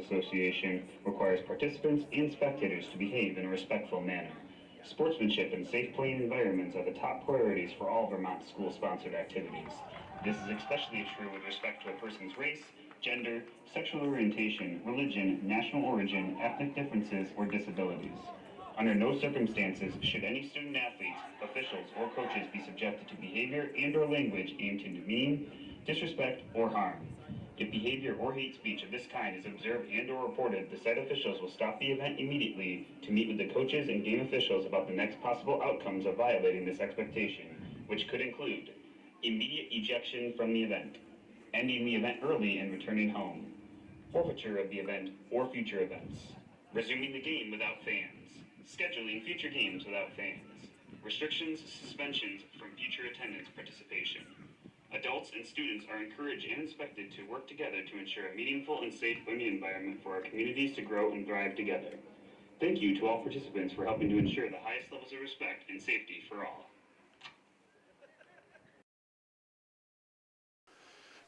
Association requires participants and spectators to behave in a respectful manner. Sportsmanship and safe playing environments are the top priorities for all Vermont school-sponsored activities. This is especially true with respect to a person's race, gender, sexual orientation, religion, national origin, ethnic differences, or disabilities. Under no circumstances should any student athletes, officials, or coaches be subjected to behavior and/or language aimed to demean, disrespect, or harm. If behavior or hate speech of this kind is observed and/or reported, the said officials will stop the event immediately to meet with the coaches and game officials about the next possible outcomes of violating this expectation, which could include immediate ejection from the event, ending the event early and returning home, forfeiture of the event or future events, resuming the game without fans, scheduling future games without fans, restrictions, suspensions from future attendance participation. Adults and students are encouraged and expected to work together to ensure a meaningful and safe learning environment for our communities to grow and thrive together. Thank you to all participants for helping to ensure the highest levels of respect and safety for all.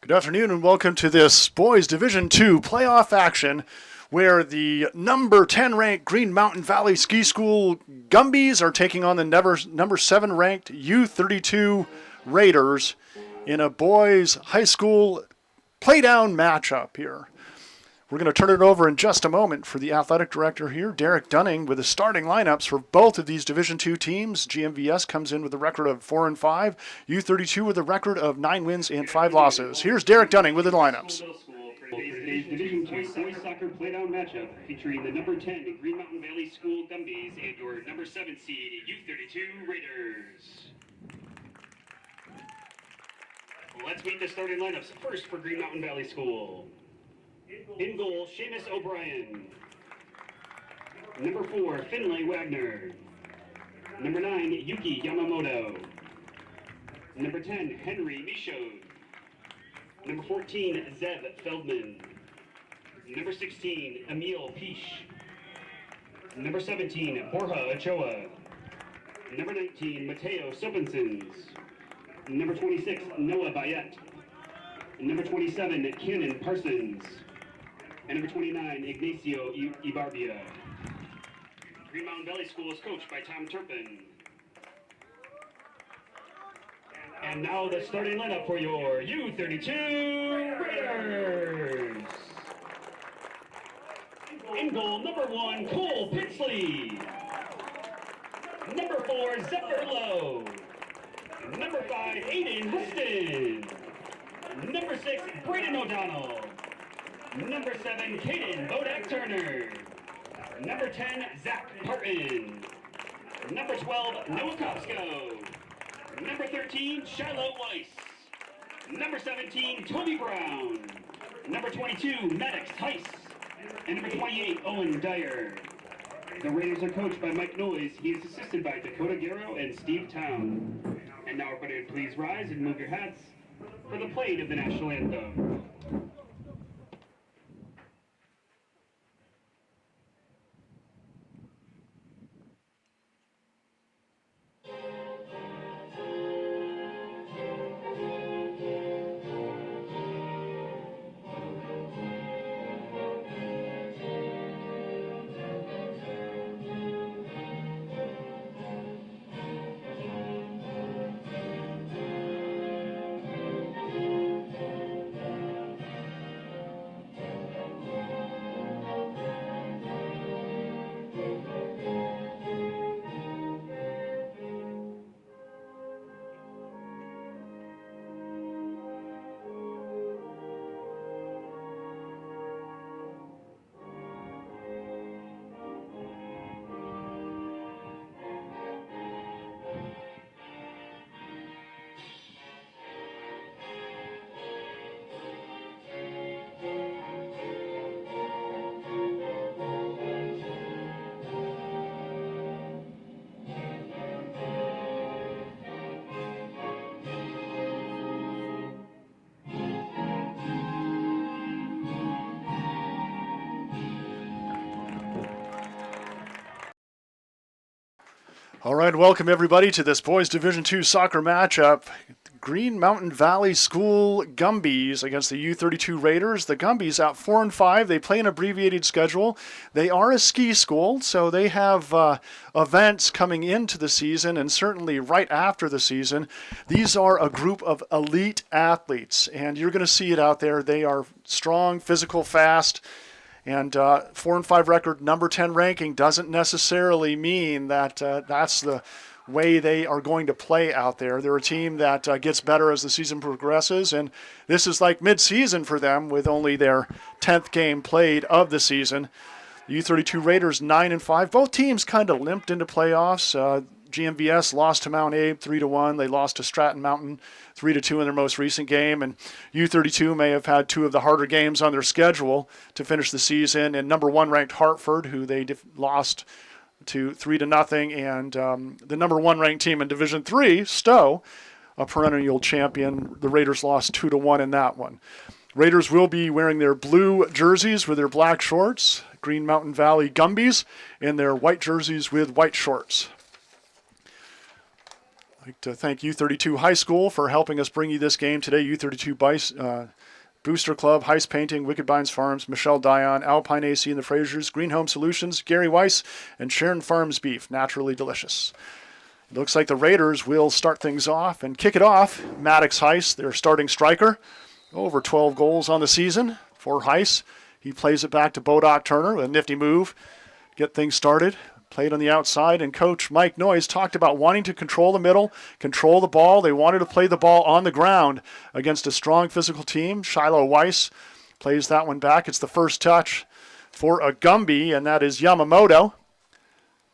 Good afternoon and welcome to this Boys Division II playoff action where the number 10 ranked Green Mountain Valley Ski School Gumbies are taking on the number 7 ranked U32 Raiders in a boys high school playdown matchup here. We're going to turn it over in just a moment for the athletic director here, Derek Dunning, with the starting lineups for both of these Division II teams. GMVS comes in with a record of 4-5, U32 with a record of 9 wins and 5 losses. Here's Derek Dunning with the lineups. Today's Division II boys soccer playdown matchup featuring the number 10 Green Mountain Valley School Gumbies and your number 7 seed U32 Raiders. Let's meet the starting lineups. First for Green Mountain Valley School. In goal, Seamus O'Brien. Number 4, Finlay Wagner. Number 9, Yuki Yamamoto. Number 10, Henry Michaud. Number 14, Zev Feldman. Number 16, Emil Piche. Number 17, Borja Ochoa. Number 19, Mateo Sopensons. Number 26, Noah Bayet. Number 27, Cannon Parsons. And number 29, Ignacio Ibarbia. Green Mountain Valley School is coached by Tom Turpin. And now the starting lineup for your U32 Raiders. In goal, number 1, Cole Pitsley. Number 4, Zephyr Lowe. Number 5, Aiden Weston. Number 6, Braden O'Donnell. Number 7, Caden Bodak Turner. Number 10, Zach Parton. Number 12, Noah Kopsko. Number 13, Shiloh Weiss. Number 17, Toby Brown. Number 22, Maddox Heiss. And number 28, Owen Dyer. The Raiders are coached by Mike Noyes. He is assisted by Dakota Garrow and Steve Town. And now everybody please rise and move your hats for the playing of the national anthem. All right, welcome everybody to this Boys Division II soccer matchup. Green Mountain Valley School Gumbies against the U32 Raiders. The Gumbies out 4-5. They play an abbreviated schedule. They are a ski school, so they have events coming into the season and certainly right after the season. These are a group of elite athletes, and you're going to see it out there. They are strong, physical, fast. And 4-5 record, number 10 ranking doesn't necessarily mean that that's the way they are going to play out there. They're a team that gets better as the season progresses, and this is like mid-season for them with only their 10th game played of the season. The U32 Raiders 9-5. Both teams kind of limped into playoffs. GMVS lost to Mount Abe 3-1. They lost to Stratton Mountain 3-2 in their most recent game. And U32 may have had two of the harder games on their schedule to finish the season. And number 1 ranked Hartford, who they lost to 3-0. And the number 1 ranked team in Division III, Stowe, a perennial champion, the Raiders lost 2-1 in that one. Raiders will be wearing their blue jerseys with their black shorts. Green Mountain Valley Gumbies in their white jerseys with white shorts. I'd like to thank U32 High School for helping us bring you this game today. U32 Booster Club, Heist Painting, Wicked Vines Farms, Michelle Dion, Alpine AC and the Frasers, Green Home Solutions, Gary Weiss, and Sharon Farms Beef, naturally delicious. It looks like the Raiders will start things off and kick it off. Maddox Heist, their starting striker, over 12 goals on the season for Heist. He plays it back to Bodoc Turner with a nifty move, get things started. Played on the outside, and Coach Mike Noyes talked about wanting to control the middle, control the ball. They wanted to play the ball on the ground against a strong physical team. Shiloh Weiss plays that one back. It's the first touch for a Gumby, and that is Yamamoto.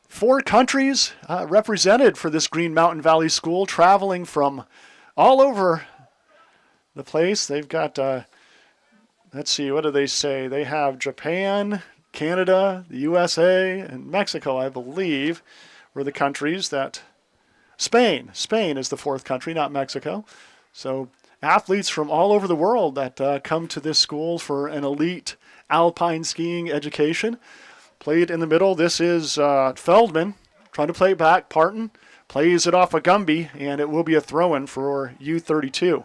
4 countries represented for this Green Mountain Valley School, traveling from all over the place. They've got, let's see, what do they say? They have Japan, Canada, the USA, and Mexico, I believe, were the countries that... Spain is the 4th country, not Mexico. So athletes from all over the world that come to this school for an elite alpine skiing education. Played in the middle. This is Feldman trying to play it back. Parton plays it off a Gumby, and it will be a throw-in for U32.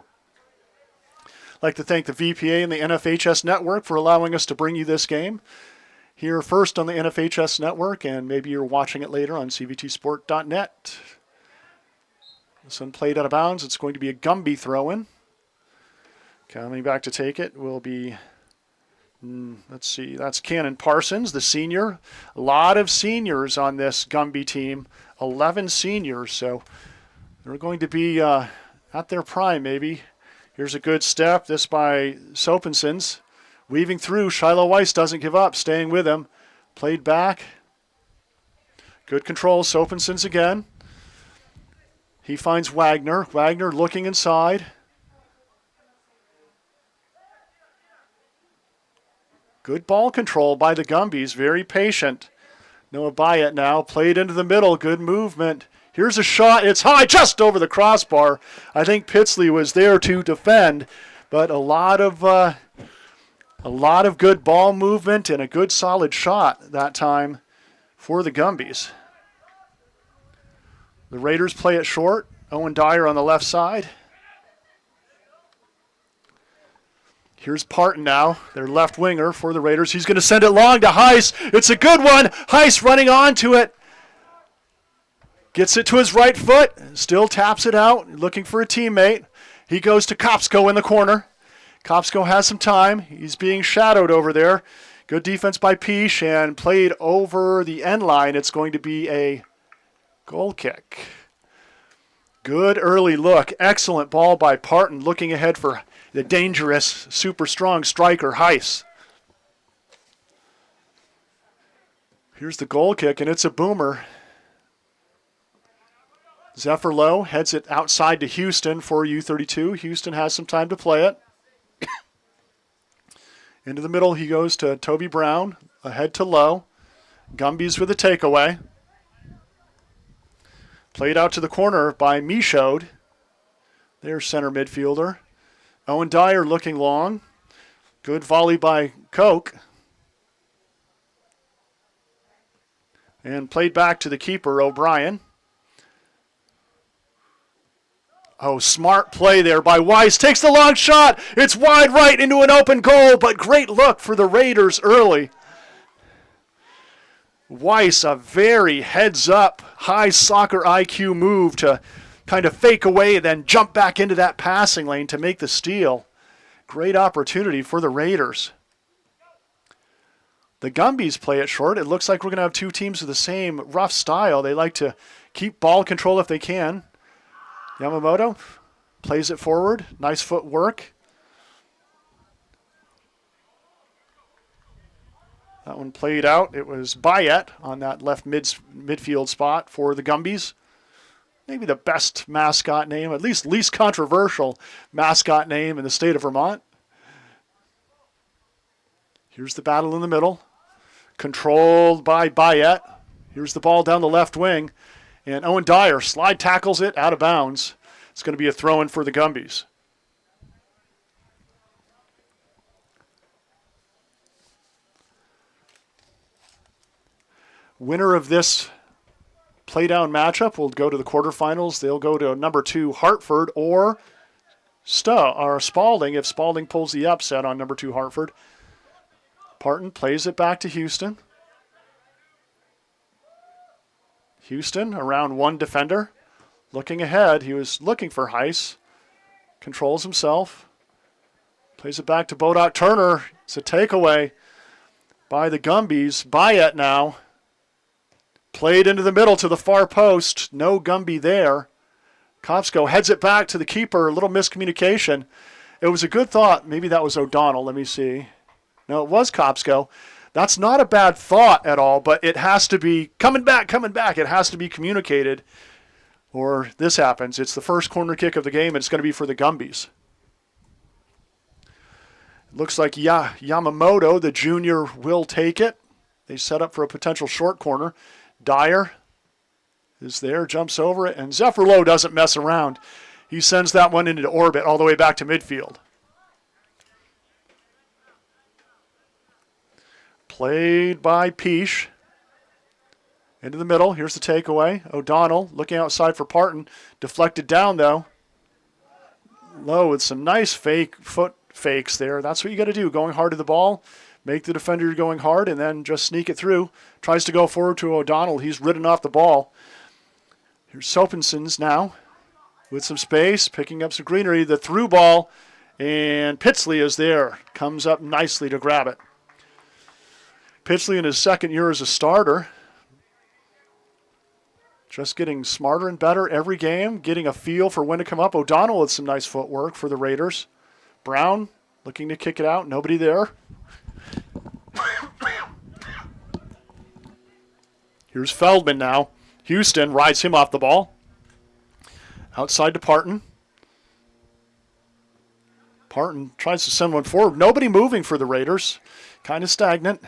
I'd like to thank the VPA and the NFHS Network for allowing us to bring you this game. Here first on the NFHS Network, and maybe you're watching it later on cvtsport.net. This one played out of bounds. It's going to be a Gumby throw-in. Coming back to take it will be, let's see, that's Cannon Parsons, the senior. A lot of seniors on this Gumby team, 11 seniors, so they're going to be at their prime maybe. Here's a good step, this by Sopensons. Weaving through, Shiloh Weiss doesn't give up, staying with him. Played back. Good control, Sopensons again. He finds Wagner. Wagner looking inside. Good ball control by the Gumbies, very patient. Noah Byatt now, played into the middle, good movement. Here's a shot, it's high, just over the crossbar. I think Pitsley was there to defend, but a lot of good ball movement and a good solid shot that time for the Gumbies. The Raiders play it short. Owen Dyer on the left side. Here's Parton now, their left winger for the Raiders. He's going to send it long to Heiss. It's a good one. Heiss running onto it. Gets it to his right foot. Still taps it out, looking for a teammate. He goes to Kopsko in the corner. Kopsko has some time. He's being shadowed over there. Good defense by Peach and played over the end line. It's going to be a goal kick. Good early look. Excellent ball by Parton, looking ahead for the dangerous, super strong striker, Heiss. Here's the goal kick, and it's a boomer. Zephyr Lowe heads it outside to Houston for U32. Houston has some time to play it. Into the middle he goes to Toby Brown, ahead to Lowe. Gumbies with a takeaway. Played out to the corner by Michaud. There's center midfielder. Owen Dyer looking long. Good volley by Koch. And played back to the keeper, O'Brien. Oh, smart play there by Weiss. Takes the long shot. It's wide right into an open goal, but great look for the Raiders early. Weiss, a very heads-up, high soccer IQ move to kind of fake away and then jump back into that passing lane to make the steal. Great opportunity for the Raiders. The Gumbies play it short. It looks like we're going to have two teams with the same rough style. They like to keep ball control if they can. Yamamoto plays it forward. Nice footwork. That one played out. It was Bayet on that left midfield spot for the Gumbies. Maybe the best mascot name, at least controversial mascot name in the state of Vermont. Here's the battle in the middle. Controlled by Bayet. Here's the ball down the left wing. And Owen Dyer slide tackles it out of bounds. It's going to be a throw-in for the Gumbies. Winner of this playdown matchup will go to the quarterfinals. They'll go to number 2 Hartford or Spalding if Spalding pulls the upset on number 2 Hartford. Parton plays it back to Houston. Houston around one defender. Looking ahead, he was looking for Heiss. Controls himself. Plays it back to Bodoc Turner. It's a takeaway by the Gumbies. Bayet now. Played into the middle to the far post. No Gumby there. Kopsko heads it back to the keeper. A little miscommunication. It was a good thought. Maybe that was O'Donnell. Let me see. No, it was Kopsko. That's not a bad thought at all, but it has to be coming back. It has to be communicated, or this happens. It's the first corner kick of the game, and it's going to be for the Gumbies. It looks like Yamamoto, the junior, will take it. They set up for a potential short corner. Dyer is there, jumps over it, and Zephyr Lowe doesn't mess around. He sends that one into orbit all the way back to midfield. Played by Peach. Into the middle. Here's the takeaway. O'Donnell looking outside for Parton. Deflected down, though. Lowe with some nice foot fakes there. That's what you got to do. Going hard to the ball. Make the defender going hard and then just sneak it through. Tries to go forward to O'Donnell. He's ridden off the ball. Here's Sopensons now with some space. Picking up some greenery. The through ball. And Pitsley is there. Comes up nicely to grab it. Pitchley in his second year as a starter. Just getting smarter and better every game. Getting a feel for when to come up. O'Donnell with some nice footwork for the Raiders. Brown looking to kick it out. Nobody there. Here's Feldman now. Houston rides him off the ball. Outside to Parton. Parton tries to send one forward. Nobody moving for the Raiders. Kind of stagnant.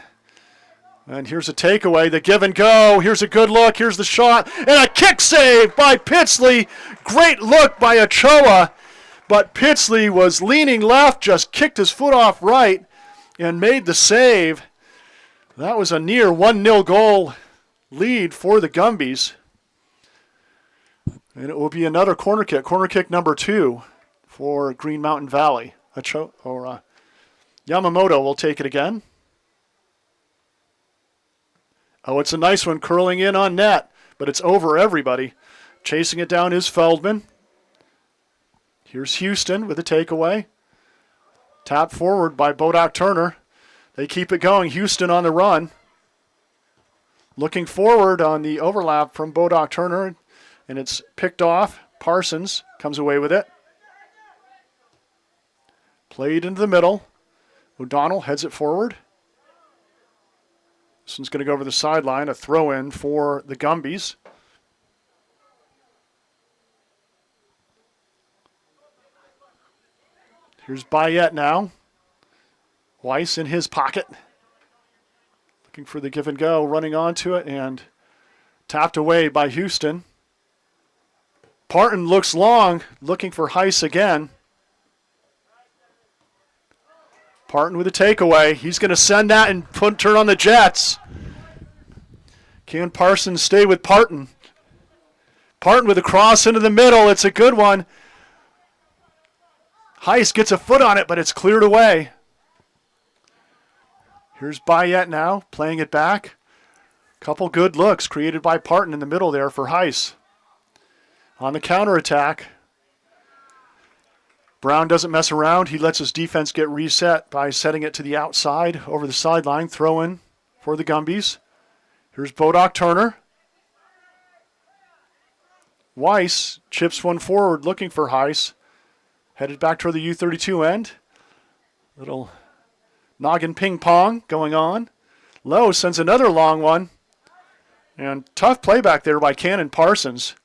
And here's a takeaway, the give and go. Here's a good look. Here's the shot. And a kick save by Pitsley. Great look by Ochoa. But Pitsley was leaning left, just kicked his foot off right, and made the save. That was a near 1-0 goal lead for the Gumbies. And it will be another corner kick. Corner kick number 2 for Green Mountain Valley. Yamamoto will take it again. Oh, it's a nice one curling in on net, but it's over everybody. Chasing it down is Feldman. Here's Houston with a takeaway. Tapped forward by Bodoc Turner. They keep it going. Houston on the run. Looking forward on the overlap from Bodoc Turner, and it's picked off. Parsons comes away with it. Played into the middle. O'Donnell heads it forward. This one's going to go over the sideline, a throw-in for the Gumbies. Here's Bayet now. Weiss in his pocket. Looking for the give and go, running onto it, and tapped away by Houston. Parton looks long, looking for Heiss again. Parton with a takeaway. He's going to send that and turn on the Jets. Can Parsons stay with Parton? Parton with a cross into the middle. It's a good one. Heiss gets a foot on it, but it's cleared away. Here's Bayet now, playing it back. Couple good looks created by Parton in the middle there for Heiss. On the counterattack, Brown doesn't mess around. He lets his defense get reset by setting it to the outside over the sideline. Throw in for the Gumbies. Here's Bodoc Turner. Weiss chips one forward looking for Heiss. Headed back toward the U32 end. Little noggin ping pong going on. Lowe sends another long one. And tough play back there by Cannon Parsons.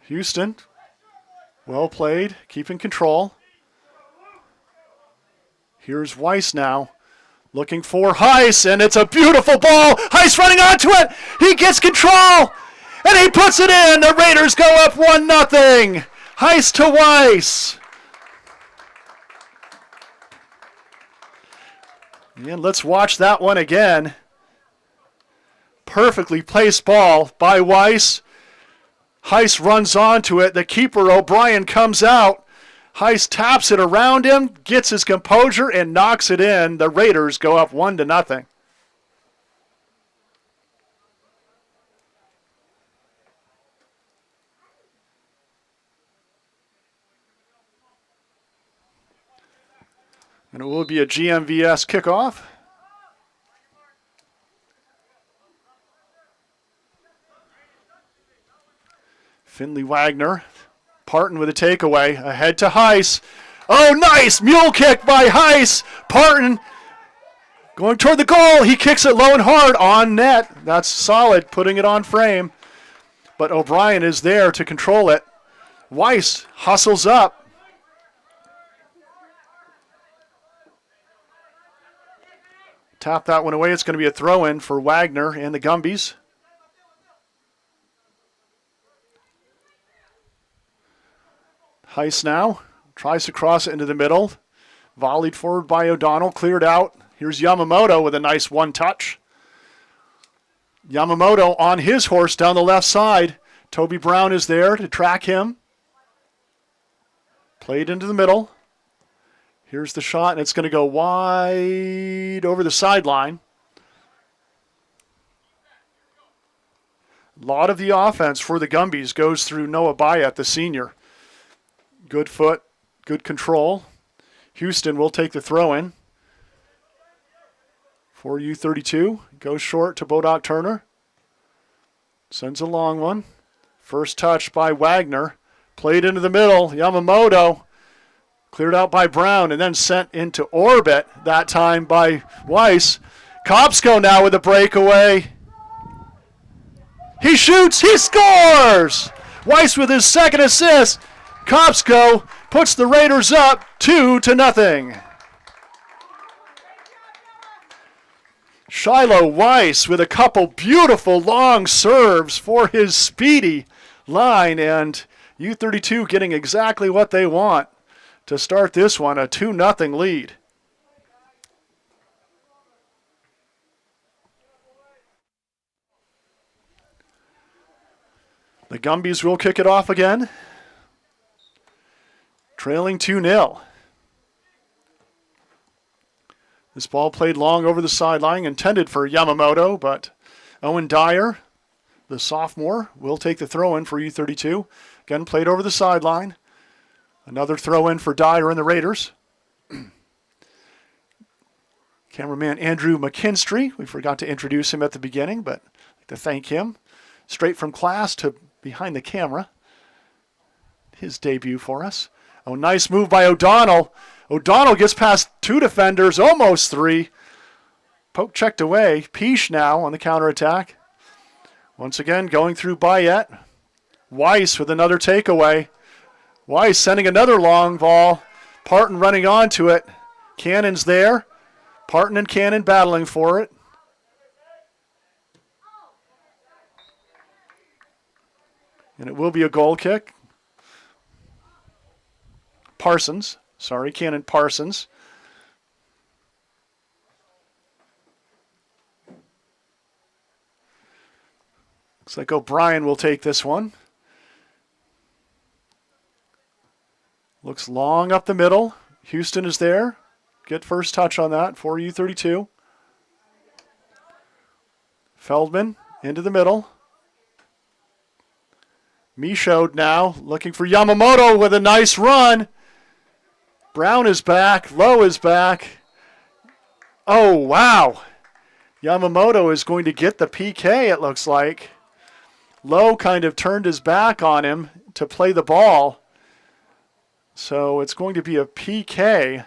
Houston, well played, keeping control. Here's Weiss now, looking for Heiss, and it's a beautiful ball. Heiss running onto it. He gets control, and he puts it in. The Raiders go up 1-0. Heiss to Weiss. And let's watch that one again. Perfectly placed ball by Weiss. Heiss runs onto it. The keeper, O'Brien, comes out. Heiss taps it around him, gets his composure, and knocks it in. The Raiders go up 1-0. And it will be a GMVS kickoff. Finley Wagner, Parton with a takeaway, ahead to Heiss. Oh, nice mule kick by Heiss. Parton going toward the goal. He kicks it low and hard on net. That's solid, putting it on frame. But O'Brien is there to control it. Weiss hustles up. Tap that one away. It's going to be a throw-in for Wagner and the Gumbies. Heiss now tries to cross it into the middle. Volleyed forward by O'Donnell, cleared out. Here's Yamamoto with a nice one-touch. Yamamoto on his horse down the left side. Toby Brown is there to track him. Played into the middle. Here's the shot, and it's going to go wide over the sideline. A lot of the offense for the Gumbies goes through Noah Bayet, the senior. Good foot, good control. Houston will take the throw-in for U32. Goes short to Bodoc Turner. Sends a long one. First touch by Wagner. Played into the middle. Yamamoto cleared out by Brown and then sent into orbit, that time by Weiss. Kopsko now with a breakaway. He shoots, he scores! Weiss with his second assist. Kopsko puts the Raiders up 2-0. Shiloh Weiss with a couple beautiful long serves for his speedy line, and U32 getting exactly what they want to start this one, a 2-0 lead. The Gumbies will kick it off again. Trailing 2-0. This ball played long over the sideline, intended for Yamamoto, but Owen Dyer, the sophomore, will take the throw-in for U32. Again, played over the sideline. Another throw-in for Dyer and the Raiders. Cameraman Andrew McKinstry, we forgot to introduce him at the beginning, but I'd like to thank him. Straight from class to behind the camera. His debut for us. Oh, nice move by O'Donnell. O'Donnell gets past two defenders, almost three. Poke checked away. Peace now on the counterattack. Once again, going through Bayet. Weiss with another takeaway. Weiss sending another long ball. Parton running onto it. Cannon's there. Parton and Cannon battling for it. And it will be a goal kick. Cannon Parsons. Looks like O'Brien will take this one. Looks long up the middle. Houston is there. Get first touch on that for U32. Feldman into the middle. Michaud now looking for Yamamoto with a nice run. Brown is back. Lowe is back. Oh, wow. Yamamoto is going to get the PK, it looks like. Lowe kind of turned his back on him to play the ball. So it's going to be a PK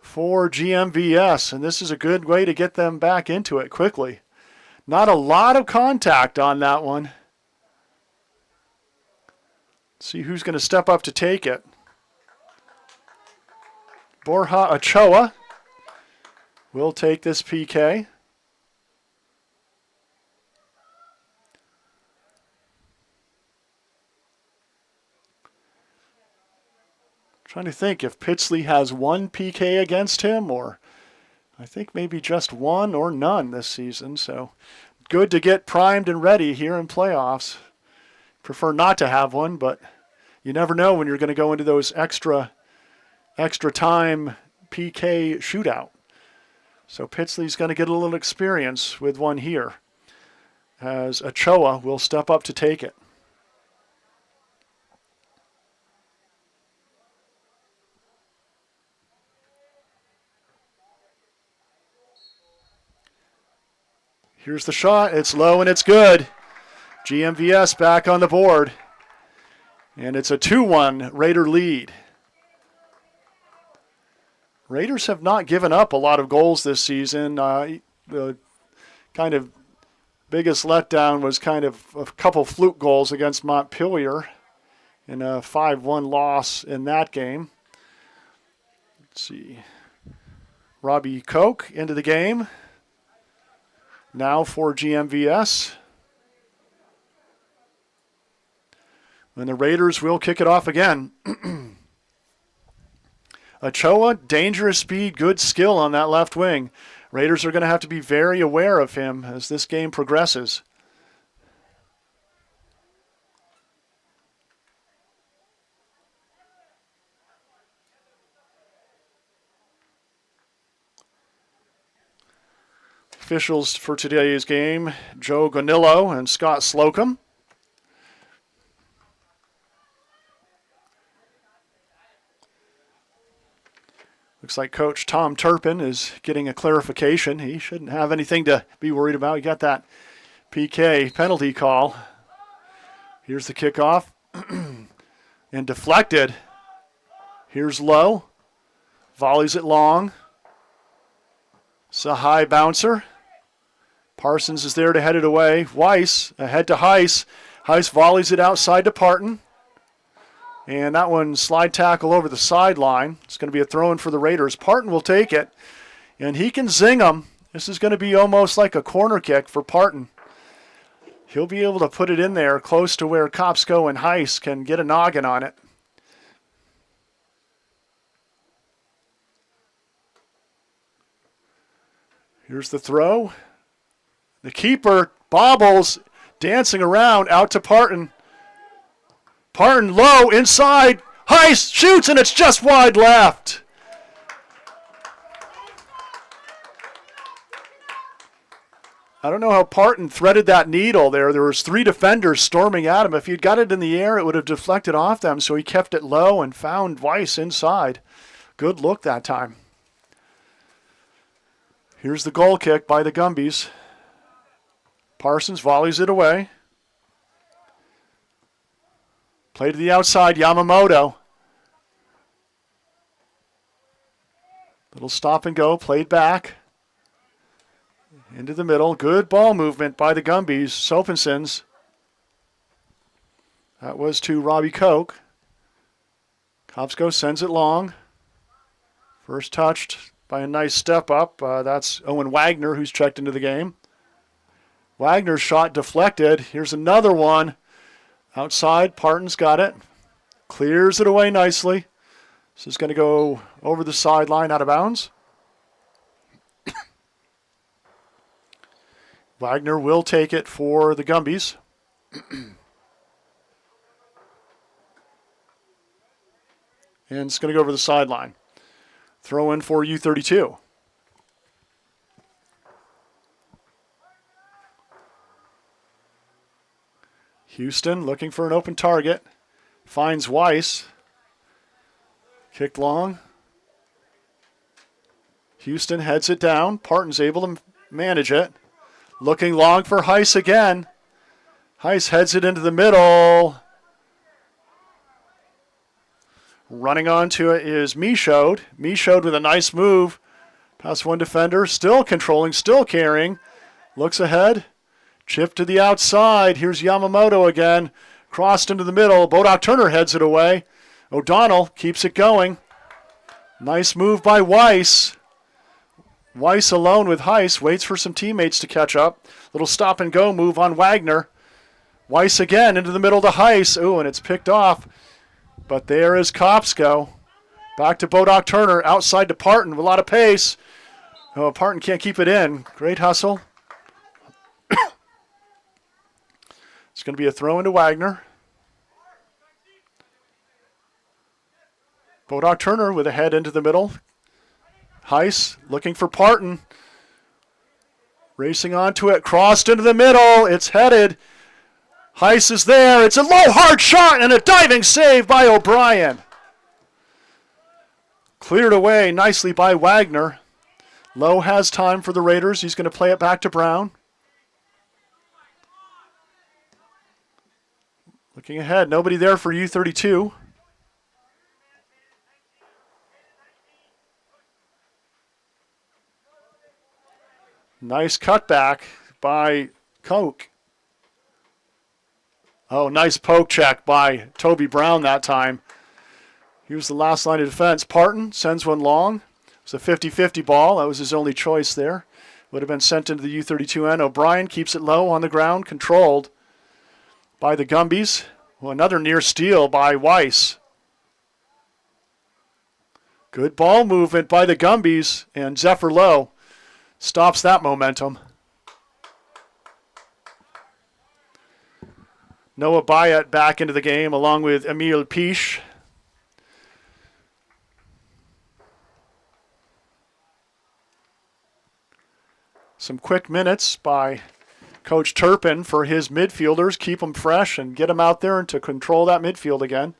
for GMVS, and this is a good way to get them back into it quickly. Not a lot of contact on that one. Let's see who's going to step up to take it. Borja Ochoa will take this PK. Trying to think if Pitsley has one PK against him, or I think maybe just one or none this season. So good to get primed and ready here in playoffs. Prefer not to have one, but you never know when you're going to go into those extra time PK shootout. So Pitsley's going to get a little experience with one here, as Ochoa will step up to take it. Here's the shot. It's low and it's good. GMVS back on the board. And it's a 2-1 Raider lead. Raiders have not given up a lot of goals this season. The kind of biggest letdown was kind of a couple fluke goals against Montpelier in a 5-1 loss in that game. Let's see. Robbie Koch into the game. Now for GMVS. And the Raiders will kick it off again. Ochoa, dangerous speed, good skill on that left wing. Raiders are going to have to be very aware of him as this game progresses. Officials for today's game, Joe Gonillo and Scott Slocum. Looks like Coach Tom Turpin is getting a clarification. He shouldn't have anything to be worried about. He got that PK penalty call. Here's the kickoff. And deflected. Here's Lowe. Volleys it long. It's a high bouncer. Parsons is there to head it away. Weiss ahead to Heiss. Heiss volleys it outside to Parton. And that one slide tackle over the sideline. It's going to be a throw-in for the Raiders. Parton will take it, and he can zing them. This is going to be almost like a corner kick for Parton. He'll be able to put it in there close to where Kopsko and Heiss can get a noggin on it. Here's the throw. The keeper bobbles, dancing around, out to Parton. Parton low, inside. Heiss shoots, and it's just wide left. I don't know how Parton threaded that needle there. There was 3 defenders storming at him. If he'd got it in the air, it would have deflected off them, so he kept it low and found Weiss inside. Good look that time. Here's the goal kick by the Gumbies. Parsons volleys it away. Play to the outside, Yamamoto. Little stop and go, played back. Into the middle, good ball movement by the Gumbies. Sopensons. That was to Robbie Koch. Kopsko sends it long. First touched by a nice step up. That's Owen Wagner, who's checked into the game. Wagner's shot deflected. Here's another one. Outside, Parton's got it. Clears it away nicely. This is going to go over the sideline out of bounds. Wagner will take it for the Gumbies. and it's going to go over the sideline. Throw in for U32. Houston looking for an open target. Finds Weiss. Kicked long. Houston heads it down. Parton's able to manage it. Looking long for Heiss again. Heiss heads it into the middle. Running onto it is Michaud. Michaud with a nice move. Past one defender. Still controlling, still carrying. Looks ahead. Chip to the outside. Here's Yamamoto again. Crossed into the middle. Bodoc Turner heads it away. O'Donnell keeps it going. Nice move by Weiss. Weiss alone with Heiss. Waits for some teammates to catch up. Little stop and go move on Wagner. Weiss again into the middle to Heiss. Ooh, and it's picked off. But there is Kopsko. Back to Bodoc Turner. Outside to Parton with a lot of pace. Oh, Parton can't keep it in. Great hustle. It's going to be a throw into Wagner. Bodoc Turner with a head into the middle. Heiss looking for Parton. Racing onto it. Crossed into the middle. It's headed. Heiss is there. It's a low, hard shot and a diving save by O'Brien. Cleared away nicely by Wagner. Lowe has time for the Raiders. He's going to play it back to Brown. Looking ahead. Nobody there for U32. Nice cutback by Koch. Oh, nice poke check by Toby Brown that time. He was the last line of defense. Parton sends one long. It was a 50-50 ball. That was his only choice there. Would have been sent into the U32 end. O'Brien keeps it low on the ground, controlled by the Gumbies. Well, another near steal by Weiss. Good ball movement by the Gumbies, and Zephyr Lowe stops that momentum. Noah Bayat back into the game along with Emile Piche. Some quick minutes by Coach Turpin for his midfielders. Keep them fresh and get them out there and to control that midfield again.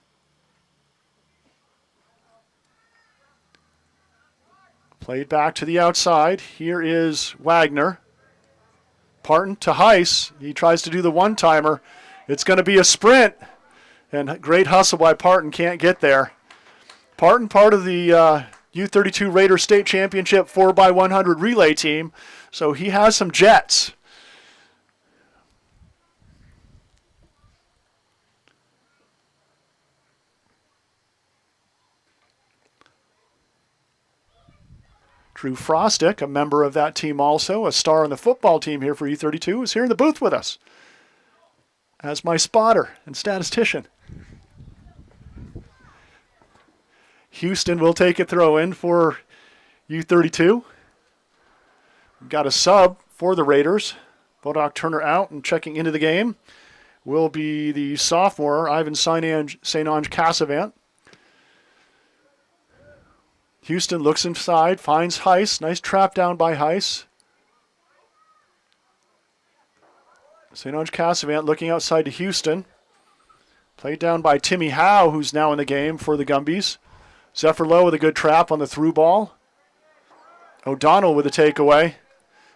Played back to the outside. Here is Wagner. Parton to Heiss. He tries to do the one-timer. It's going to be a sprint. And great hustle by Parton. Can't get there. Parton, part of the U32 Raiders State Championship 4x100 relay team. So he has some jets. Drew Frostick, a member of that team also, a star on the football team here for U32, is here in the booth with us as my spotter and statistician. Houston will take a throw in for U32. Got a sub for the Raiders. Bodoc Turner out and checking into the game will be the sophomore, Ivan St. Ange Cassavant. Houston looks inside, finds Heiss. Nice trap down by Heiss. St. Ange Cassavant looking outside to Houston. Played down by Timmy Howe, who's now in the game for the Gumbies. Zephyr Lowe with a good trap on the through ball. O'Donnell with a takeaway.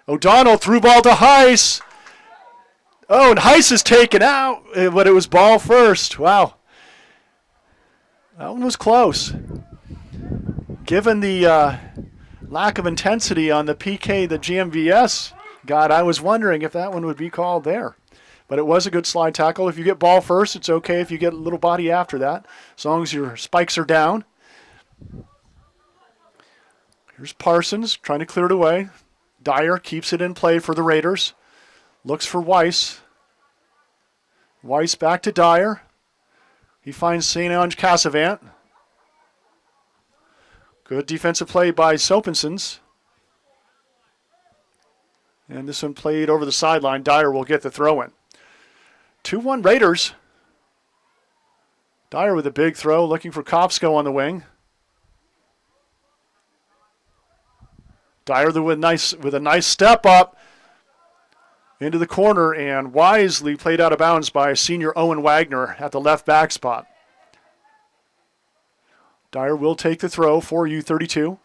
O'Donnell through ball to Heiss. Oh, and Heiss is taken out, but it was ball first. Wow. That one was close. Given the lack of intensity on the PK, the GMVS got, I was wondering if that one would be called there. But it was a good slide tackle. If you get ball first, it's okay if you get a little body after that, as long as your spikes are down. Here's Parsons trying to clear it away. Dyer keeps it in play for the Raiders. Looks for Weiss. Weiss back to Dyer. He finds St. Ange Cassavant. Good defensive play by Sopensons. And this one played over the sideline. Dyer will get the throw in. 2-1 Raiders. Dyer with a big throw, looking for Kopsko on the wing. Dyer with a nice step up into the corner, and wisely played out of bounds by senior Owen Wagner at the left back spot. Dyer will take the throw for U32.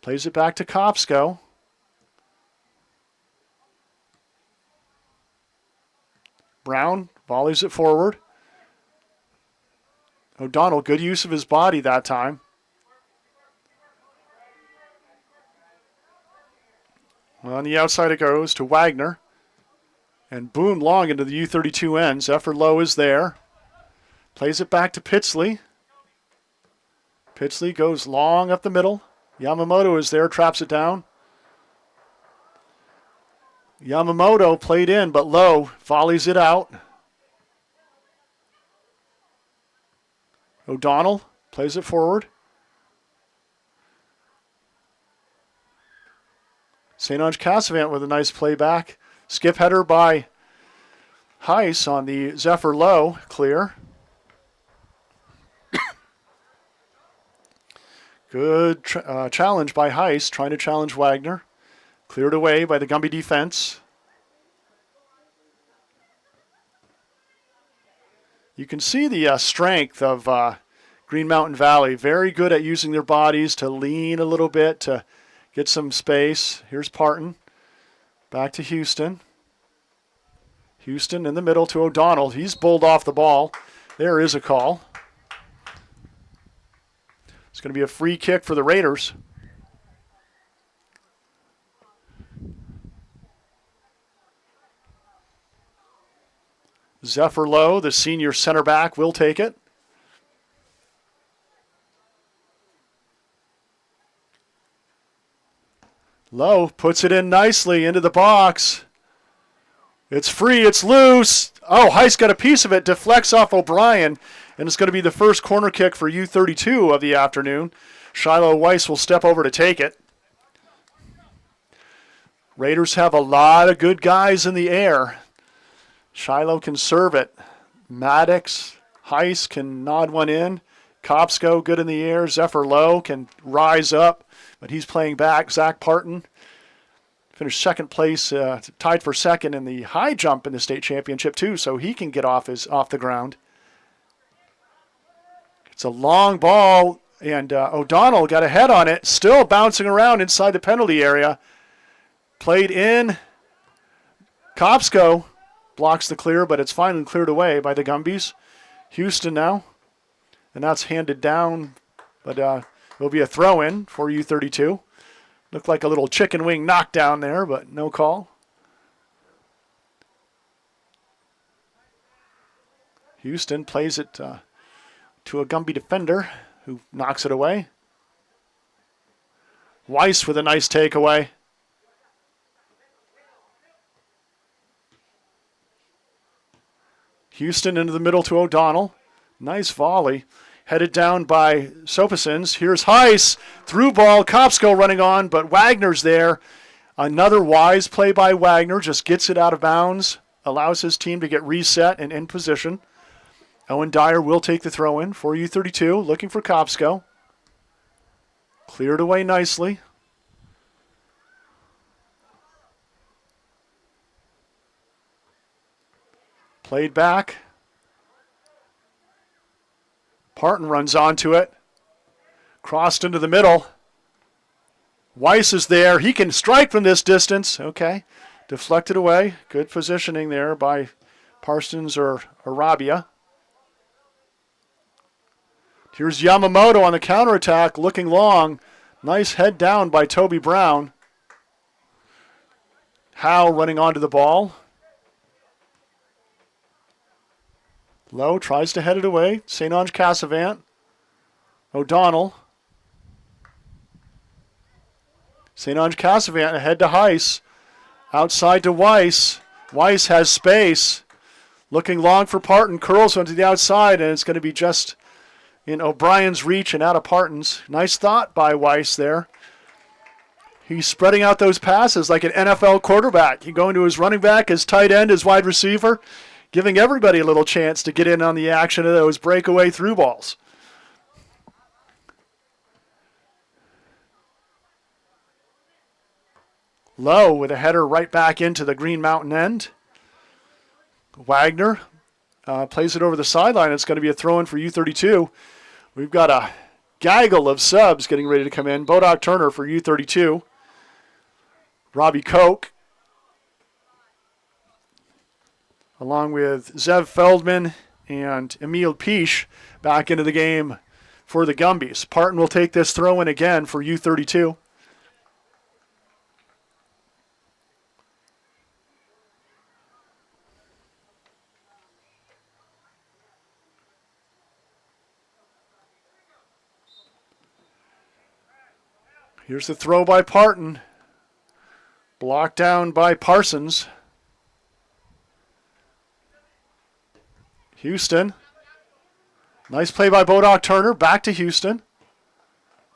Plays it back to Kopsko. Brown volleys it forward. O'Donnell, good use of his body that time. Well, on the outside it goes to Wagner. And boom, long into the U32 end. Zephyr Lowe is there. Plays it back to Pitsley. Pitsley goes long up the middle. Yamamoto is there, traps it down. Yamamoto played in, but Lowe volleys it out. O'Donnell plays it forward. St. Ange Cassavant with a nice play back. Skip header by Heiss on the Zephyr Lowe, clear. Good challenge by Heiss, trying to challenge Wagner. Cleared away by the Gumby defense. You can see the strength of Green Mountain Valley. Very good at using their bodies to lean a little bit to get some space. Here's Parton. Back to Houston. Houston in the middle to O'Donnell. He's bowled off the ball. There is a call. It's going to be a free kick for the Raiders. Zephyr Lowe, the senior center back, will take it. Lowe puts it in nicely into the box. It's free, it's loose. Oh, Heiss got a piece of it, deflects off O'Brien, and it's going to be the first corner kick for U32 of the afternoon. Shiloh Weiss will step over to take it. Raiders have a lot of good guys in the air. Shiloh can serve it. Maddox, Heiss can nod one in. Kopsko good in the air. Zephyr Lowe can rise up, but he's playing back. Zach Parton finished second place, tied for second in the high jump in the state championship too, so he can get off the ground. It's a long ball, and O'Donnell got a head on it, still bouncing around inside the penalty area. Played in. Kopsko blocks the clear, but it's finally cleared away by the Gumbies. Houston now, and that's handed down, but it'll be a throw-in for U32. Looked like a little chicken wing knockdown there, but no call. Houston plays it to a Gumby defender who knocks it away. Weiss with a nice takeaway. Houston into the middle to O'Donnell. Nice volley. Headed down by Sopasins. Here's Heiss. Through ball. Kopsko running on, but Wagner's there. Another wise play by Wagner. Just gets it out of bounds. Allows his team to get reset and in position. Owen Dyer will take the throw in for U32. Looking for Kopsko. Cleared away nicely. Played back. Parton runs onto it. Crossed into the middle. Weiss is there. He can strike from this distance. Okay. Deflected away. Good positioning there by Parsons or Arabia. Here's Yamamoto on the counterattack, looking long. Nice head down by Toby Brown. Howe running onto the ball. Lowe tries to head it away. St. Ange Cassavant. O'Donnell. St. Ange Cassavant ahead to Heiss. Outside to Weiss. Weiss has space. Looking long for Parton. Curls onto the outside, and it's going to be just in O'Brien's reach and out of Parton's. Nice thought by Weiss there. He's spreading out those passes like an NFL quarterback. He going to his running back, his tight end, his wide receiver. giving everybody a little chance to get in on the action of those breakaway through balls. Lowe with a header right back into the Green Mountain end. Wagner plays it over the sideline. It's going to be a throw-in for U32. We've got a gaggle of subs getting ready to come in. Bodoc Turner for U32. Robbie Koch, along with Zev Feldman and Emil Piche back into the game for the Gumbies. Parton will take this throw-in again for U32. Here's the throw by Parton. Blocked down by Parsons. Houston. Nice play by Bodoc Turner. Back to Houston.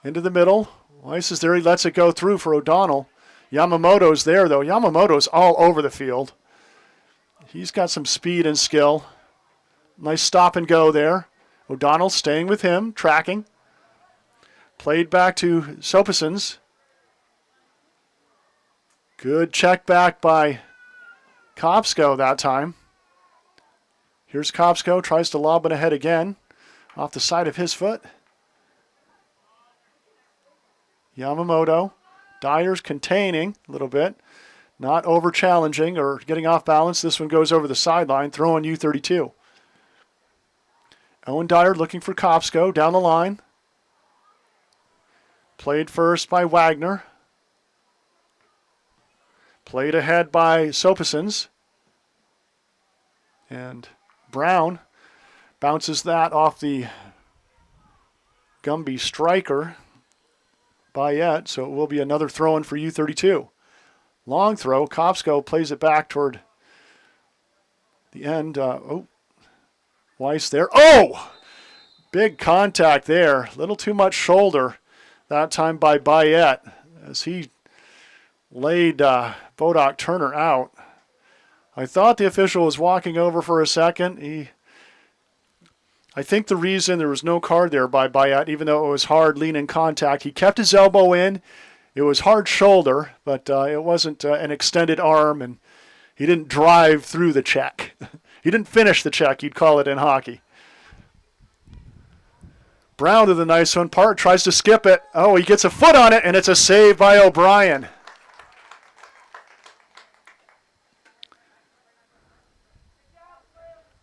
Into the middle. Weiss is there. He lets it go through for O'Donnell. Yamamoto's there, though. Yamamoto's all over the field. He's got some speed and skill. Nice stop and go there. O'Donnell staying with him, tracking. Played back to Sopasons. Good check back by Kopsko that time. Here's Kopsko, tries to lob it ahead again. Off the side of his foot. Yamamoto. Dyer's containing a little bit. Not over challenging or getting off balance. This one goes over the sideline, throwing U32. Owen Dyer looking for Kopsko down the line. Played first by Wagner. Played ahead by Sopasons. And Brown bounces that off the Gumby striker, Bayet, so it will be another throw-in for U32. Long throw. Kopsko plays it back toward the end. Weiss there. Oh! Big contact there. A little too much shoulder that time by Bayet as he laid Bodoc Turner out. I thought the official was walking over for a second. I think the reason there was no card there by Bayet, even though it was hard lean-in contact, he kept his elbow in. It was hard shoulder, but it wasn't an extended arm, and he didn't drive through the check. He didn't finish the check, you'd call it in hockey. Brown to the nice one. Part tries to skip it. Oh, he gets a foot on it, and it's a save by O'Brien.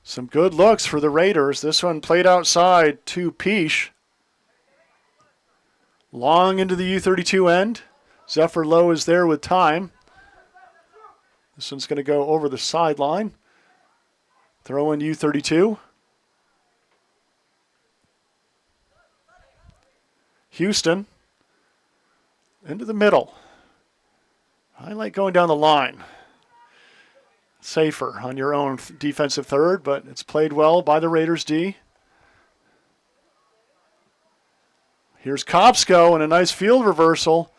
Some good looks for the Raiders. This one played outside to Piche. Long into the U32 end. Zephyr Lowe is there with time. This one's going to go over the sideline. Throw in U32. Houston. Into the middle. I like going down the line. Safer on your own defensive third, but it's played well by the Raiders D. Here's Kopsko and a nice field reversal.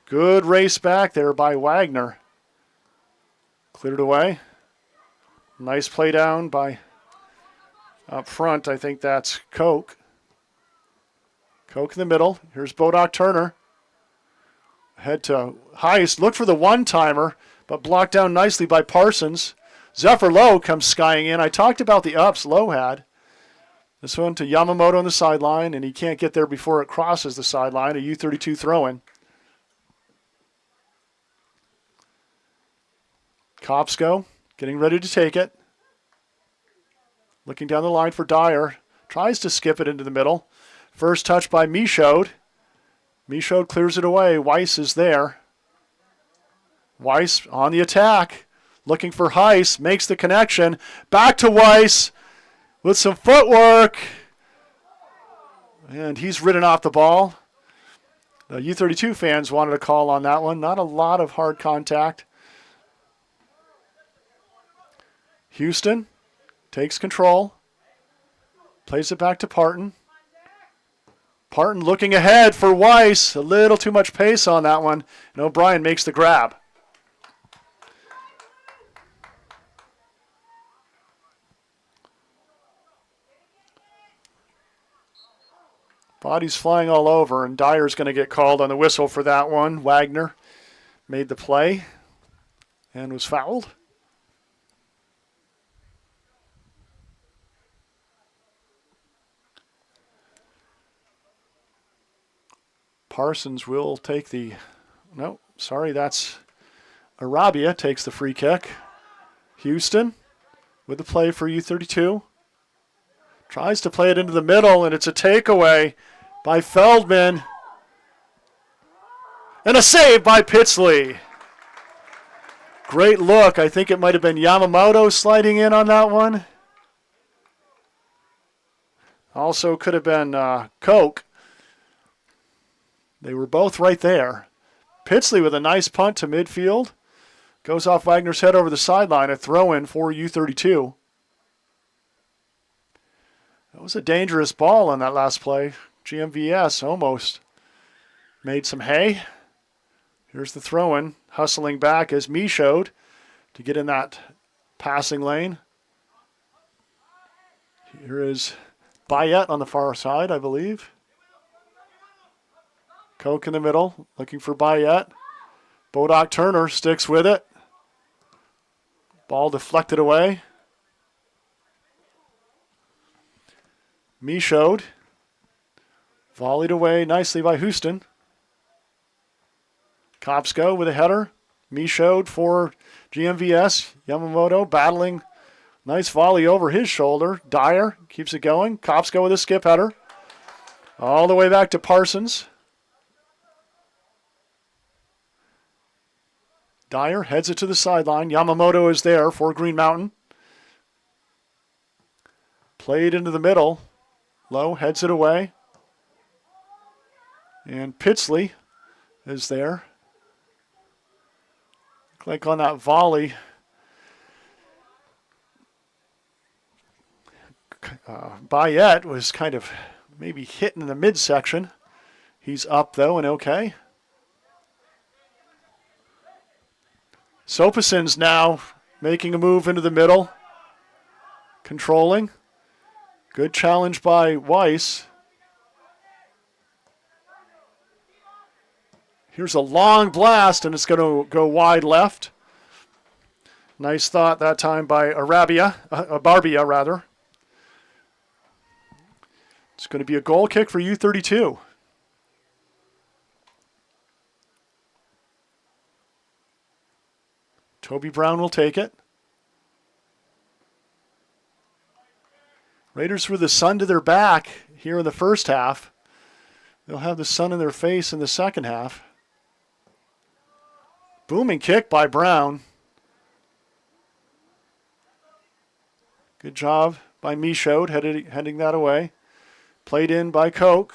Good race back there by Wagner. Cleared away. Nice play down by up front. I think that's Koch. Koch in the middle. Here's Bodoc Turner. Head to Heiss. Look for the one-timer, but blocked down nicely by Parsons. Zephyr Lowe comes skying in. I talked about the ups Lowe had. This one to Yamamoto on the sideline, and he can't get there before it crosses the sideline. A U32 throw-in. Kopsko getting ready to take it. Looking down the line for Dyer. Tries to skip it into the middle. First touch by Michaud. Michaud clears it away. Weiss is there. Weiss on the attack. Looking for Heiss. Makes the connection. Back to Weiss with some footwork. And he's ridden off the ball. The U32 fans wanted a call on that one. Not a lot of hard contact. Houston takes control. Plays it back to Parton. Parton looking ahead for Weiss. A little too much pace on that one. And O'Brien makes the grab. Bodies flying all over, and Dyer's going to get called on the whistle for that one. Wagner made the play and was fouled. Parsons will take the, no, sorry, that's Arabia takes the free kick. Houston with the play for U32. Tries to play it into the middle, and it's a takeaway by Feldman. And a save by Pitsley. Great look. I think it might have been Yamamoto sliding in on that one. Also could have been Koch. They were both right there. Pitsley with a nice punt to midfield. Goes off Wagner's head over the sideline. A throw-in for U32. That was a dangerous ball on that last play. GMVS almost made some hay. Here's the throw-in. Hustling back as Me showed to get in that passing lane. Here is Bayet on the far side, I believe. Koch in the middle, looking for Bayet. Bodoc Turner sticks with it. Ball deflected away. Me showed. Volleyed away nicely by Houston. Kopsko with a header. Me showed for GMVS. Yamamoto battling. Nice volley over his shoulder. Dyer keeps it going. Kopsko with a skip header. All the way back to Parsons. Dyer heads it to the sideline. Yamamoto is there for Green Mountain. Played into the middle. Lowe heads it away. And Pitsley is there. Look like on that volley, Bayet was kind of maybe hit in the midsection. He's up though and okay. Sopason's now making a move into the middle. Controlling. Good challenge by Weiss. Here's a long blast, and it's going to go wide left. Nice thought that time by Barbia, rather. It's going to be a goal kick for U32. Toby Brown will take it. Raiders with the sun to their back here in the first half. They'll have the sun in their face in the second half. Booming kick by Brown. Good job by Michaud heading that away. Played in by Koch.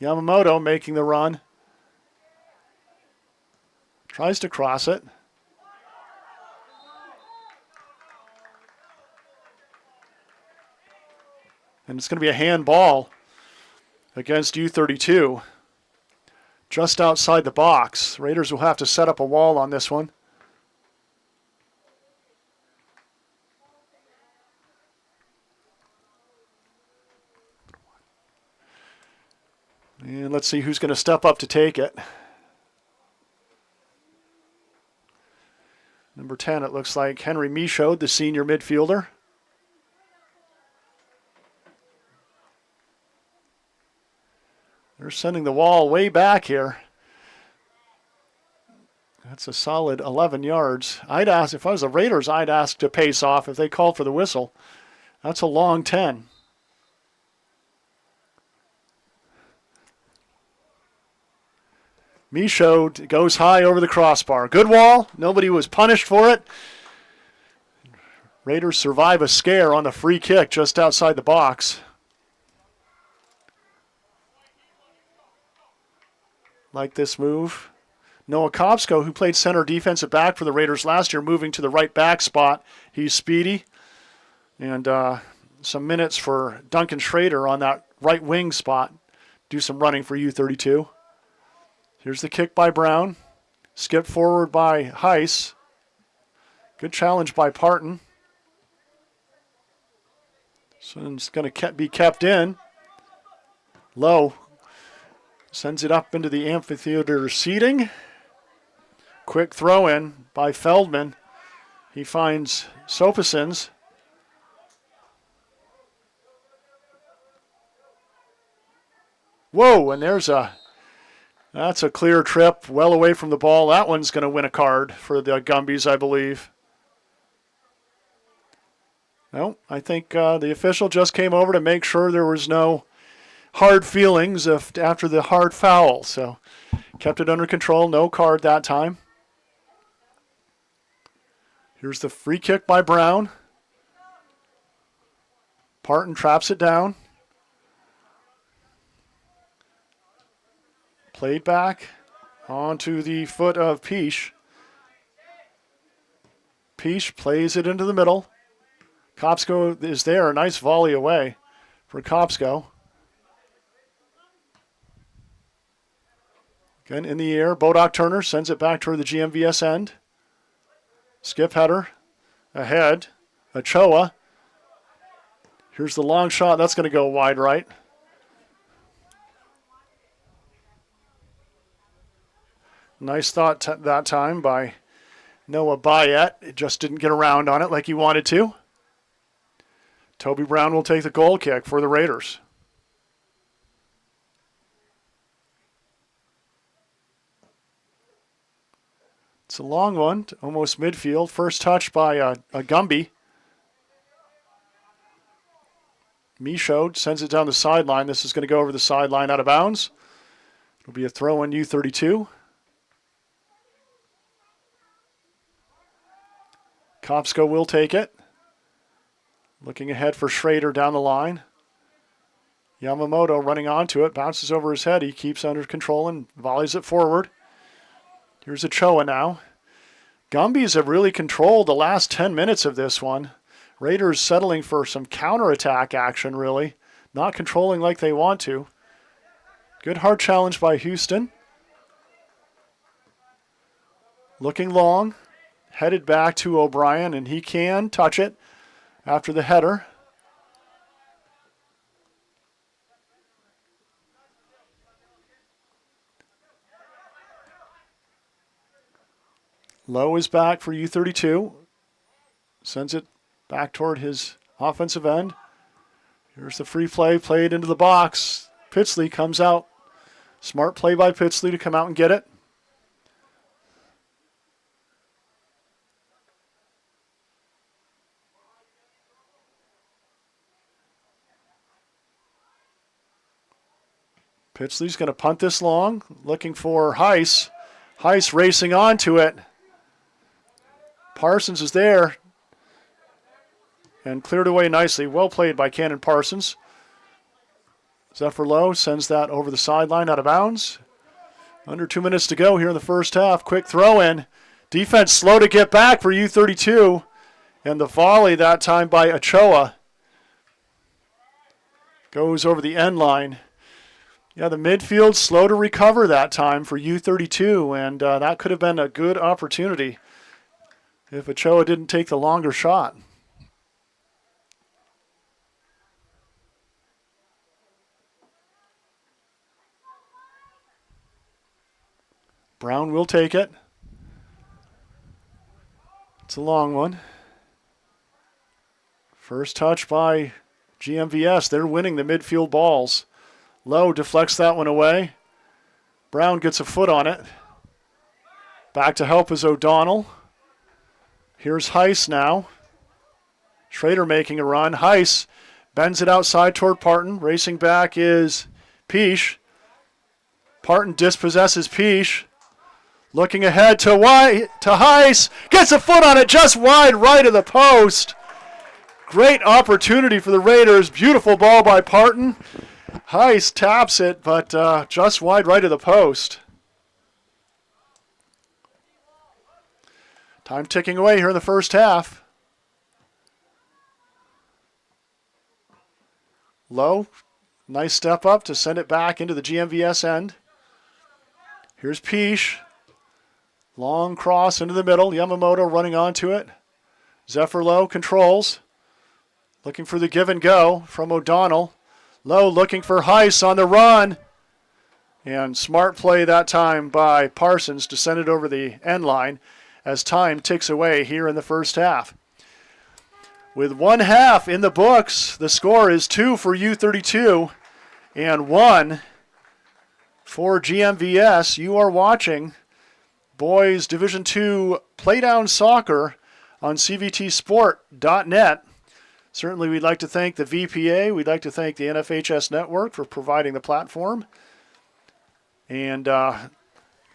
Yamamoto making the run. Tries to cross it. And it's going to be a handball against U32. Just outside the box. Raiders will have to set up a wall on this one. And let's see who's going to step up to take it. Number 10, it looks like Henry Michaud, the senior midfielder. They're sending the wall way back here. That's a solid 11 yards. I'd ask, if I was the Raiders, I'd ask to pace off if they called for the whistle. That's a long 10. Michaud goes high over the crossbar. Good wall. Nobody was punished for it. Raiders survive a scare on the free kick just outside the box. Like this move. Noah Kopsko, who played center defensive back for the Raiders last year, moving to the right back spot. He's speedy. And some minutes for Duncan Schrader on that right wing spot. Do some running for U32. Here's the kick by Brown. Skip forward by Heiss. Good challenge by Parton. So it's going to be kept in. Lowe Sends it up into the amphitheater seating. Quick throw in by Feldman. He finds Sopasins. Whoa, and that's a clear trip well away from the ball. That one's going to win a card for the Gumbies, I believe. No, I think the official just came over to make sure there was no hard feelings after the hard foul. So kept it under control. No card that time. Here's the free kick by Brown. Parton traps it down. Played back onto the foot of Peach. Peach plays it into the middle. Kopsko is there. A nice volley away for Kopsko. Again in the air. Bodok Turner sends it back toward the GMVS end. Skip header. Ahead. Ochoa. Here's the long shot. That's going to go wide right. Nice thought that time by Noah Bayet. It just didn't get around on it like he wanted to. Toby Brown will take the goal kick for the Raiders. It's a long one, almost midfield. First touch by a Gumby. Michaud sends it down the sideline. This is going to go over the sideline out of bounds. It'll be a throw in U32. Kopsko will take it. Looking ahead for Schrader down the line. Yamamoto running onto it, bounces over his head. He keeps under control and volleys it forward. Here's Ochoa now. Gumbies have really controlled the last 10 minutes of this one. Raiders settling for some counterattack action, really. Not controlling like they want to. Good hard challenge by Houston. Looking long. Headed back to O'Brien, and he can touch it after the header. Lowe is back for U32. Sends it back toward his offensive end. Here's the free play played into the box. Pitsley comes out. Smart play by Pitsley to come out and get it. Pitsley's going to punt this long, looking for Heiss. Heiss racing onto it. Parsons is there and cleared away nicely. Well played by Cannon Parsons. Zephyr Lowe sends that over the sideline out of bounds. Under 2 minutes to go here in the first half. Quick throw in. Defense slow to get back for U32. And the volley that time by Ochoa goes over the end line. Yeah, the midfield slow to recover that time for U32, and that could have been a good opportunity if Ochoa didn't take the longer shot. Brown will take it. It's a long one. First touch by GMVS. They're winning the midfield balls. Lowe deflects that one away. Brown gets a foot on it. Back to help is O'Donnell. Here's Heiss now. Schrader making a run. Heiss bends it outside toward Parton. Racing back is Peach. Parton dispossesses Peach. Looking ahead to Heiss. Gets a foot on it just wide right of the post. Great opportunity for the Raiders. Beautiful ball by Parton. Heiss taps it, but just wide right of the post. Time ticking away here in the first half. Lowe, nice step up to send it back into the GMVS end. Here's Peach. Long cross into the middle. Yamamoto running onto it. Zephyr Lowe controls. Looking for the give and go from O'Donnell. Lowe looking for Heiss on the run. And smart play that time by Parsons to send it over the end line as time ticks away here in the first half. With 1 half in the books, the score is 2 for U32 and 1 for GMVS. You are watching Boys Division II Playdown Soccer on CVTsport.net. Certainly we'd like to thank the VPA. We'd like to thank the NFHS Network for providing the platform. And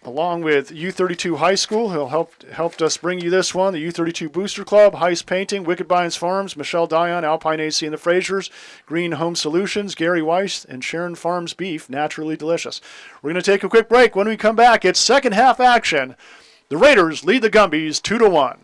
along with U32 High School, who helped us bring you this one, the U32 Booster Club, Heist Painting, Wicked Bynes Farms, Michelle Dion, Alpine AC and the Frasers, Green Home Solutions, Gary Weiss, and Sharon Farms Beef, naturally delicious. We're going to take a quick break. When we come back, it's second half action. The Raiders lead the Gumbies 2-1.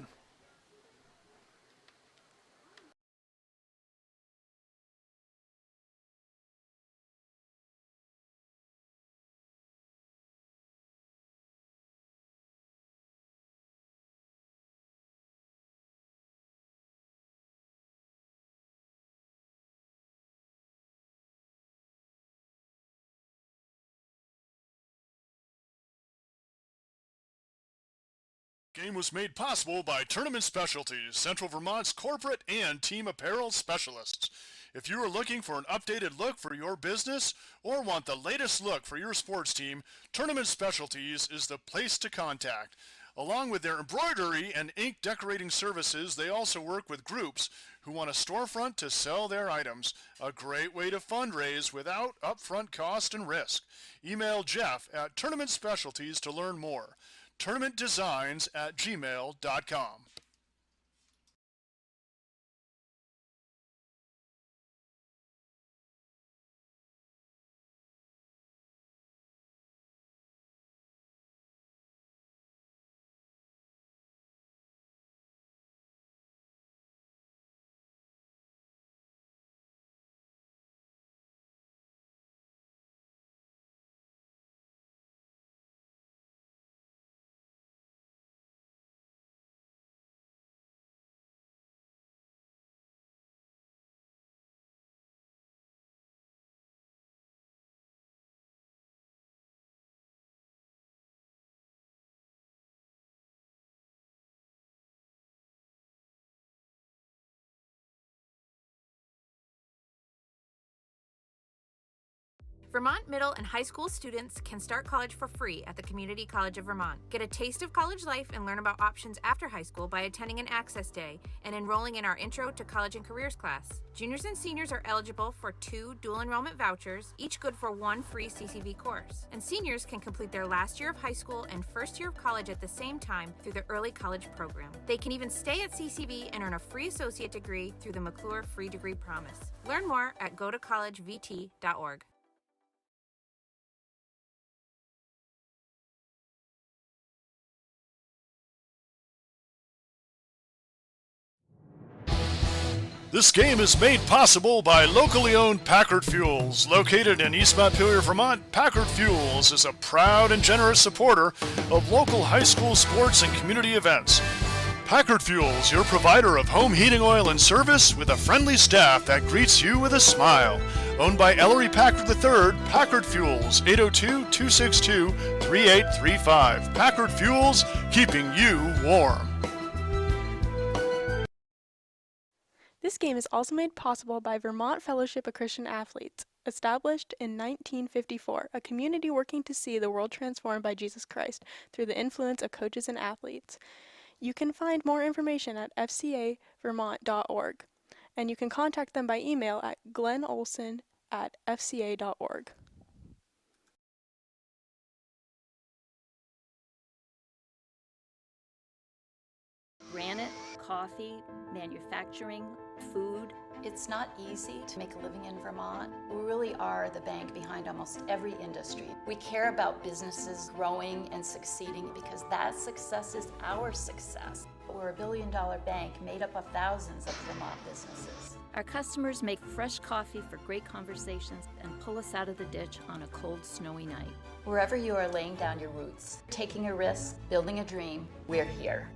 Game was made possible by Tournament Specialties, Central Vermont's corporate and team apparel specialists. If you are looking for an updated look for your business or want the latest look for your sports team, Tournament Specialties is the place to contact. Along with their embroidery and ink decorating services, they also work with groups who want a storefront to sell their items. A great way to fundraise without upfront cost and risk. Email Jeff at Tournament Specialties to learn more. tournamentdesigns@gmail.com. Vermont middle and high school students can start college for free at the Community College of Vermont. Get a taste of college life and learn about options after high school by attending an Access Day and enrolling in our Intro to College and Careers class. Juniors and seniors are eligible for 2 dual enrollment vouchers, each good for 1 free CCV course. And seniors can complete their last year of high school and first year of college at the same time through the Early College Program. They can even stay at CCV and earn a free associate degree through the McClure Free Degree Promise. Learn more at gotocollegevt.org. This game is made possible by locally owned Packard Fuels. Located in East Montpelier, Vermont, Packard Fuels is a proud and generous supporter of local high school sports and community events. Packard Fuels, your provider of home heating oil and service with a friendly staff that greets you with a smile. Owned by Ellery Packard III, Packard Fuels, 802-262-3835. Packard Fuels, keeping you warm. This game is also made possible by Vermont Fellowship of Christian Athletes, established in 1954, a community working to see the world transformed by Jesus Christ through the influence of coaches and athletes. You can find more information at fcavermont.org, and you can contact them by email at glennolson@fca.org. Granite, coffee, manufacturing, food. It's not easy to make a living in Vermont. We really are the bank behind almost every industry. We care about businesses growing and succeeding because that success is our success. We're a billion-dollar bank made up of thousands of Vermont businesses. Our customers make fresh coffee for great conversations and pull us out of the ditch on a cold, snowy night. Wherever you are laying down your roots, taking a risk, building a dream, we're here.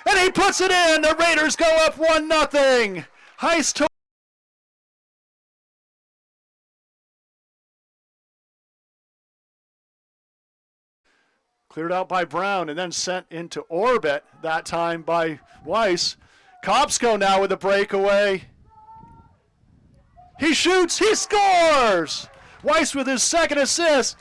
And he puts it in. The Raiders go up 1-0. Heist cleared out by Brown and then sent into orbit, that time by Weiss. Kopsko now with a breakaway. He shoots, he scores! Weiss with his second assist.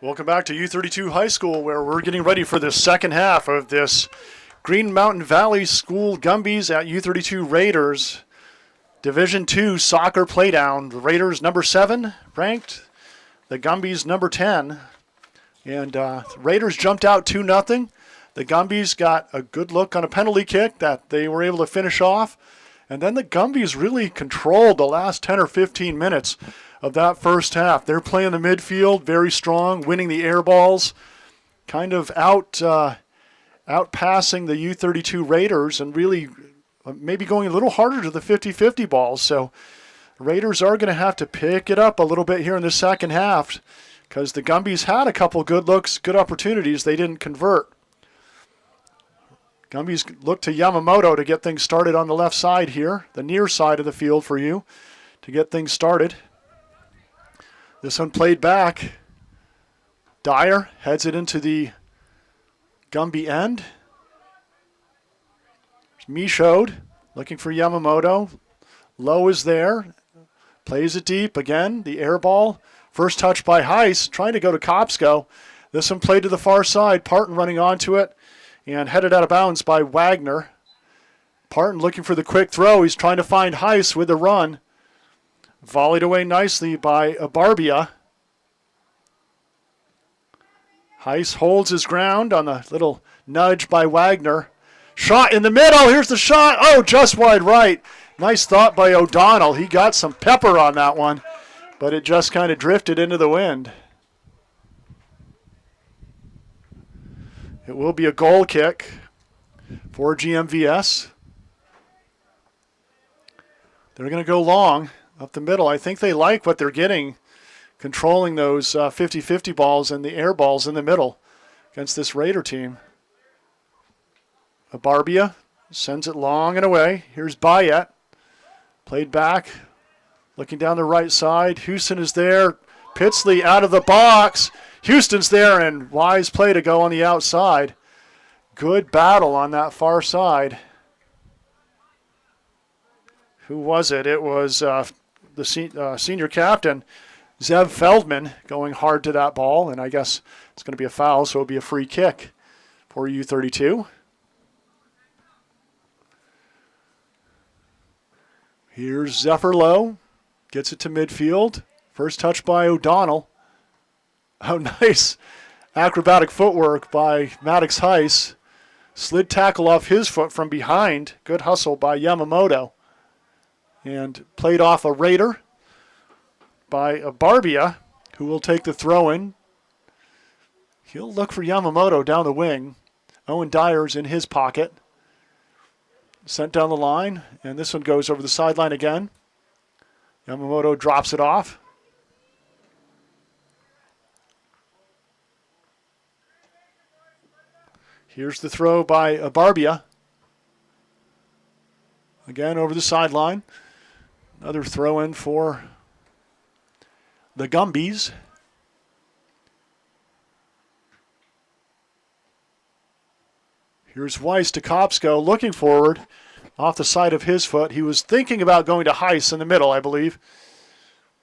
Welcome back to U32 High School, where we're getting ready for the second half of this Green Mountain Valley School Gumbies at U32 Raiders Division II soccer playdown. The Raiders number 7 ranked, the Gumbies number 10. And Raiders jumped out 2-0. The Gumbies got a good look on a penalty kick that they were able to finish off. And then the Gumbies really controlled the last 10 or 15 minutes of that first half. They're playing the midfield very strong, winning the air balls, kind of outpassing the U32 Raiders and really maybe going a little harder to the 50-50 balls. So Raiders are going to have to pick it up a little bit here in the second half because the Gumbies had a couple good looks, good opportunities. They didn't convert. Gumbies look to Yamamoto to get things started on the left side here, the near side of the field for you, to get things started. This one played back. Dyer heads it into the Gumby end. Michaud looking for Yamamoto. Low is there. Plays it deep again. The air ball. First touch by Heiss, trying to go to Kopsko. This one played to the far side. Parton running onto it and headed out of bounds by Wagner. Parton looking for the quick throw. He's trying to find Heiss with the run. Volleyed away nicely by Barbia. Heiss holds his ground on the little nudge by Wagner. Shot in the middle. Here's the shot. Oh, just wide right. Nice thought by O'Donnell. He got some pepper on that one, but it just kind of drifted into the wind. It will be a goal kick for GMVS. They're going to go long up the middle. I think they like what they're getting, controlling those 50-50 balls and the air balls in the middle against this Raider team. Barbia sends it long and away. Here's Bayet. Played back. Looking down the right side. Houston is there. Pitsley out of the box. Houston's there, and wise play to go on the outside. Good battle on that far side. Who was it? It was the senior captain, Zev Feldman, going hard to that ball, and I guess it's going to be a foul, so it'll be a free kick for U32. Here's Zephyr Lowe. Gets it to midfield. First touch by O'Donnell. Oh, nice acrobatic footwork by Maddox Heiss. Slid tackle off his foot from behind. Good hustle by Yamamoto. And played off a Raider by Barbia, who will take the throw in. He'll look for Yamamoto down the wing. Owen Dyer's in his pocket. Sent down the line, and this one goes over the sideline again. Yamamoto drops it off. Here's the throw by Barbia. Again over the sideline. Another throw in for the Gumbies. Here's Weiss to Kopsko, looking forward off the side of his foot. He was thinking about going to Heiss in the middle, I believe.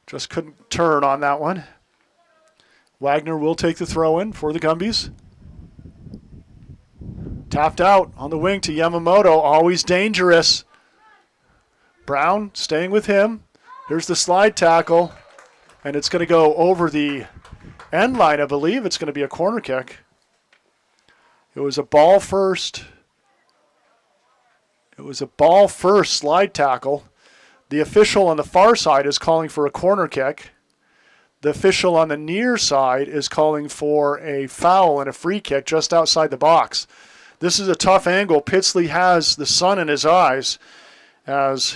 Just couldn't turn on that one. Wagner will take the throw in for the Gumbies. Tapped out on the wing to Yamamoto, always dangerous. Brown staying with him. Here's the slide tackle, and it's going to go over the end line, I believe. It's going to be a corner kick. It was a ball first. It was a ball first slide tackle. The official on the far side is calling for a corner kick. The official on the near side is calling for a foul and a free kick just outside the box. This is a tough angle. Pitsley has the sun in his eyes as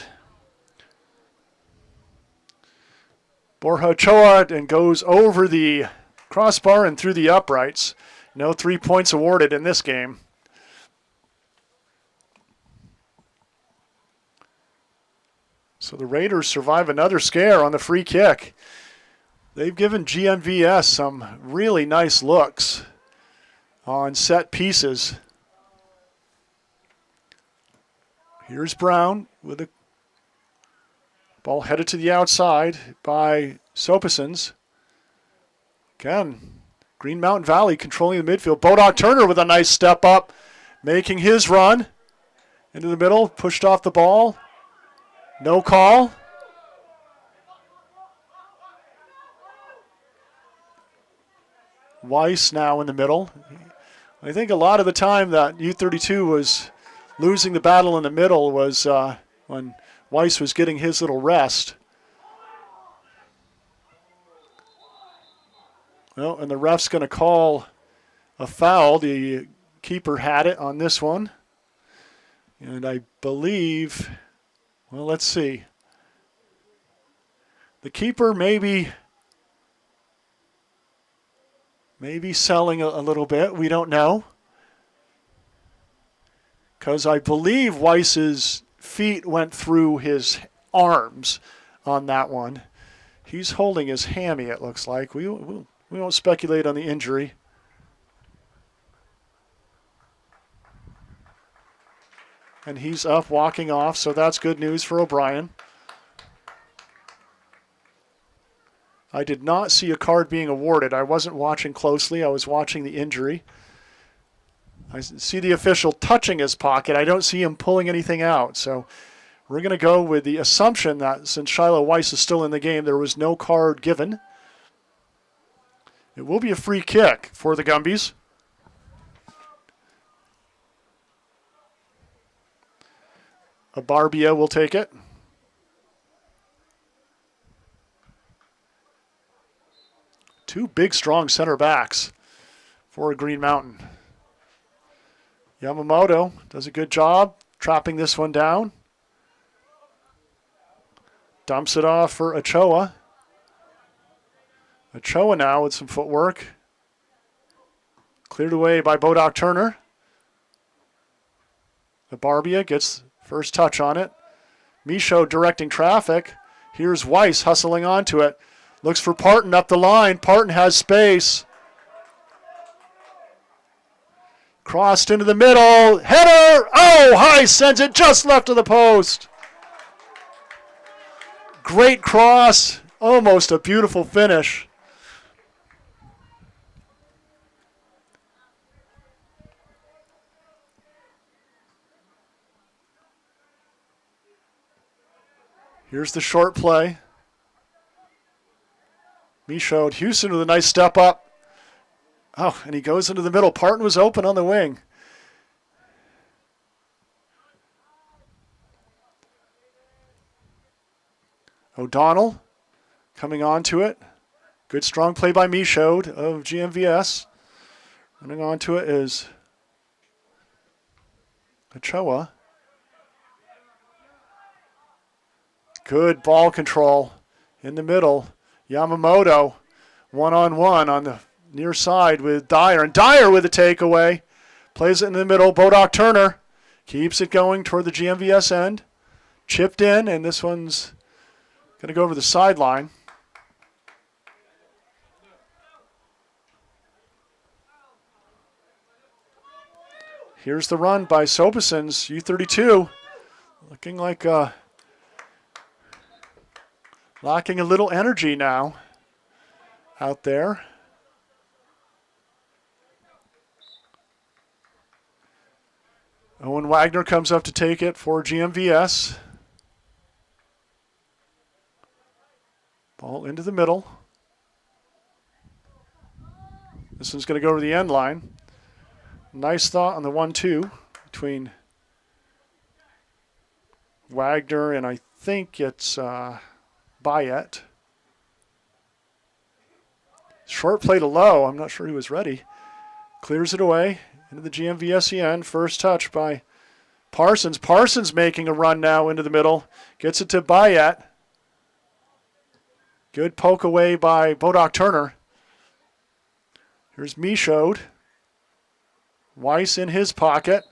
Borja Ochoa and goes over the crossbar and through the uprights. No 3 points awarded in this game. So the Raiders survive another scare on the free kick. They've given GMVS some really nice looks on set pieces. Here's Brown with a ball headed to the outside by Sopasons. Again, Green Mountain Valley controlling the midfield. Bodog Turner with a nice step up, making his run into the middle, pushed off the ball. No call. Weiss now in the middle. I think a lot of the time that U32 was losing the battle in the middle was when Weiss was getting his little rest. Well, and the ref's going to call a foul. The keeper had it on this one. And I believe, well, let's see. The keeper maybe selling a little bit. We don't know. Because I believe Weiss's feet went through his arms on that one. He's holding his hammy, it looks like. We won't speculate on the injury. And he's up, walking off, so that's good news for O'Brien. I did not see a card being awarded. I wasn't watching closely. I was watching the injury. I see the official touching his pocket. I don't see him pulling anything out. So we're going to go with the assumption that since Shiloh Weiss is still in the game, there was no card given. It will be a free kick for the Gumbies. Abarbia will take it. Two big, strong center backs for Green Mountain. Yamamoto does a good job trapping this one down. Dumps it off for Ochoa. Ochoa now with some footwork. Cleared away by Bodoc Turner. Abarbia gets first touch on it. Michaud directing traffic. Here's Weiss hustling onto it. Looks for Parton up the line. Parton has space. Crossed into the middle. Header! Oh, Heiss sends it just left of the post. Great cross. Almost a beautiful finish. Here's the short play. Michaud, Houston with a nice step up. Oh, and he goes into the middle. Parton was open on the wing. O'Donnell coming on to it. Good strong play by Michaud of GMVS. Running on to it is Ochoa. Good ball control in the middle. Yamamoto one-on-one on the near side with Dyer. And Dyer with a takeaway. Plays it in the middle. Bodoc Turner keeps it going toward the GMVS end. Chipped in, and this one's going to go over the sideline. Here's the run by Sobeson's U32. Looking like lacking a little energy now out there. Owen Wagner comes up to take it for GMVS. Ball into the middle. This one's going to go over the end line. Nice thought on the 1-2 between Wagner and I think it's Bayet. Short play to low. I'm not sure he was ready. Clears it away into the GMVS end. First touch by Parsons. Parsons making a run now into the middle. Gets it to Bayet. Good poke away by Bodoc Turner. Here's Michaud. Weiss in his pocket.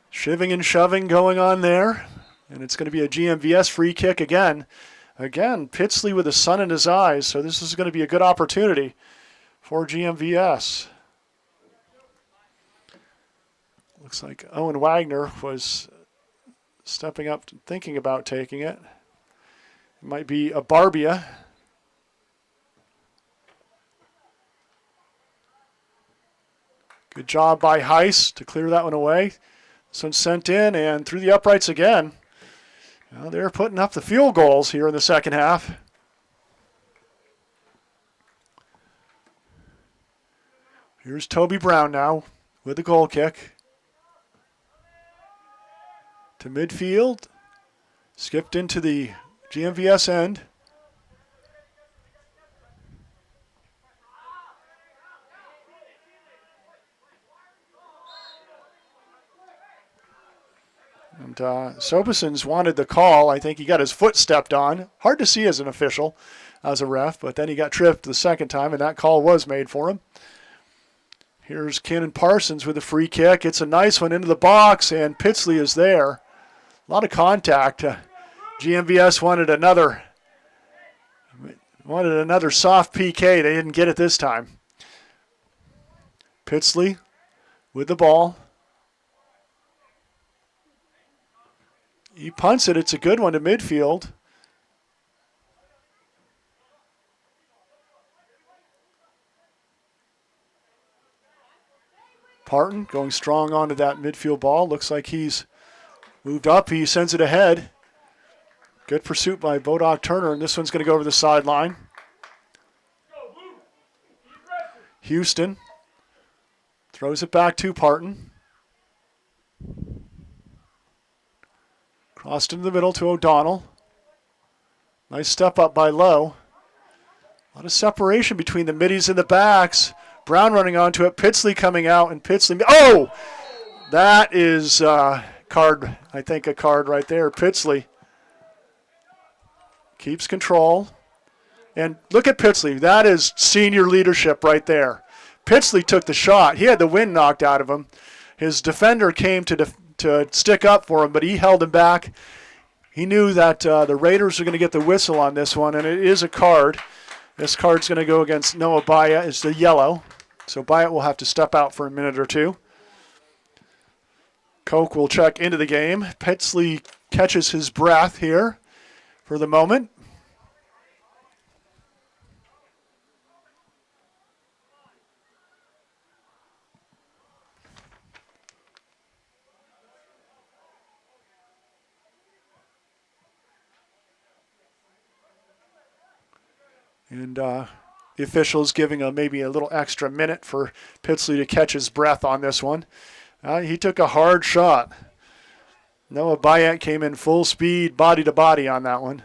Shiving and shoving going on there. And it's going to be a GMVS free kick again. Again, Pitsley with the sun in his eyes, so this is going to be a good opportunity for GMVS. Looks like Owen Wagner was stepping up, thinking about taking it. It might be Abarbia. Good job by Heiss to clear that one away. This one's sent in and through the uprights again. Well, they're putting up the field goals here in the second half. Here's Toby Brown now with the goal kick. To midfield. Skipped into the GMVS end. And Sobeson's wanted the call. I think he got his foot stepped on. Hard to see as an official, as a ref, but then he got tripped the second time, and that call was made for him. Here's Cannon Parsons with a free kick. It's a nice one into the box, and Pitsley is there. A lot of contact. GMVS wanted another soft PK. They didn't get it this time. Pitsley with the ball. He punts it. It's a good one to midfield. Parton going strong onto that midfield ball. Looks like he's moved up. He sends it ahead. Good pursuit by Bodoc Turner, and this one's going to go over the sideline. Houston throws it back to Parton. Crossed into the middle to O'Donnell. Nice step up by Lowe. A lot of separation between the middies and the backs. Brown running onto it. Pitsley coming out, and Pitsley. Oh! That is card, I think a card right there. Pitsley keeps control. And look at Pitsley. That is senior leadership right there. Pitsley took the shot. He had the wind knocked out of him. His defender came to stick up for him, but he held him back. He knew that the Raiders are going to get the whistle on this one, and it is a card. This card's going to go against Noah Byatt. It's the yellow. So Byatt will have to step out for a minute or two. Koch will check into the game. Pitsley catches his breath here for the moment. And the officials giving maybe a little extra minute for Pitsley to catch his breath on this one. He took a hard shot. Noah Byatt came in full speed, body to body on that one.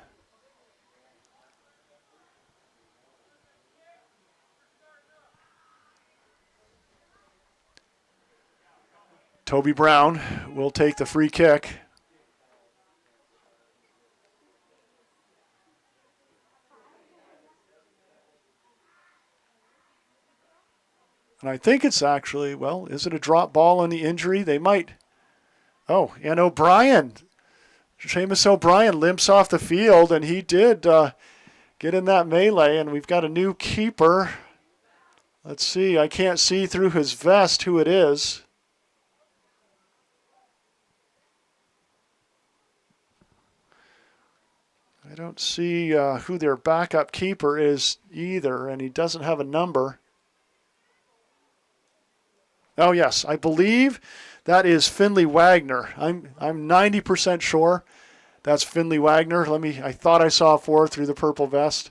Toby Brown will take the free kick. And I think it's actually, well, is it a drop ball on the injury? They might. Oh, and O'Brien. Seamus O'Brien limps off the field, and he did get in that melee, and we've got a new keeper. Let's see. I can't see through his vest who it is. I don't see who their backup keeper is either, and he doesn't have a number. Oh, yes, I believe that is Finley Wagner. I'm 90% sure that's Finley Wagner. I thought I saw 4 through the purple vest.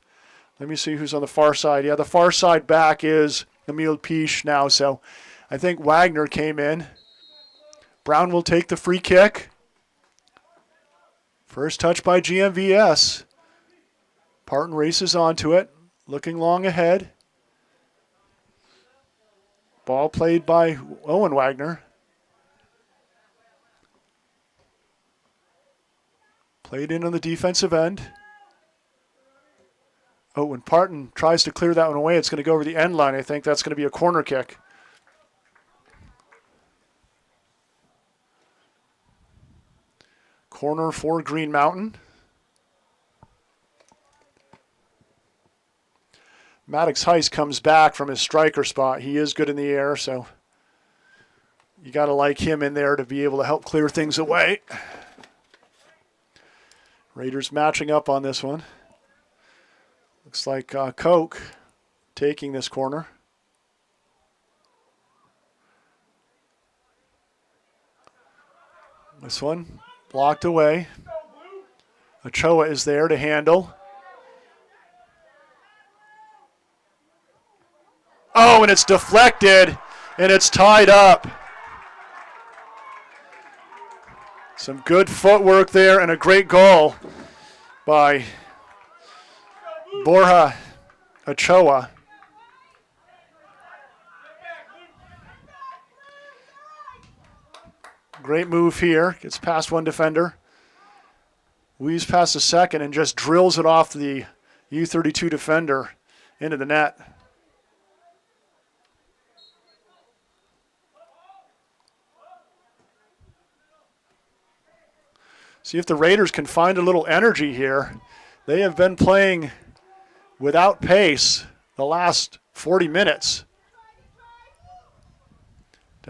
Let me see who's on the far side. Yeah, the far side back is Emile Piche now, so I think Wagner came in. Brown will take the free kick. First touch by GMVS. Parton races onto it, looking long ahead. Ball played by Owen Wagner. Played in on the defensive end. Oh, when Parton tries to clear that one away, it's going to go over the end line. I think that's going to be a corner kick. Corner for Green Mountain. Maddox Heiss comes back from his striker spot. He is good in the air, so you got to like him in there to be able to help clear things away. Raiders matching up on this one. Looks like Koch taking this corner. This one blocked away. Ochoa is there to handle. Oh, and it's deflected, and it's tied up. Some good footwork there and a great goal by Borja Ochoa. Great move here. Gets past one defender. Weaves past the second and just drills it off the U32 defender into the net. See if the Raiders can find a little energy here. They have been playing without pace the last 40 minutes.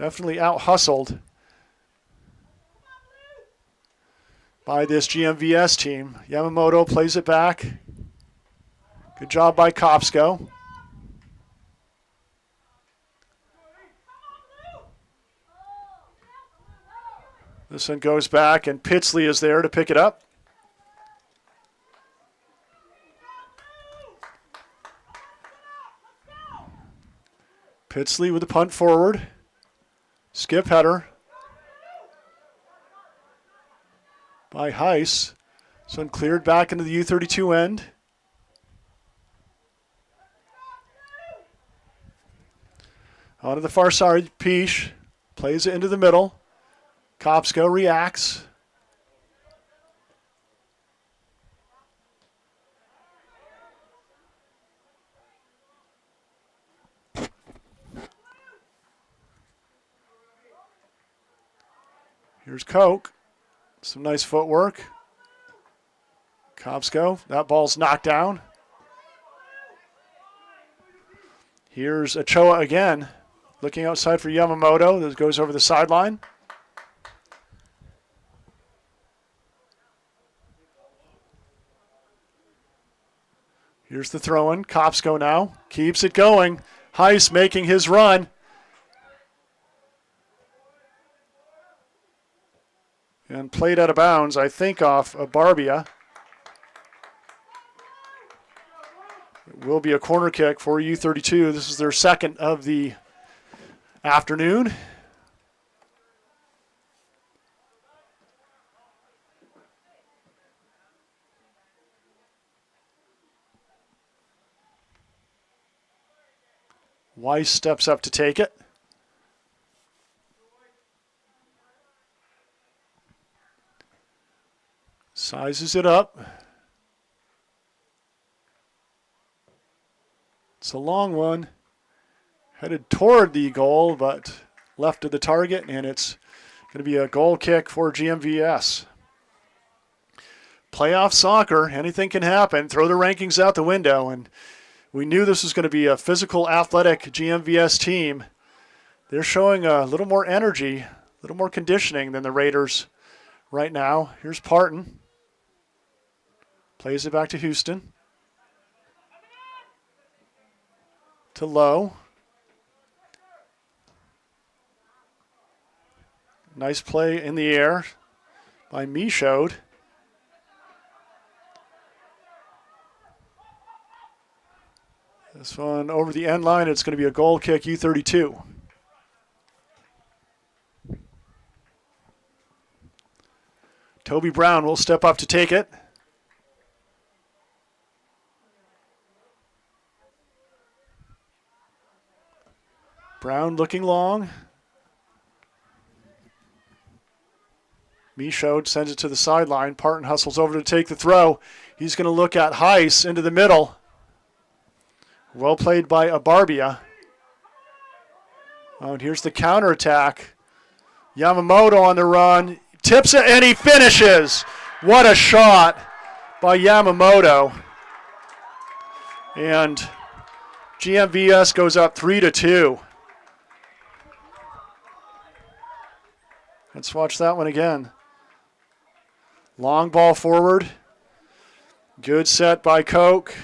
Definitely out-hustled by this GMVS team. Yamamoto plays it back. Good job by Kopsko. This one goes back, and Pitsley is there to pick it up. Pitsley with the punt forward. Skip header by Heiss. This one cleared back into the U32 end. On to the far side, Peach plays it into the middle. Kopsko reacts. Here's Koch. Some nice footwork. Kopsko, that ball's knocked down. Here's Ochoa again, looking outside for Yamamoto. This goes over the sideline. Here's the throw-in. Kopsko now keeps it going. Heiss making his run. And played out of bounds, I think, off of Barbia. It will be a corner kick for U32. This is their second of the afternoon. Weiss steps up to take it. Sizes it up. It's a long one. Headed toward the goal, but left of the target, and it's going to be a goal kick for GMVS. Playoff soccer, anything can happen. Throw the rankings out the window, and we knew this was going to be a physical, athletic GMVS team. They're showing a little more energy, a little more conditioning than the Raiders right now. Here's Parton. Plays it back to Houston. To Lowe. Nice play in the air by Michaud. This one over the end line. It's going to be a goal kick, U32. Toby Brown will step up to take it. Brown looking long. Michaud sends it to the sideline. Parton hustles over to take the throw. He's going to look at Heiss into the middle. Well played by Abarbia. Oh, and here's the counterattack. Yamamoto on the run. Tips it, and he finishes. What a shot by Yamamoto. And GMVS goes up 3-2. Let's watch that one again. Long ball forward. Good set by Koch.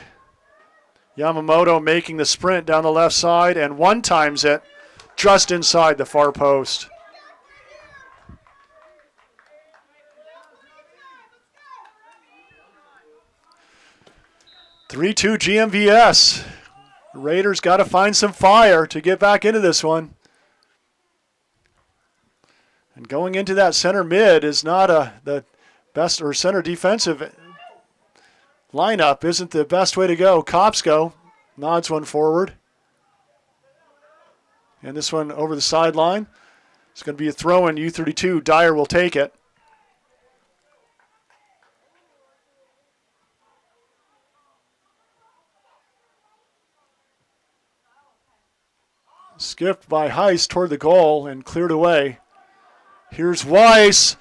Yamamoto making the sprint down the left side and one times it just inside the far post. (3-2) GMVS. The Raiders got to find some fire to get back into this one. And going into that center mid is not the best, or center defensive lineup isn't the best way to go. Kopsko nods one forward. And this one over the sideline. It's going to be a throw in U32. Dyer will take it. Skipped by Heiss toward the goal and cleared away. Here's Weiss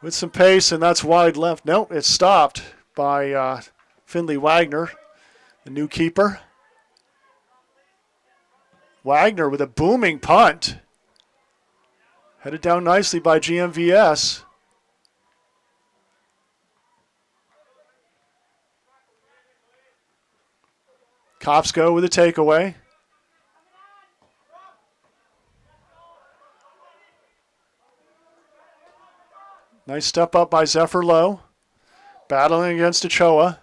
with some pace, and that's wide left. Nope, it's stopped by Finley Wagner, the new keeper. Wagner with a booming punt. Headed down nicely by GMVS. Kopsko with a takeaway. Nice step up by Zephyr Lowe. Battling against Ochoa.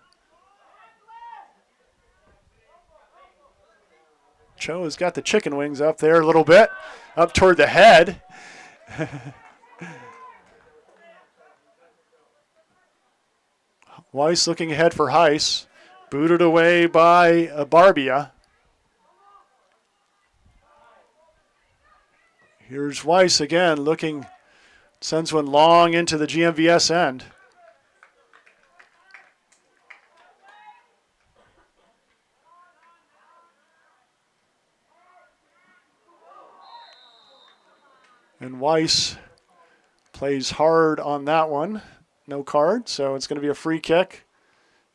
Ochoa's got the chicken wings up there a little bit. Up toward the head. Weiss looking ahead for Heiss. Booted away by Barbia. Here's Weiss again looking, sends one long into the GMVS end. And Weiss plays hard on that one. No card, so it's going to be a free kick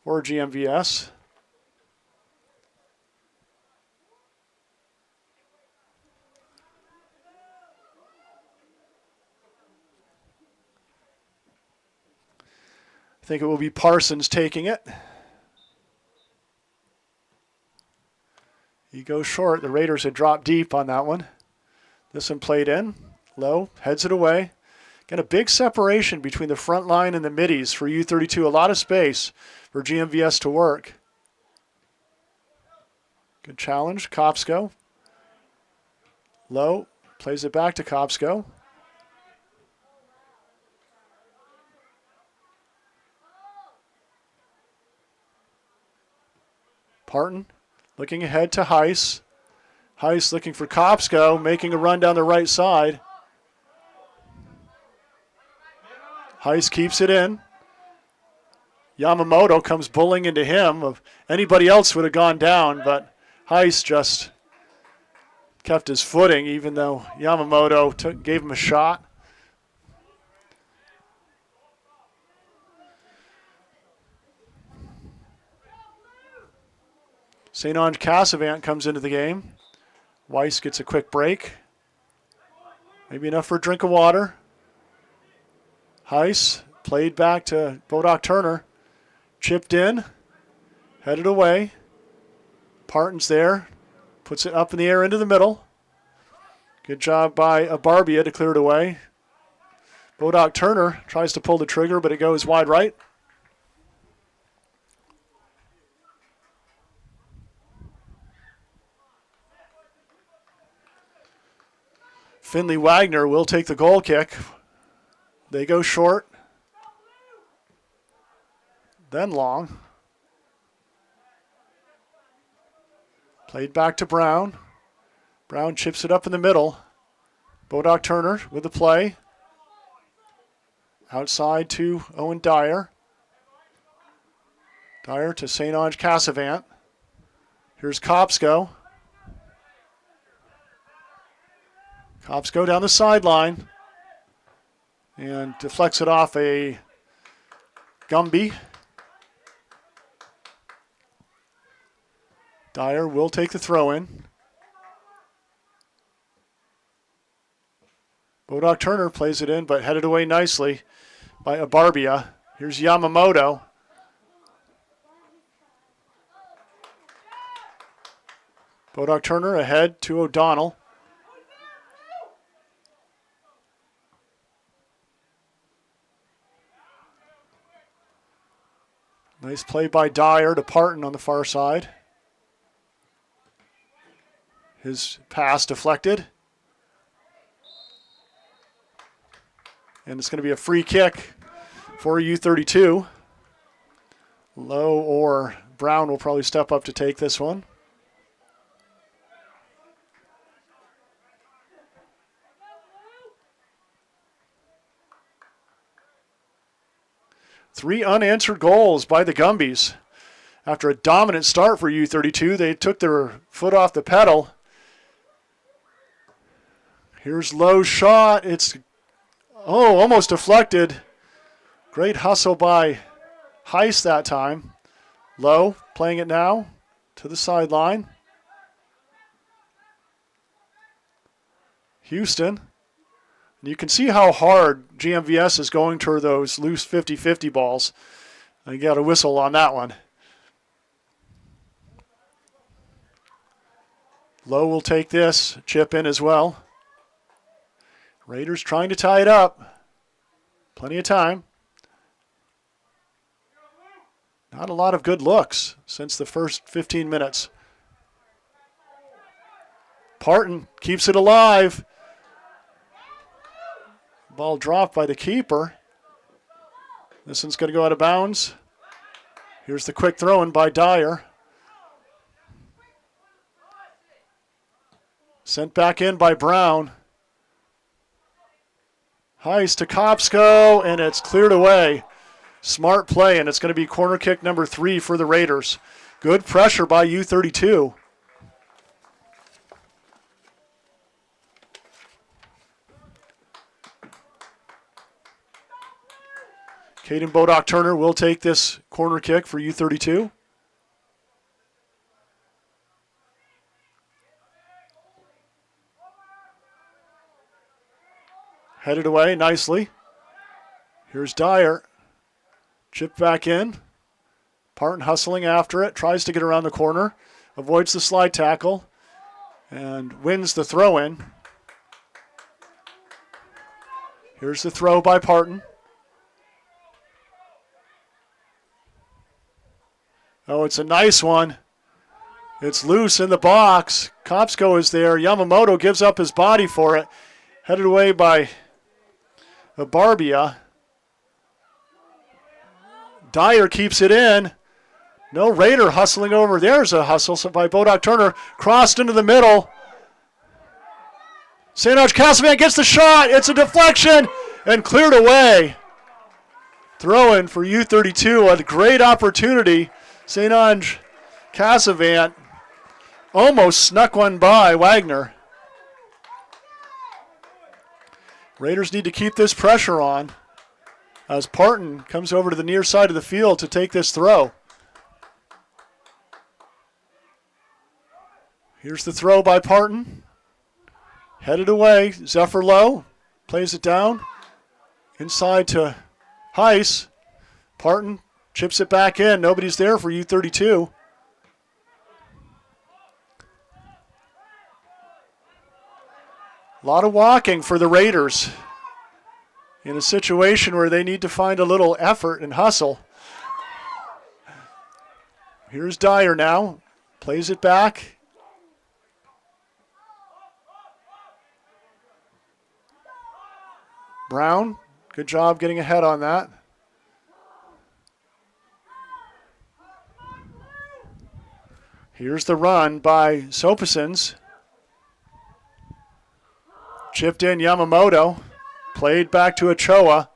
for GMVS. I think it will be Parsons taking it. He goes short. The Raiders had dropped deep on that one. This one played in. Low, heads it away. Got a big separation between the front line and the middies for U32. A lot of space for GMVS to work. Good challenge. Kopsko. Low, plays it back to Kopsko. Parton looking ahead to Heiss. Heiss looking for Kopsko, making a run down the right side. Heiss keeps it in. Yamamoto comes bullying into him. Anybody else would have gone down, but Heiss just kept his footing, even though Yamamoto gave him a shot. St. Ange Cassavant comes into the game. Weiss gets a quick break. Maybe enough for a drink of water. Heiss played back to Bodoc Turner. Chipped in. Headed away. Parton's there. Puts it up in the air into the middle. Good job by Barbia to clear it away. Bodoc Turner tries to pull the trigger, but it goes wide right. Finley Wagner will take the goal kick. They go short, then long. Played back to Brown. Brown chips it up in the middle. Bodoc Turner with the play. Outside to Owen Dyer. Dyer to St. Ange Cassavant. Here's Kopsko. Kopsko down the sideline. And deflects it off a Gumby. Dyer will take the throw in. Bodoc Turner plays it in, but headed away nicely by Barbia. Here's Yamamoto. Bodoc Turner ahead to O'Donnell. Nice play by Dyer to Parton on the far side. His pass deflected. And it's going to be a free kick for U32. Lowe or Brown will probably step up to take this one. Three unanswered goals by the Gumbies. After a dominant start for U32, they took their foot off the pedal. Here's Lowe's shot. It's almost deflected. Great hustle by Heiss that time. Lowe playing it now to the sideline. Houston. You can see how hard GMVS is going toward those loose 50-50 balls. I got a whistle on that one. Lowe will take this, chip in as well. Raiders trying to tie it up. Plenty of time. Not a lot of good looks since the first 15 minutes. Parton keeps it alive. Ball dropped by the keeper. This one's going to go out of bounds. Here's the quick throw in by Dyer. Sent back in by Brown. Heist to Kopsko, and it's cleared away. Smart play, and it's going to be corner kick number 3 for the Raiders. Good pressure by U32. Caden Bodock-Turner will take this corner kick for U32. Headed away nicely. Here's Dyer. Chip back in. Parton hustling after it. Tries to get around the corner. Avoids the slide tackle. And wins the throw-in. Here's the throw by Parton. Oh, it's a nice one. It's loose in the box. Kopsko is there. Yamamoto gives up his body for it. Headed away by Barbia. Dyer keeps it in. No Raider hustling over. There's a hustle by Bodock-Turner. Crossed into the middle. St. Ange Casavan gets the shot. It's a deflection and cleared away. Throw in for U32. A great opportunity. St. Ange Casavan almost snuck one by Wagner. Raiders need to keep this pressure on as Parton comes over to the near side of the field to take this throw. Here's the throw by Parton. Headed away. Zephyr Lowe plays it down. Inside to Heiss. Parton chips it back in. Nobody's there for U32. A lot of walking for the Raiders in a situation where they need to find a little effort and hustle. Here's Dyer now. Plays it back. Brown, good job getting ahead on that. Here's the run by Sopasins. Chipped in Yamamoto. Played back to Ochoa.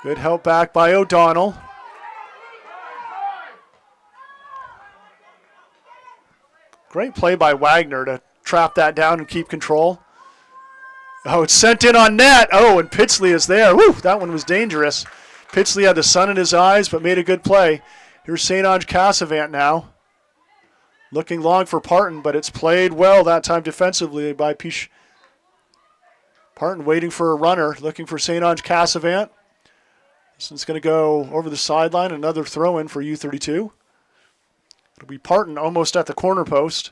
Good help back by O'Donnell. Great play by Wagner to trap that down and keep control. Oh, it's sent in on net. Oh, and Pitsley is there. Woo, that one was dangerous. Pitsley had the sun in his eyes, but made a good play. Here's St. Ange Cassavant now. Looking long for Parton, but it's played well that time defensively by Piche. Parton waiting for a runner, looking for St. Ange Cassavant. This one's going to go over the sideline. Another throw in for U32. It'll be Parton almost at the corner post.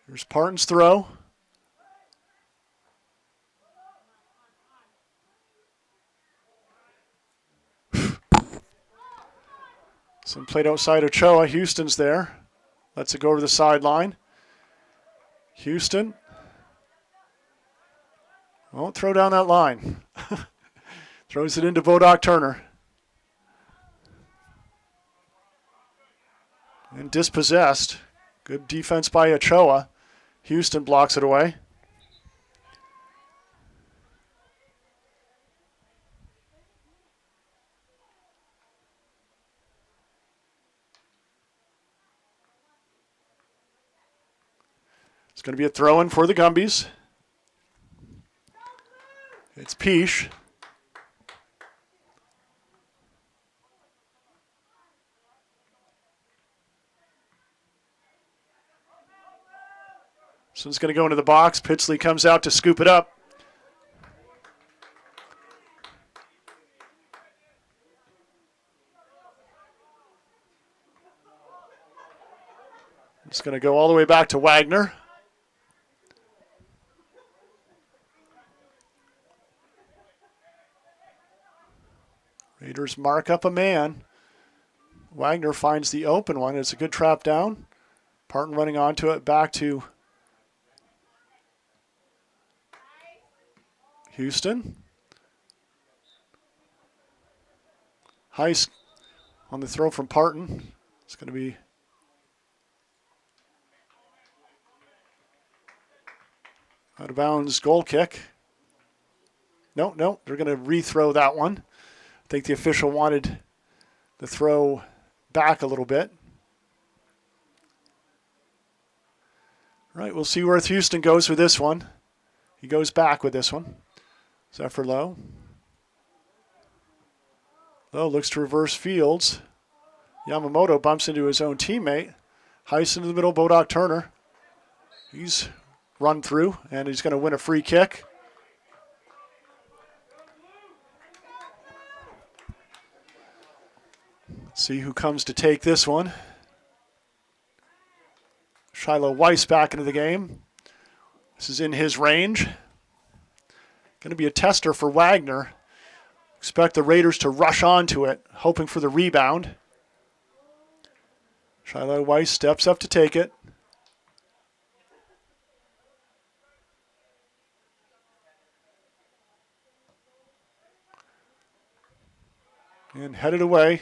Here's Parton's throw. Some played outside Ochoa. Houston's there. Lets it go over the sideline. Houston. Won't throw down that line. Throws it into Bodock-Turner. And dispossessed. Good defense by Ochoa. Houston blocks it away. It's going to be a throw-in for the Gumbies. It's Peach. So it's going to go into the box. Pitsley comes out to scoop it up. It's going to go all the way back to Wagner. Raiders mark up a man. Wagner finds the open one. It's a good trap down. Parton running onto it, back to Houston. Heiss on the throw from Parton. It's going to be out of bounds goal kick. No, they're going to rethrow that one. I think the official wanted the throw back a little bit. Right, we'll see where Houston goes with this one. He goes back with this one. Zephyr Lowe. Lowe looks to reverse fields. Yamamoto bumps into his own teammate. Heiss into the middle, Bodoc Turner. He's run through, and he's going to win a free kick. Let's see who comes to take this one. Shiloh Weiss back into the game. This is in his range. Going to be a tester for Wagner. Expect the Raiders to rush onto it, hoping for the rebound. Shiloh Weiss steps up to take it. And headed away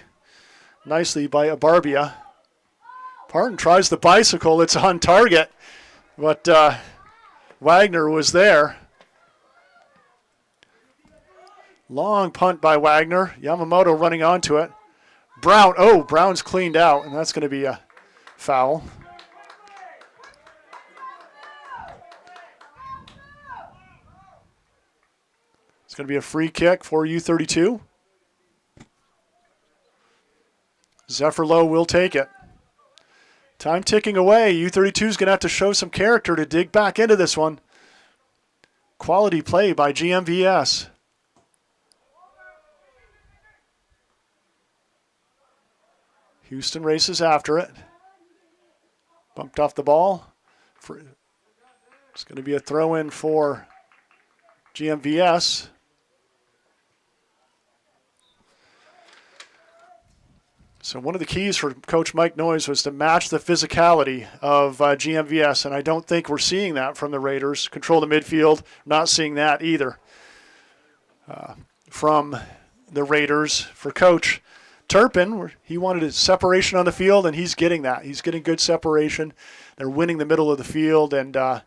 nicely by Abarbia. Parton tries the bicycle. It's on target, but Wagner was there. Long punt by Wagner. Yamamoto running onto it. Brown's cleaned out, and that's going to be a foul. It's going to be a free kick for U32. Zephyr Lowe will take it. Time ticking away. U32 is going to have to show some character to dig back into this one. Quality play by GMVS. Houston races after it. Bumped off the ball. It's going to be a throw-in for GMVS. So one of the keys for Coach Mike Noyes was to match the physicality of GMVS, and I don't think we're seeing that from the Raiders. Control the midfield, not seeing that either from the Raiders. For Coach Turpin, he wanted a separation on the field, and he's getting that. He's getting good separation. They're winning the middle of the field and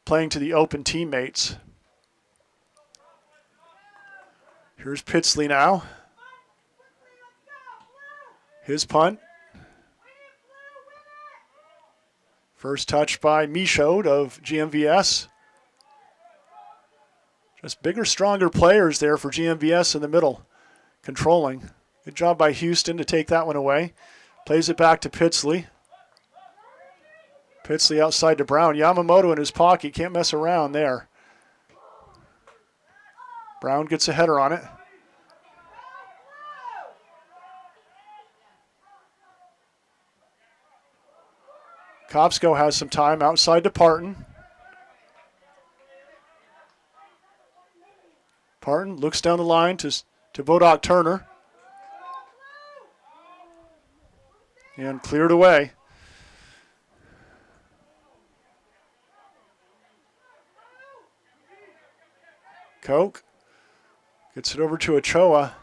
playing to the open teammates. Here's Pitsley now. His punt. First touch by Michaud of GMVS. Just bigger, stronger players there for GMVS in the middle. Controlling. Good job by Houston to take that one away. Plays it back to Pitsley. Pitsley outside to Brown. Yamamoto in his pocket. Can't mess around there. Brown gets a header on it. Kopsko has some time outside to Parton. Parton looks down the line to Bodoc Turner. And cleared away. Koch gets it over to Ochoa.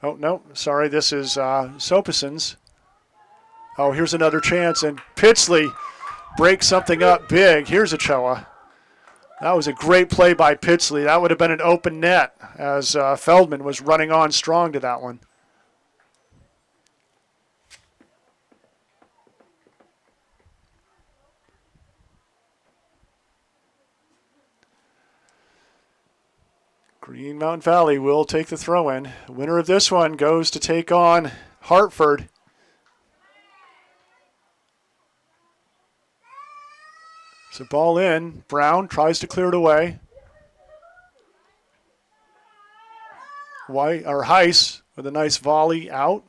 Oh, no, sorry, this is Sopason's. Oh, here's another chance, and Pitsley breaks something up big. Here's Ochoa. That was a great play by Pitsley. That would have been an open net as Feldman was running on strong to that one. Green Mountain Valley will take the throw-in. Winner of this one goes to take on Hartford. So ball in. Brown tries to clear it away. Heiss with a nice volley out.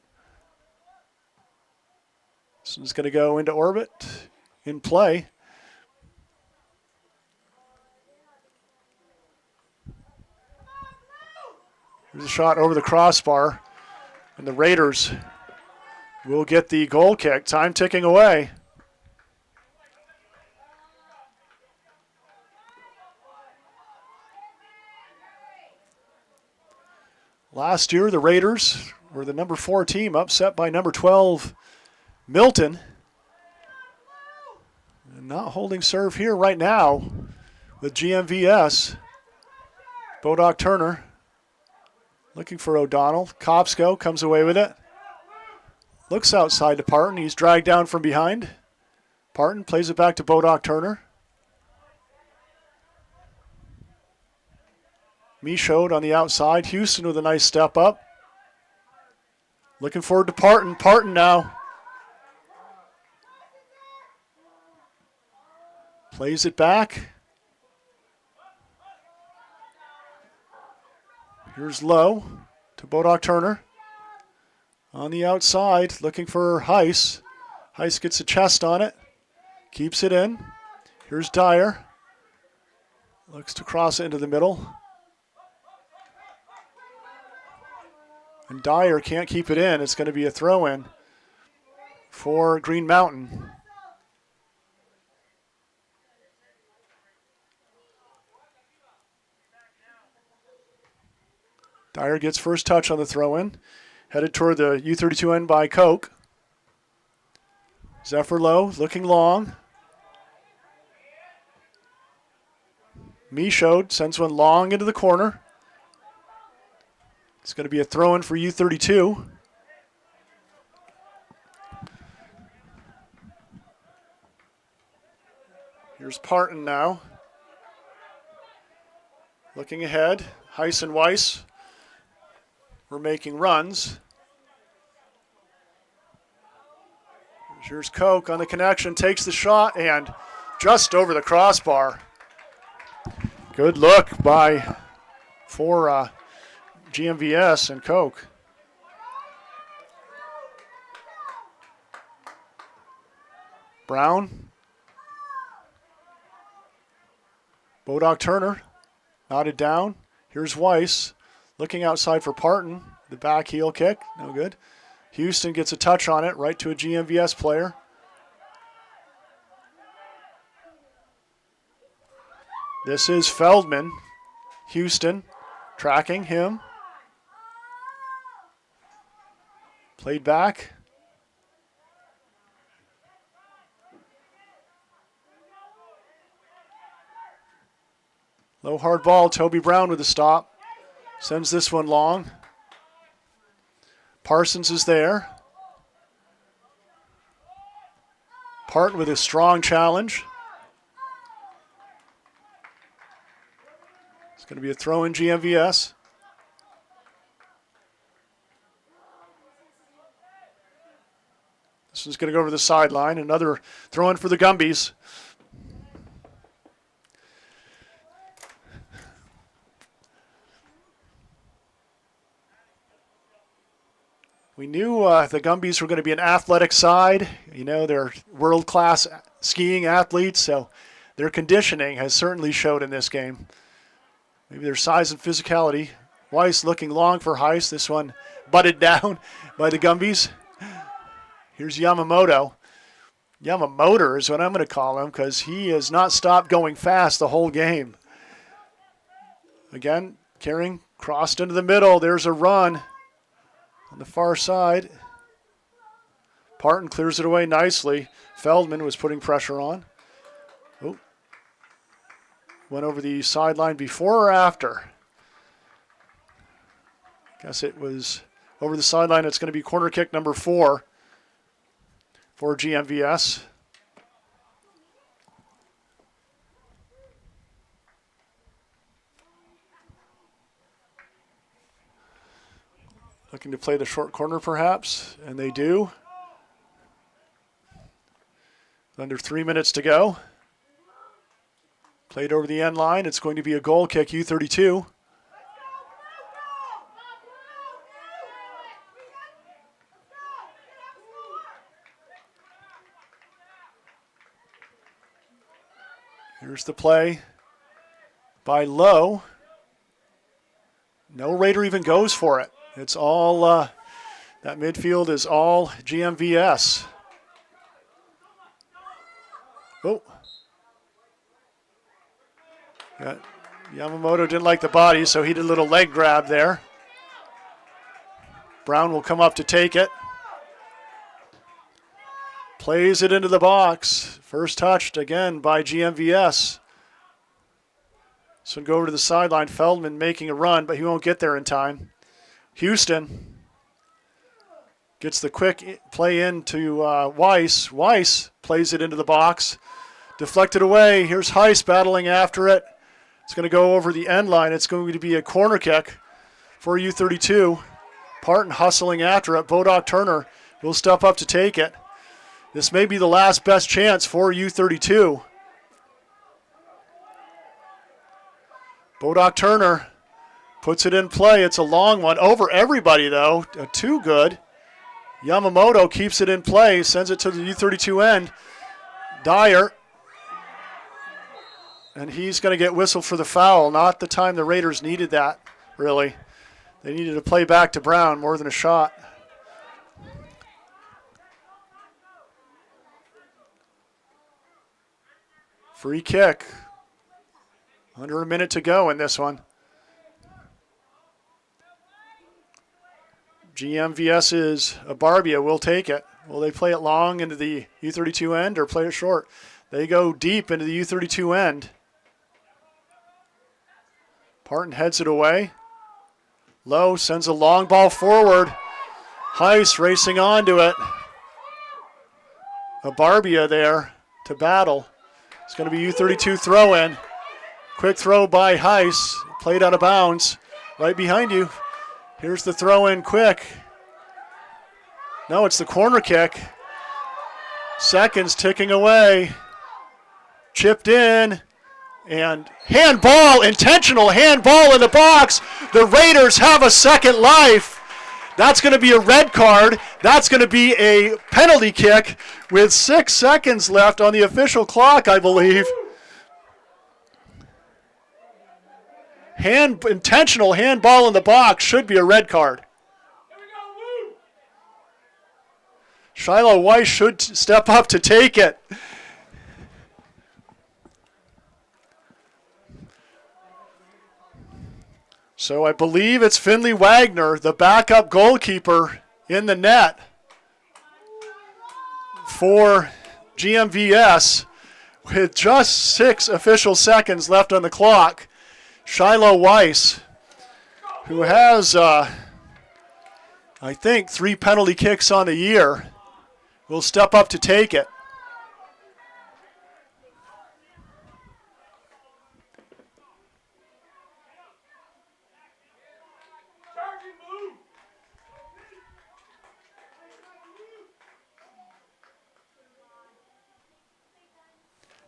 This one's going to go into orbit. In play. There's a shot over the crossbar. And the Raiders will get the goal kick. Time ticking away. Last year, the Raiders were the number 4 team, upset by number 12, Milton. And not holding serve here right now with GMVS. Bodoc Turner looking for O'Donnell. Kopsko comes away with it. Looks outside to Parton. He's dragged down from behind. Parton plays it back to Bodoc Turner. Michaud on the outside. Houston with a nice step up. Looking forward to Parton. Parton now. Plays it back. Here's Lowe to Bodoc Turner. On the outside, looking for Heiss. Heiss gets a chest on it. Keeps it in. Here's Dyer. Looks to cross it into the middle. And Dyer can't keep it in. It's going to be a throw-in for Green Mountain. Dyer gets first touch on the throw-in. Headed toward the U32 end by Koch. Zephyr Lowe looking long. Michaud sends one long into the corner. It's going to be a throw-in for U32. Here's Parton now. Looking ahead, Heiss and Weiss were making runs. Here's Koch on the connection, takes the shot, and just over the crossbar. Good look for GMVS and Koch. Brown. Bodoc Turner knotted down. Here's Weiss looking outside for Parton. The back heel kick, no good. Houston gets a touch on it, right to a GMVS player. This is Feldman. Houston tracking him. Played back. Low hard ball, Toby Brown with the stop. Sends this one long. Parsons is there. Parton with a strong challenge. It's going to be a throw in GMVS. This one's going to go over the sideline. Another throw in for the Gumbies. We knew the Gumbies were going to be an athletic side. You know, they're world-class skiing athletes, so their conditioning has certainly showed in this game. Maybe their size and physicality. Weiss looking long for Heiss. This one butted down by the Gumbies. Here's Yamamoto. Yamamoto is what I'm going to call him because he has not stopped going fast the whole game. Again, carrying, crossed into the middle. There's a run on the far side. Parton clears it away nicely. Feldman was putting pressure on. Oh. Went over the sideline before or after? Guess it was over the sideline. It's going to be corner kick number 4 for GMVS. Looking to play the short corner perhaps, and they do. Under 3 minutes to go. Played over the end line. It's going to be a goal kick, U32. Here's the play by Lowe. No Raider even goes for it. It's all, that midfield is all GMVS. Oh. Yamamoto didn't like the body, so he did a little leg grab there. Brown will come up to take it. Plays it into the box. First touched again by GMVS. So go over to the sideline. Feldman making a run, but he won't get there in time. Houston gets the quick play into Weiss. Weiss plays it into the box. Deflected away. Here's Heiss battling after it. It's going to go over the end line. It's going to be a corner kick for U32. Parton hustling after it. Bodoc Turner will step up to take it. This may be the last best chance for U32. Bodoc Turner puts it in play. It's a long one. Over everybody, though. Too good. Yamamoto keeps it in play. Sends it to the U32 end. Dyer. And he's going to get whistled for the foul. Not the time the Raiders needed that, really. They needed to play back to Brown more than a shot. Free kick. Under a minute to go in this one. GMVS's Barbia will take it. Will they play it long into the U32 end or play it short? They go deep into the U32 end. Parton heads it away. Lowe sends a long ball forward. Heiss racing onto it. Barbia there to battle. It's going to be U32 throw-in. Quick throw by Heiss. Played out of bounds. Right behind you. Here's the throw-in quick. No, it's the corner kick. Seconds ticking away. Chipped in. And handball, intentional handball in the box. The Raiders have a second life. That's going to be a red card. That's going to be a penalty kick with 6 seconds left on the official clock, I believe. Intentional handball in the box should be a red card. Shiloh Weiss should step up to take it. So I believe it's Finley Wagner, the backup goalkeeper, in the net for GMVS with just 6 official seconds left on the clock. Shiloh Weiss, who has, I think, 3 penalty kicks on the year, will step up to take it.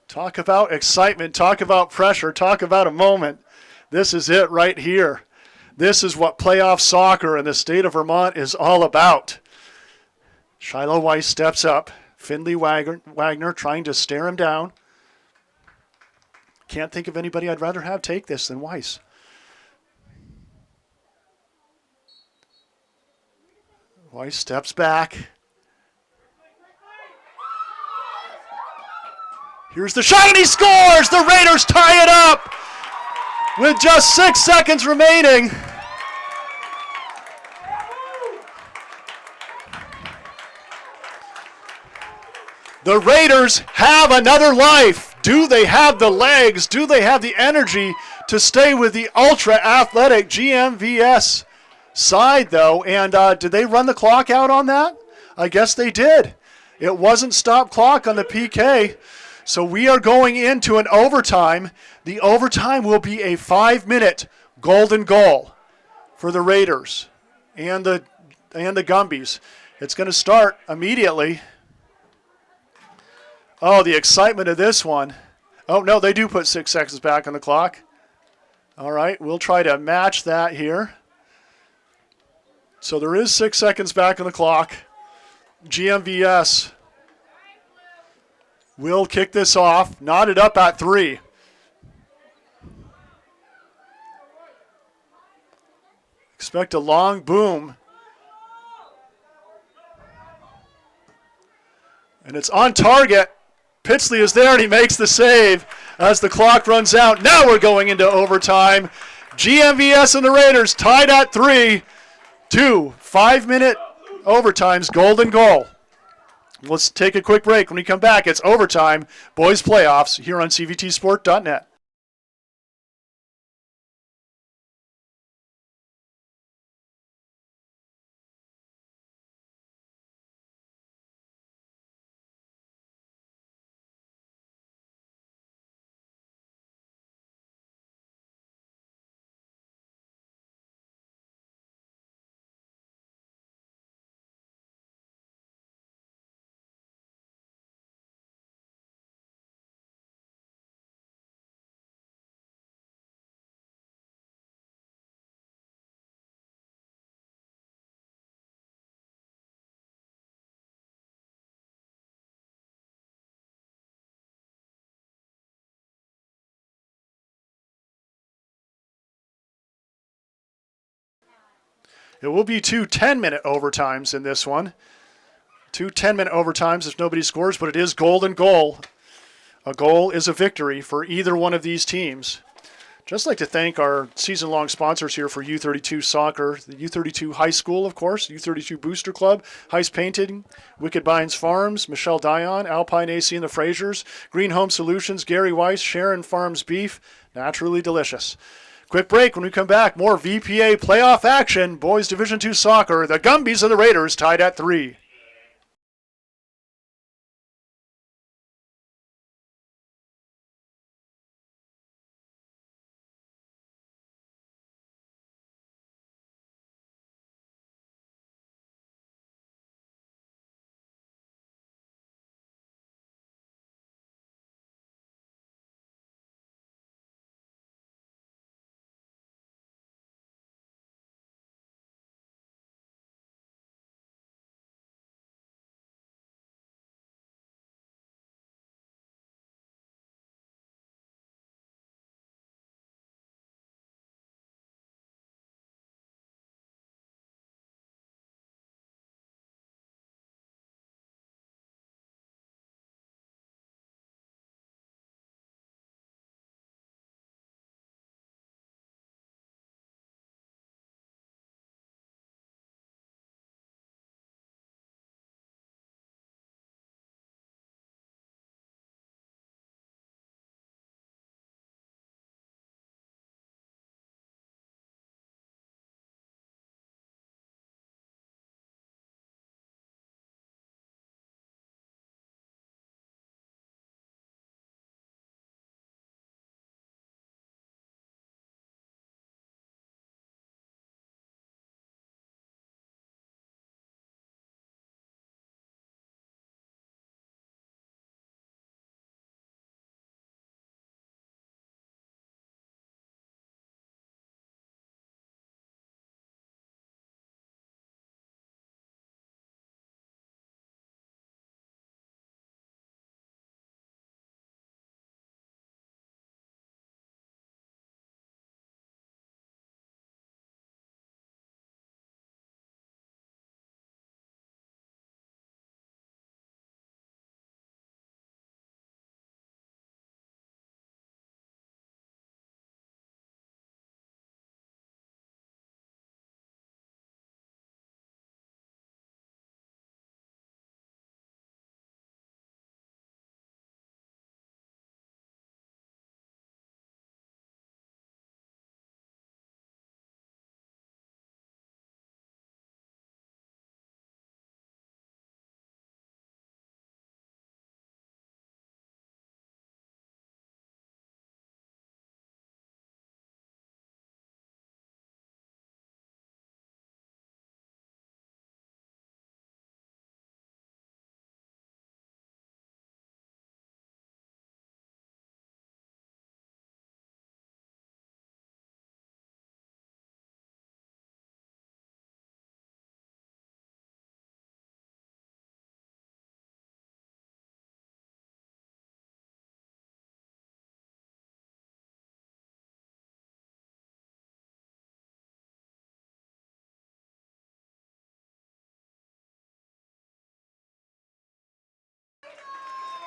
Talk about excitement, talk about pressure, talk about a moment. This is it right here. This is what playoff soccer in the state of Vermont is all about. Shiloh Weiss steps up. Finley Wagner trying to stare him down. Can't think of anybody I'd rather have take this than Weiss. Weiss steps back. Here's the shot and he scores! The Raiders tie it up with just 6 seconds remaining. The Raiders have another life. Do they have the legs? Do they have the energy to stay with the ultra-athletic GMVS side, though? And did they run the clock out on that? I guess they did. It wasn't stop clock on the PK. So we are going into an overtime. The overtime will be a 5-minute golden goal for the Raiders. And the and the Gumbies. It's going to start immediately. Oh, the excitement of this one. Oh, no, they do put 6 seconds back on the clock. All right, we'll try to match that here. So there is 6 seconds back on the clock. GMVS will kick this off, knotted up at 3. Expect a long boom. And it's on target. Pitsley is there, and he makes the save as the clock runs out. Now we're going into overtime. GMVS and the Raiders tied at 3. 2 5-minute overtimes, golden goal. Let's take a quick break. When we come back, it's overtime, boys playoffs here on CVTsport.net. It will be 2 10-minute overtimes in this one. 2 10-minute overtimes if nobody scores, but it is golden goal. A goal is a victory for either one of these teams. Just like to thank our season-long sponsors here for U32 Soccer, the U32 High School, of course, U32 Booster Club, Heist Painting, Wicked Bines Farms, Michelle Dion, Alpine AC and the Frasers, Green Home Solutions, Gary Weiss, Sharon Farms Beef, naturally delicious. Quick break. When we come back, more VPA playoff action, Boys Division II Soccer, the Gumbies and the Raiders tied at 3.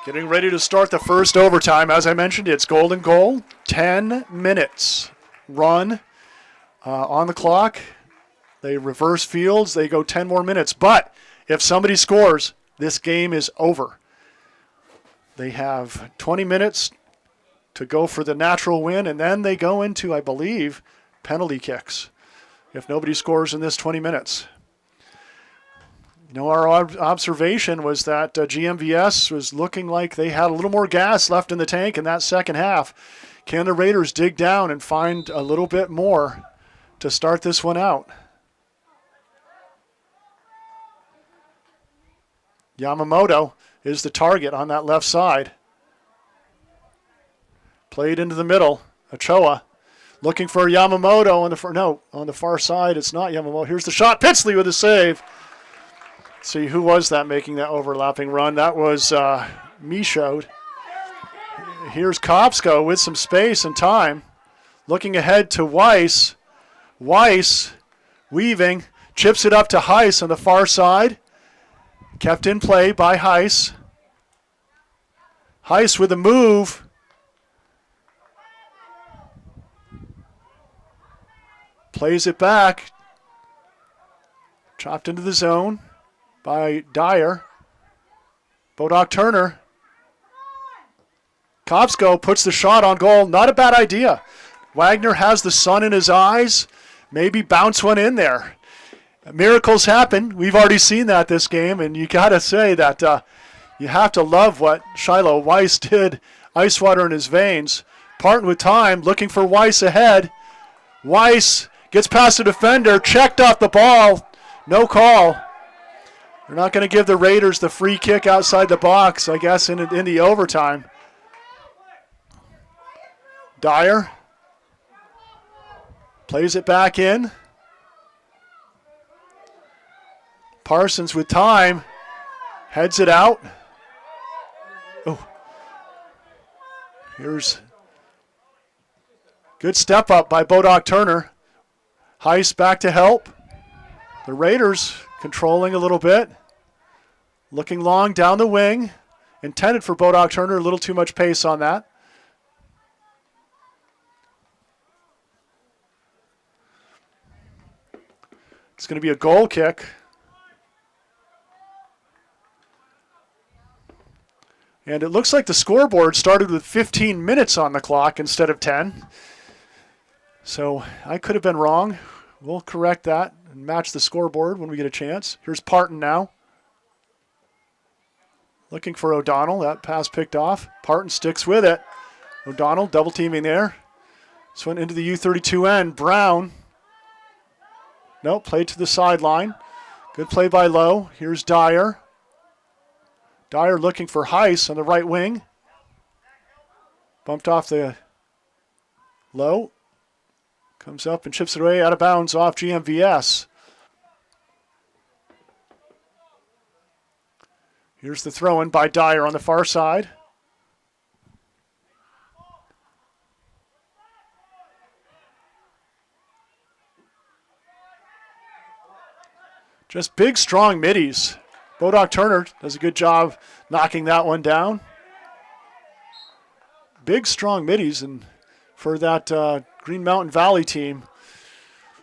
Getting ready to start the first overtime. As I mentioned, it's golden goal. 10 minutes run on the clock. They reverse fields. They go 10 more minutes. But if somebody scores, this game is over. They have 20 minutes to go for the natural win, and then they go into, I believe, penalty kicks if nobody scores in this 20 minutes. You know, our observation was that GMVS was looking like they had a little more gas left in the tank in that second half. Can the Raiders dig down and find a little bit more to start this one out? Yamamoto is the target on that left side. Played into the middle. Ochoa looking for Yamamoto on the on the far side. It's not Yamamoto. Here's the shot. Pitsley with a save. Let's see, who was that making that overlapping run? That was Michaud. Here's Kopsko with some space and time. Looking ahead to Weiss. Weiss weaving. Chips it up to Heiss on the far side. Kept in play by Heiss. Heiss with a move. Plays it back. Chopped into the zone by Dyer. Bodok Turner. Kopsko puts the shot on goal. Not a bad idea. Wagner has the sun in his eyes. Maybe bounce one in there. Miracles happen. We've already seen that this game, and you got to say that you have to love what Shiloh Weiss did. Ice water in his veins. Parton with time, looking for Weiss ahead. Weiss gets past the defender, checked off the ball. No call. They're not going to give the Raiders the free kick outside the box, I guess, in the overtime. Dyer plays it back in. Parsons with time, heads it out. Oh, here's good step up by Bodok Turner. Heiss back to help. The Raiders controlling a little bit. Looking long down the wing. Intended for Bodok Turner, a little too much pace on that. It's going to be a goal kick. And it looks like the scoreboard started with 15 minutes on the clock instead of 10. So I could have been wrong. We'll correct that and match the scoreboard when we get a chance. Here's Parton now. Looking for O'Donnell. That pass picked off. Parton sticks with it. O'Donnell double teaming there. This went into the U32 end. Brown. Nope, played to the sideline. Good play by Lowe. Here's Dyer. Dyer looking for Heiss on the right wing. Bumped off the Lowe. Comes up and chips it away out of bounds off GMVS. Here's the throw-in by Dyer on the far side. Just big, strong middies. Bodok Turner does a good job knocking that one down. Big, strong middies, and for that Green Mountain Valley team,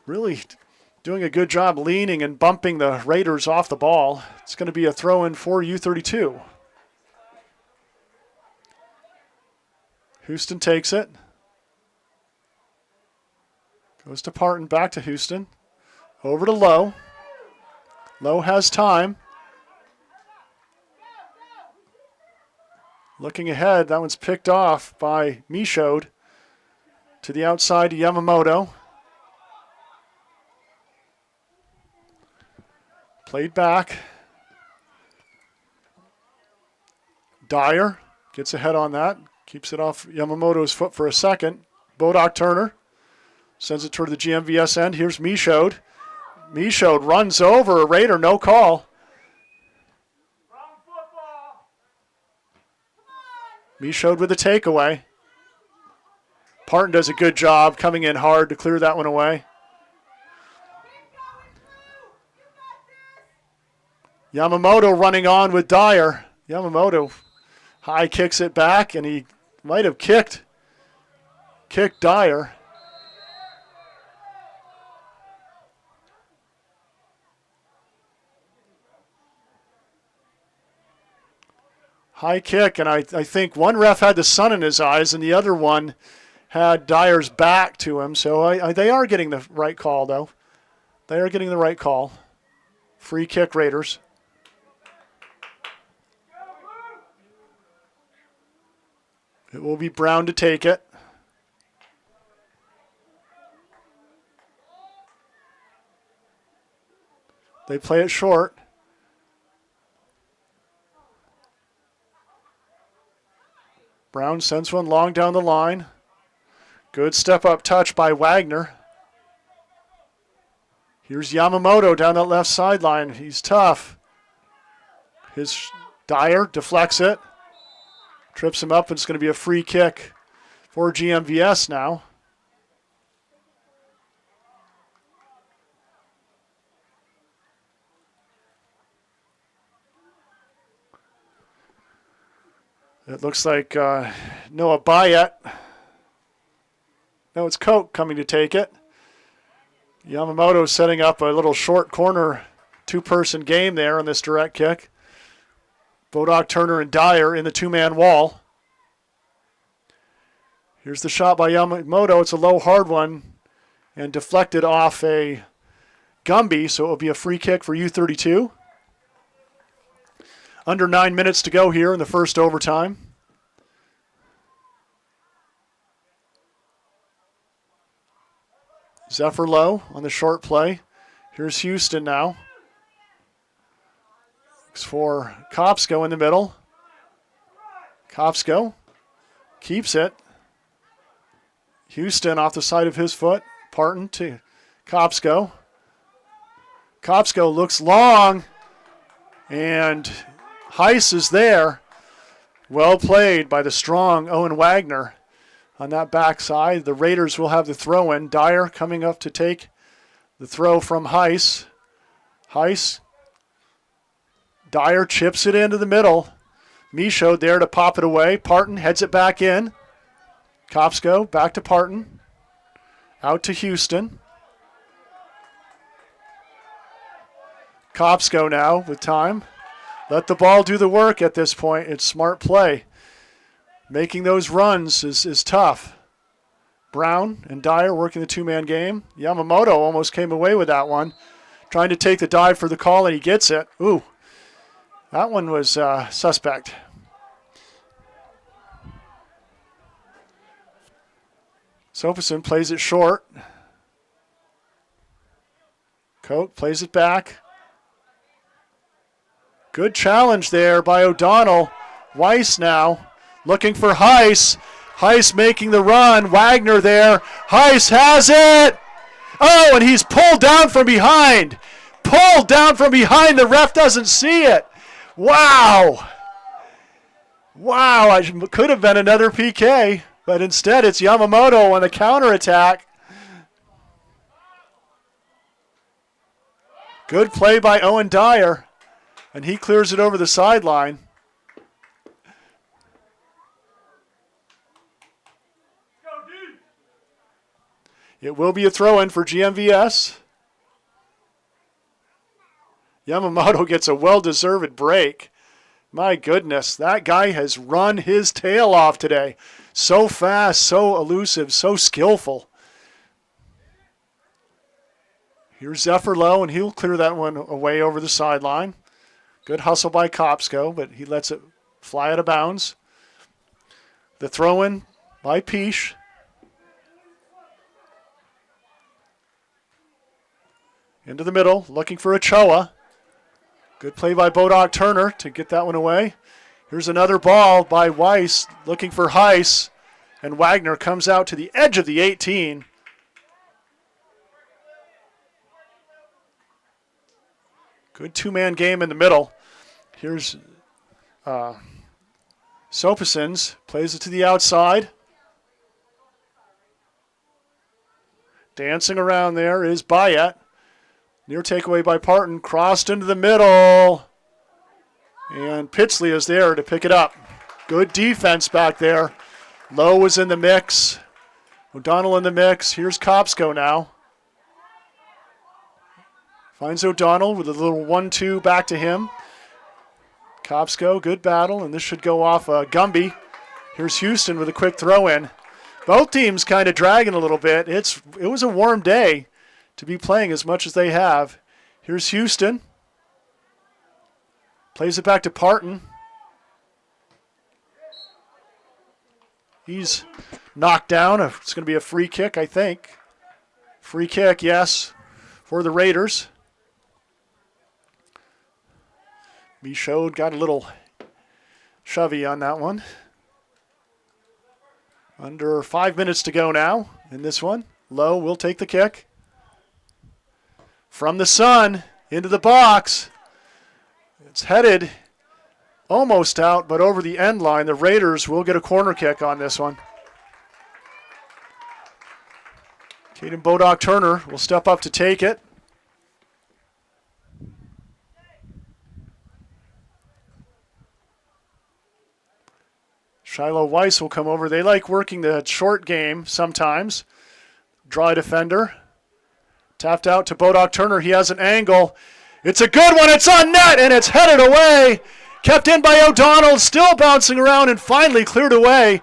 really doing a good job leaning and bumping the Raiders off the ball. It's going to be a throw-in for U32. Houston takes it. Goes to Parton, back to Houston. Over to Lowe. Lowe has time. Looking ahead, that one's picked off by Michaud. To the outside to Yamamoto. Played back. Dyer gets ahead on that. Keeps it off Yamamoto's foot for a second. Bodok Turner sends it toward the GMVS end. Here's Michaud. Michaud runs over a Raider, no call. Michaud with the takeaway. Parton does a good job coming in hard to clear that one away. Yamamoto running on with Dyer. Yamamoto High kicks it back, and he might have kicked Dyer. High kick, and I think one ref had the sun in his eyes, and the other one had Dyer's back to him. So they are getting the right call, though. They are getting the right call. Free kick, Raiders. It will be Brown to take it. They play it short. Brown sends one long down the line. Good step-up touch by Wagner. Here's Yamamoto down that left sideline. He's tough. His Dyer deflects it. Trips him up, and it's going to be a free kick for GMVS now. It looks like Noah Bayet. No, it's Koch coming to take it. Yamamoto setting up a little short corner two-person game there on this direct kick. Bodok, Turner, and Dyer in the two-man wall. Here's the shot by Yamamoto. It's a low, hard one and deflected off a Gumby, so it will be a free kick for U32. Under 9 minutes to go here in the first overtime. Zephyr low on the short play. Here's Houston now. Looks for Kopsko in the middle. Kopsko keeps it. Houston off the side of his foot. Parton to Kopsko. Kopsko looks long, and Heiss is there. Well played by the strong Owen Wagner on that backside. The Raiders will have the throw in. Dyer coming up to take the throw from Heiss. Heiss. Dyer chips it into the middle. Michaud there to pop it away. Parton heads it back in. Kopsko back to Parton. Out to Houston. Kopsko now with time. Let the ball do the work at this point. It's smart play. Making those runs is tough. Brown and Dyer working the two-man game. Yamamoto almost came away with that one. Trying to take the dive for the call, and he gets it. Ooh, that one was suspect. Sophison plays it short. Koch plays it back. Good challenge there by O'Donnell. Weiss now looking for Heiss. Heiss making the run. Wagner there. Heiss has it. Oh, and he's pulled down from behind. Pulled down from behind. The ref doesn't see it. Wow. Wow, it could have been another PK, but instead it's Yamamoto on the counterattack. Good play by Owen Dyer. And he clears it over the sideline. It will be a throw-in for GMVS. Yamamoto gets a well-deserved break. My goodness, that guy has run his tail off today. So fast, so elusive, so skillful. Here's Zephyr low, and he'll clear that one away over the sideline. Good hustle by Kopsko, but he lets it fly out of bounds. The throw-in by Peach. Into the middle, looking for Ochoa. Good play by Bodok Turner to get that one away. Here's another ball by Weiss, looking for Heiss. And Wagner comes out to the edge of the 18. Good two-man game in the middle. Here's Sopisons, plays it to the outside. Dancing around there is Bayet. Near takeaway by Parton, crossed into the middle. And Pitsley is there to pick it up. Good defense back there. Lowe was in the mix. O'Donnell in the mix. Here's Kopsko now. Finds O'Donnell with a little 1-2 back to him. Kopsko, good battle, and this should go off Gumby. Here's Houston with a quick throw in. Both teams kind of dragging a little bit. It was a warm day to be playing as much as they have. Here's Houston. Plays it back to Parton. He's knocked down. It's going to be a free kick, I think. Free kick, yes, for the Raiders. Michaud got a little shovey on that one. Under 5 minutes to go now in this one. Lowe will take the kick. From the sun into the box. It's headed almost out, but over the end line. The Raiders will get a corner kick on this one. Caden Bodock-Turner will step up to take it. Shiloh Weiss will come over. They like working the short game sometimes. Draw a defender. Tapped out to Bodock-Turner. He has an angle. It's a good one. It's on net, and it's headed away. Kept in by O'Donnell. Still bouncing around and finally cleared away.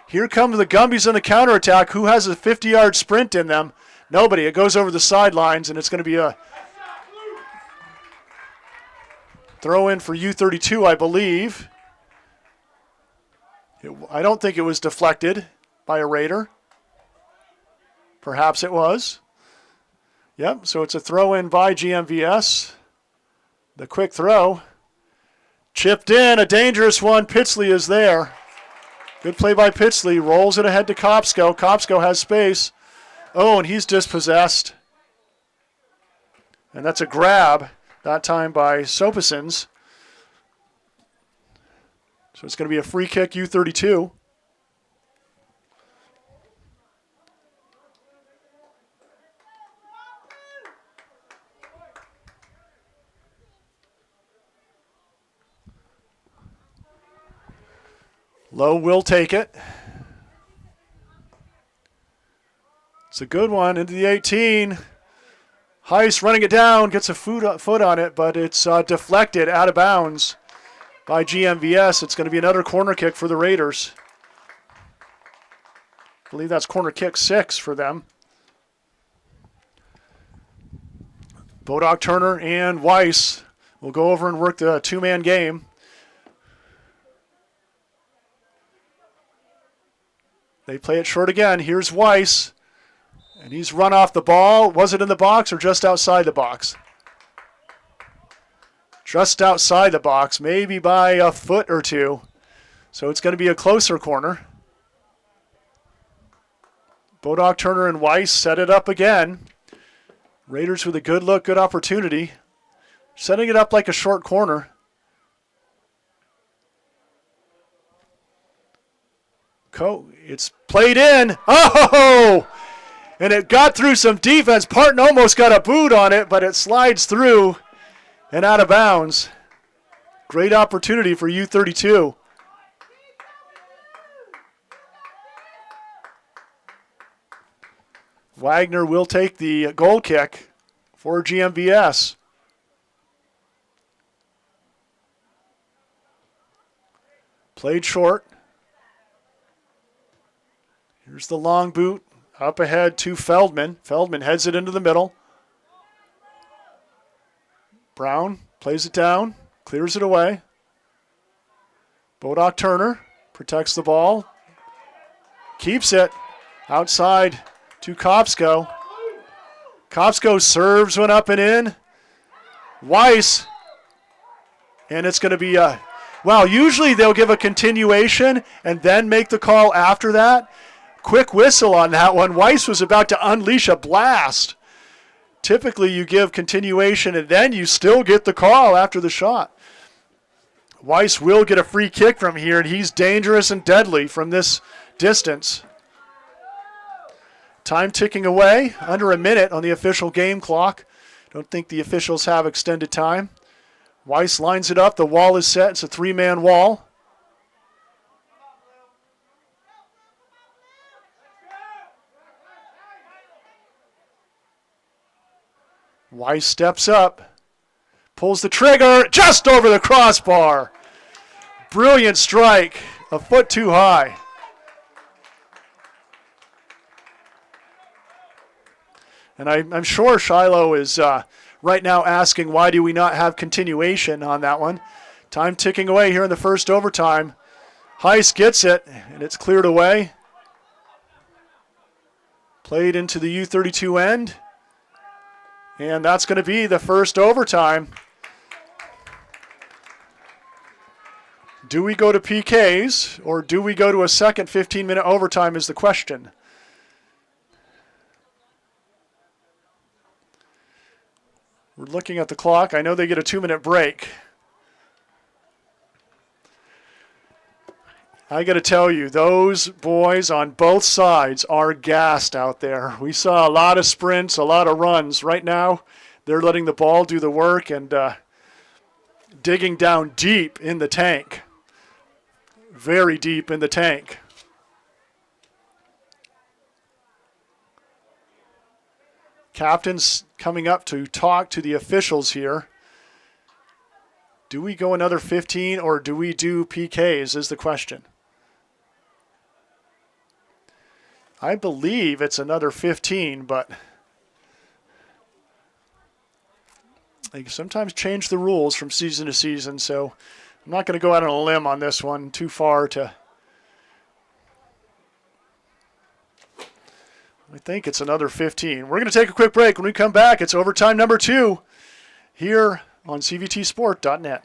Here come the Gumbies on the counterattack. Who has a 50-yard sprint in them? Nobody. It goes over the sidelines, and it's going to be a throw in for U32, I believe. I don't think it was deflected by a Raider. Perhaps it was. Yep, so it's a throw in by GMVS. The quick throw. Chipped in, a dangerous one. Pitsley is there. Good play by Pitsley. Rolls it ahead to Kopsko. Kopsko has space. Oh, and he's dispossessed. And that's a grab, that time by Sopasins. So it's going to be a free kick, U32. Lowe will take it. It's a good one into the 18. Heiss running it down, gets a foot on it, but it's deflected out of bounds by GMVS. It's going to be another corner kick for the Raiders. I believe that's corner kick 6 for them. Bodock-Turner and Weiss will go over and work the two-man game. They play it short again. Here's Weiss. And he's run off the ball. Was it in the box or just outside the box? Just outside the box, maybe by a foot or two. So it's going to be a closer corner. Bodock-Turner and Weiss set it up again. Raiders with a good look, good opportunity. Setting it up like a short corner. It's played in. Oh! And it got through some defense. Parton almost got a boot on it, but it slides through and out of bounds. Great opportunity for U32. Wagner will take the goal kick for GMVS. Played short. Here's the long boot. Up ahead to Feldman. Feldman heads it into the middle. Brown plays it down, clears it away. Bodock-Turner protects the ball. Keeps it outside to Kopsko. Kopsko serves one up and in. Weiss. And it's going to be a... Wow, usually they'll give a continuation and then make the call after that. Quick whistle on that one. Weiss was about to unleash a blast. Typically you give continuation and then you still get the call after the shot. Weiss will get a free kick from here, and he's dangerous and deadly from this distance. Time ticking away, under a minute on the official game clock. Don't think the officials have extended time. Weiss lines it up. The wall is set. It's a three-man wall. Weiss steps up, pulls the trigger, just over the crossbar. Brilliant strike, a foot too high. And I'm sure Shiloh is right now asking, why do we not have continuation on that one? Time ticking away here in the first overtime. Heiss gets it, and it's cleared away. Played into the U32 end. And that's going to be the first overtime. Do we go to PKs, or do we go to a second 15-minute overtime is the question. We're looking at the clock. I know they get a 2-minute break. I got to tell you, those boys on both sides are gassed out there. We saw a lot of sprints, a lot of runs. Right now, they're letting the ball do the work and digging down deep in the tank. Very deep in the tank. Captain's coming up to talk to the officials here. Do we go another 15 or do we do PKs is the question. I believe it's another 15, but they sometimes change the rules from season to season, so I'm not going to go out on a limb on this one too far to... I think it's another 15. We're going to take a quick break. When we come back, it's overtime number 2 here on cvtsport.net.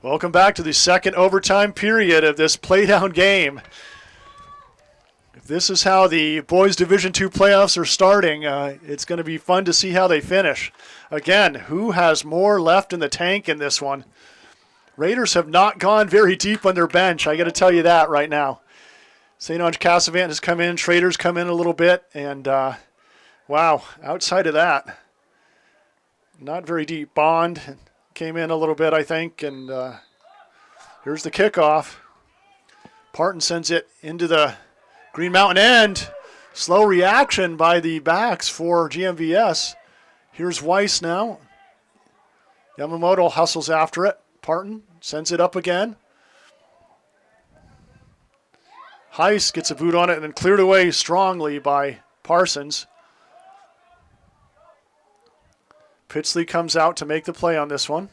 Welcome back to the second overtime period of this playdown game. If this is how the boys Division II playoffs are starting, it's going to be fun to see how they finish. Again, who has more left in the tank in this one? Raiders have not gone very deep on their bench. I got to tell you that right now. St. Ange Cassavant has come in. Traders come in a little bit. And, wow, outside of that, not very deep. Bond came in a little bit, I think, and here's the kickoff. Parton sends it into the Green Mountain end. Slow reaction by the backs for GMVS. Here's Weiss now. Yamamoto hustles after it. Parton sends it up again. Heiss gets a boot on it and then cleared away strongly by Parsons. Pitsley comes out to make the play on this one.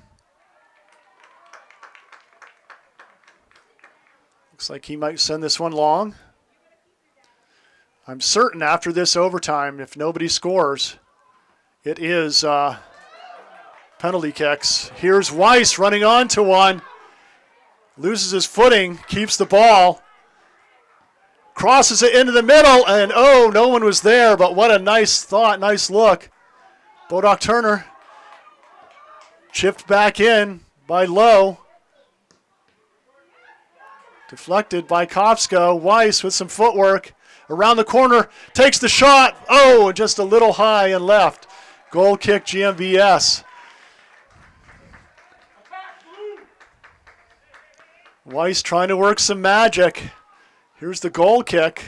Looks like he might send this one long. I'm certain after this overtime, if nobody scores, it is penalty kicks. Here's Weiss running onto one. Loses his footing, keeps the ball. Crosses it into the middle, and oh, no one was there, but what a nice thought, nice look. Bodoc Turner chipped back in by Lowe. Deflected by Kopsko. Weiss with some footwork. Around the corner, takes the shot. Oh, just a little high and left. Goal kick GMVS. Weiss trying to work some magic. Here's the goal kick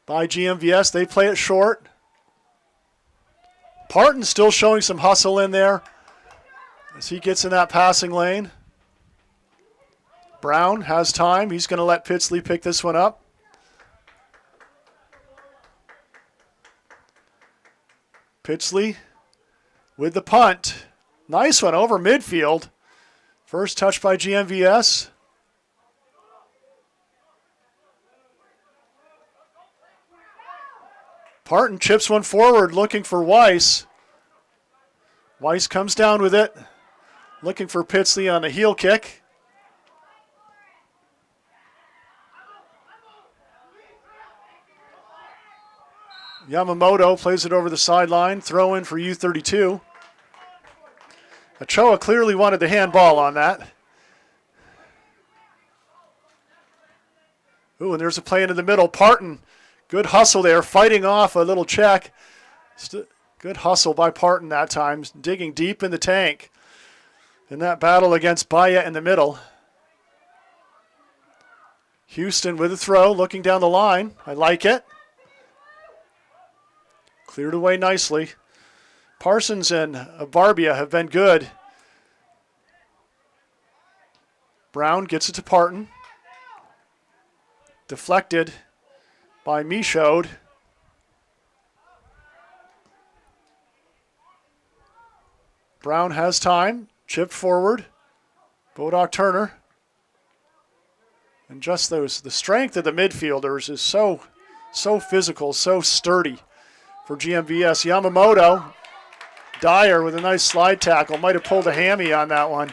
by GMVS. They play it short. Parton still showing some hustle in there as he gets in that passing lane. Brown has time. He's going to let Pitsley pick this one up. Pitsley with the punt. Nice one over midfield. First touch by GMVS. Parton chips one forward looking for Weiss. Weiss comes down with it. Looking for Pitsley on a heel kick. Yamamoto plays it over the sideline. Throw in for U32. Ochoa clearly wanted the handball on that. Ooh, and there's a play into the middle. Parton, good hustle there, fighting off a little check. Good hustle by Parton that time, digging deep in the tank in that battle against Baya in the middle. Houston with a throw, looking down the line. I like it. Cleared away nicely. Parsons and Barbia have been good. Brown gets it to Parton. Deflected by Michaud. Brown has time. Chipped forward. Bodoc Turner. And just the strength of the midfielders is so physical, so sturdy for GMVS. Yamamoto. Dyer with a nice slide tackle. Might have pulled a hammy on that one.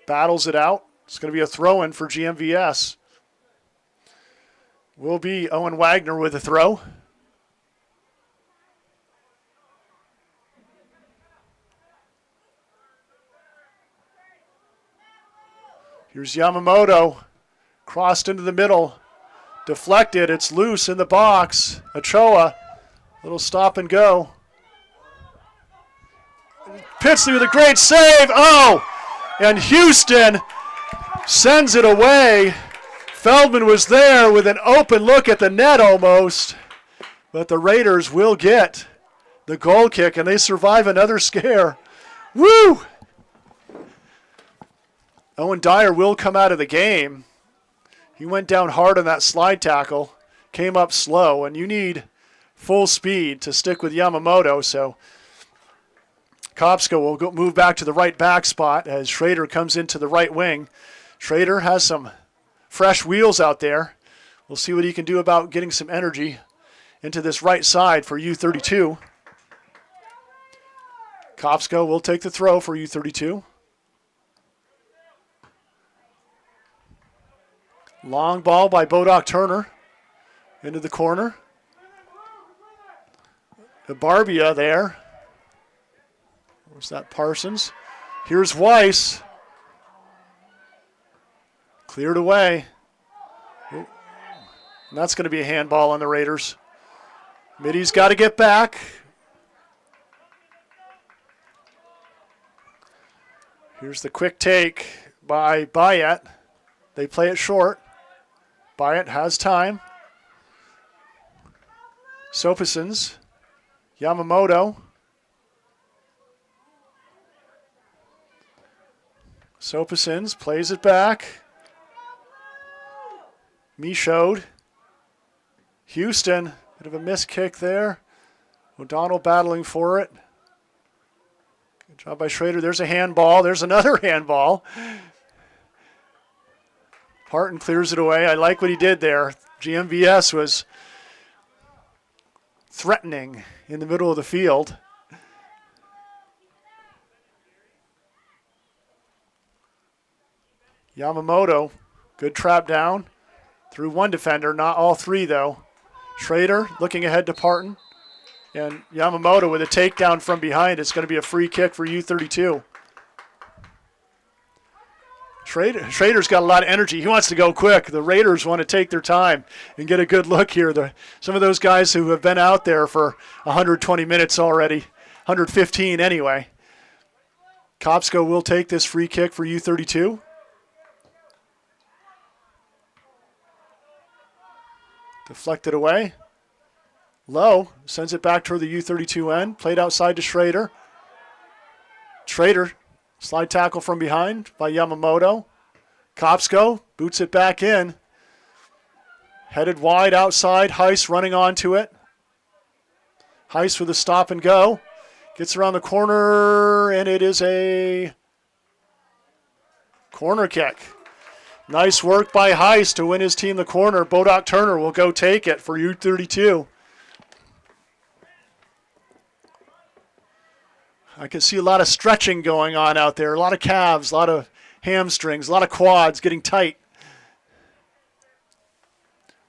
Battles it out. It's going to be a throw-in for GMVS. Will be Owen Wagner with a throw. Here's Yamamoto. Crossed into the middle. Deflected. It's loose in the box. Ochoa. Little stop and go. Pitsley with a great save. Oh! And Houston sends it away. Feldman was there with an open look at the net almost. But the Raiders will get the goal kick, and they survive another scare. Woo! Owen Dyer will come out of the game. He went down hard on that slide tackle, came up slow, and you need full speed to stick with Yamamoto, so Kopska will move back to the right back spot as Schrader comes into the right wing. Schrader has some fresh wheels out there. We'll see what he can do about getting some energy into this right side for U32. Kopska will take the throw for U32. Long ball by Bodoc Turner into the corner. Barbia there. Where's that Parsons? Here's Weiss. Cleared away. Ooh. And that's going to be a handball on the Raiders. Middy's got to get back. Here's the quick take by Bayet. They play it short. Bayet has time. Sopasons. Yamamoto. Sopasons plays it back. Michaud. Houston. Bit of a missed kick there. O'Donnell battling for it. Good job by Schrader. There's a handball. There's another handball. Parton clears it away. I like what he did there. GMVS was threatening in the middle of the field. Yamamoto, good trap down. Through one defender, not all three though. Schrader looking ahead to Parton. And Yamamoto with a takedown from behind. It's going to be a free kick for U32. Schrader's got a lot of energy. He wants to go quick. The Raiders want to take their time and get a good look here. Some of those guys who have been out there for 120 minutes already, 115 anyway. Kopska will take this free kick for U32. Deflected away. Low sends it back toward the U32 end. Played outside to Schrader. Schrader, slide tackle from behind by Yamamoto. Kopsko boots it back in. Headed wide outside. Heiss running onto it. Heiss with a stop and go. Gets around the corner, and it is a corner kick. Nice work by Heiss to win his team the corner. Bodoc Turner will go take it for U32. I can see a lot of stretching going on out there. A lot of calves, a lot of hamstrings, a lot of quads getting tight.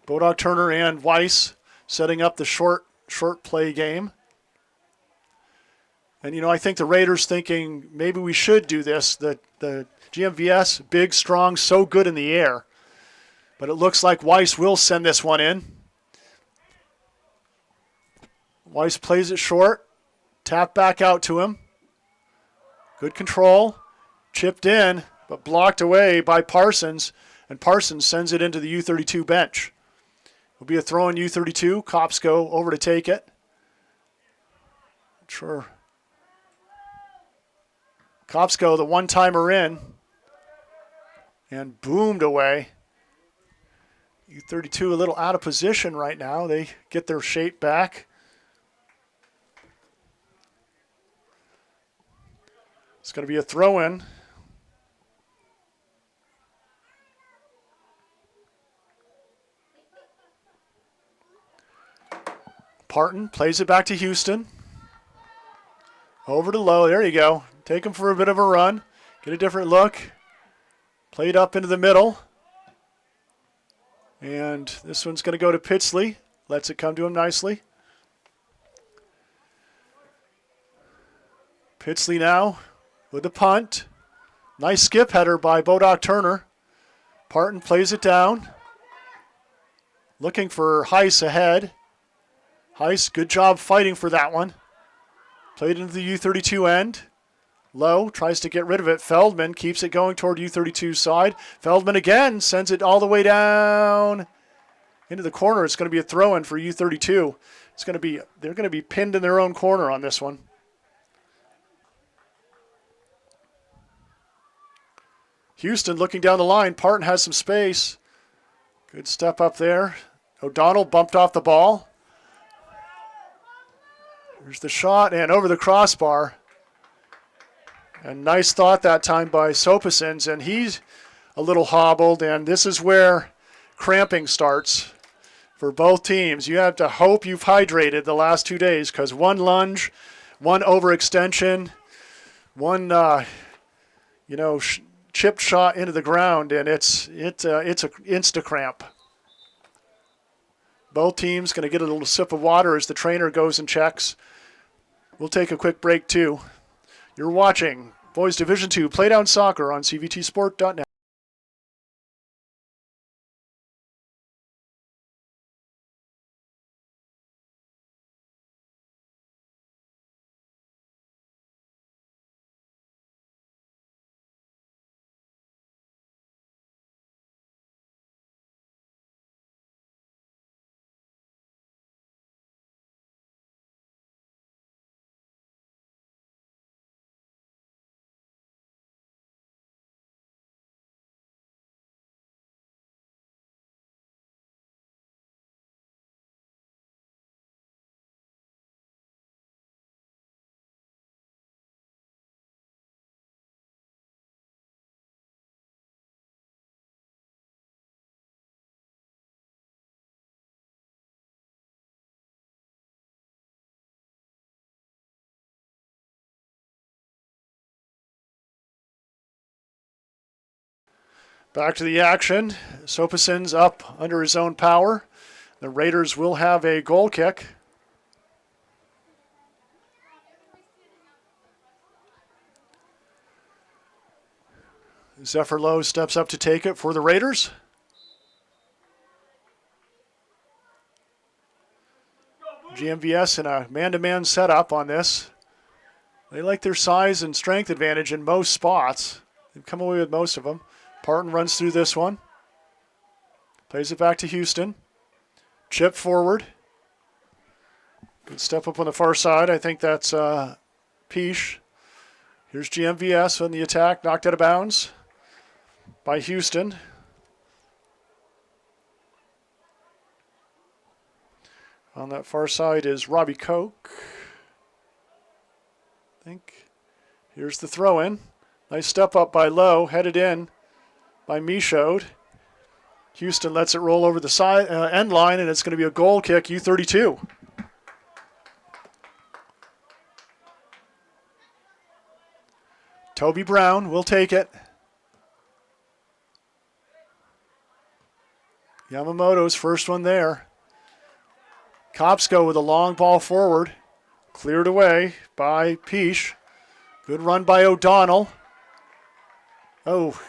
Bodoc Turner and Weiss setting up the short play game. And, I think the Raiders thinking maybe we should do this. The GMVS, big, strong, so good in the air. But it looks like Weiss will send this one in. Weiss plays it short. Tap back out to him. Good control. Chipped in, but blocked away by Parsons. And Parsons sends it into the U32 bench. Will be a throw in U32. Cops go over to take it. Sure. Cops go the one-timer in. And boomed away. U32 a little out of position right now. They get their shape back. It's going to be a throw-in. Parton plays it back to Houston. Over to Lowe. There you go. Take him for a bit of a run. Get a different look. Played up into the middle. And this one's going to go to Pitsley. Lets it come to him nicely. Pitsley now with the punt. Nice skip header by Bodoc Turner. Parton plays it down. Looking for Heiss ahead. Heiss, good job fighting for that one. Played into the U32 end. Lowe tries to get rid of it. Feldman keeps it going toward U32's side. Feldman again sends it all the way down into the corner. It's going to be a throw-in for U32. They're going to be pinned in their own corner on this one. Houston looking down the line. Parton has some space. Good step up there. O'Donnell bumped off the ball. There's the shot and over the crossbar. And nice thought that time by Sopasins. And he's a little hobbled. And this is where cramping starts for both teams. You have to hope you've hydrated the last 2 days because one lunge, one overextension, one, chipped shot into the ground, and it's a insta cramp. Both teams going to get a little sip of water as the trainer goes and checks. We'll take a quick break too. You're watching Boys Division II Playdown Soccer on CVTsport.net. Back to the action. Sopasins up under his own power. The Raiders will have a goal kick. Zephyr Lowe steps up to take it for the Raiders. GMVS in a man-to-man setup on this. They like their size and strength advantage in most spots. They've come away with most of them. Parton runs through this one. Plays it back to Houston. Chip forward. Good step up on the far side. I think that's Peache. Here's GMVS on the attack, knocked out of bounds by Houston. On that far side is Robbie Koch. I think. Here's the throw in. Nice step up by Lowe, headed in by Michaud. Houston lets it roll over the side end line, and it's going to be a goal kick, U32. Toby Brown will take it. Yamamoto's first one there. Kopsko with a long ball forward. Cleared away by Peache. Good run by O'Donnell. Oh,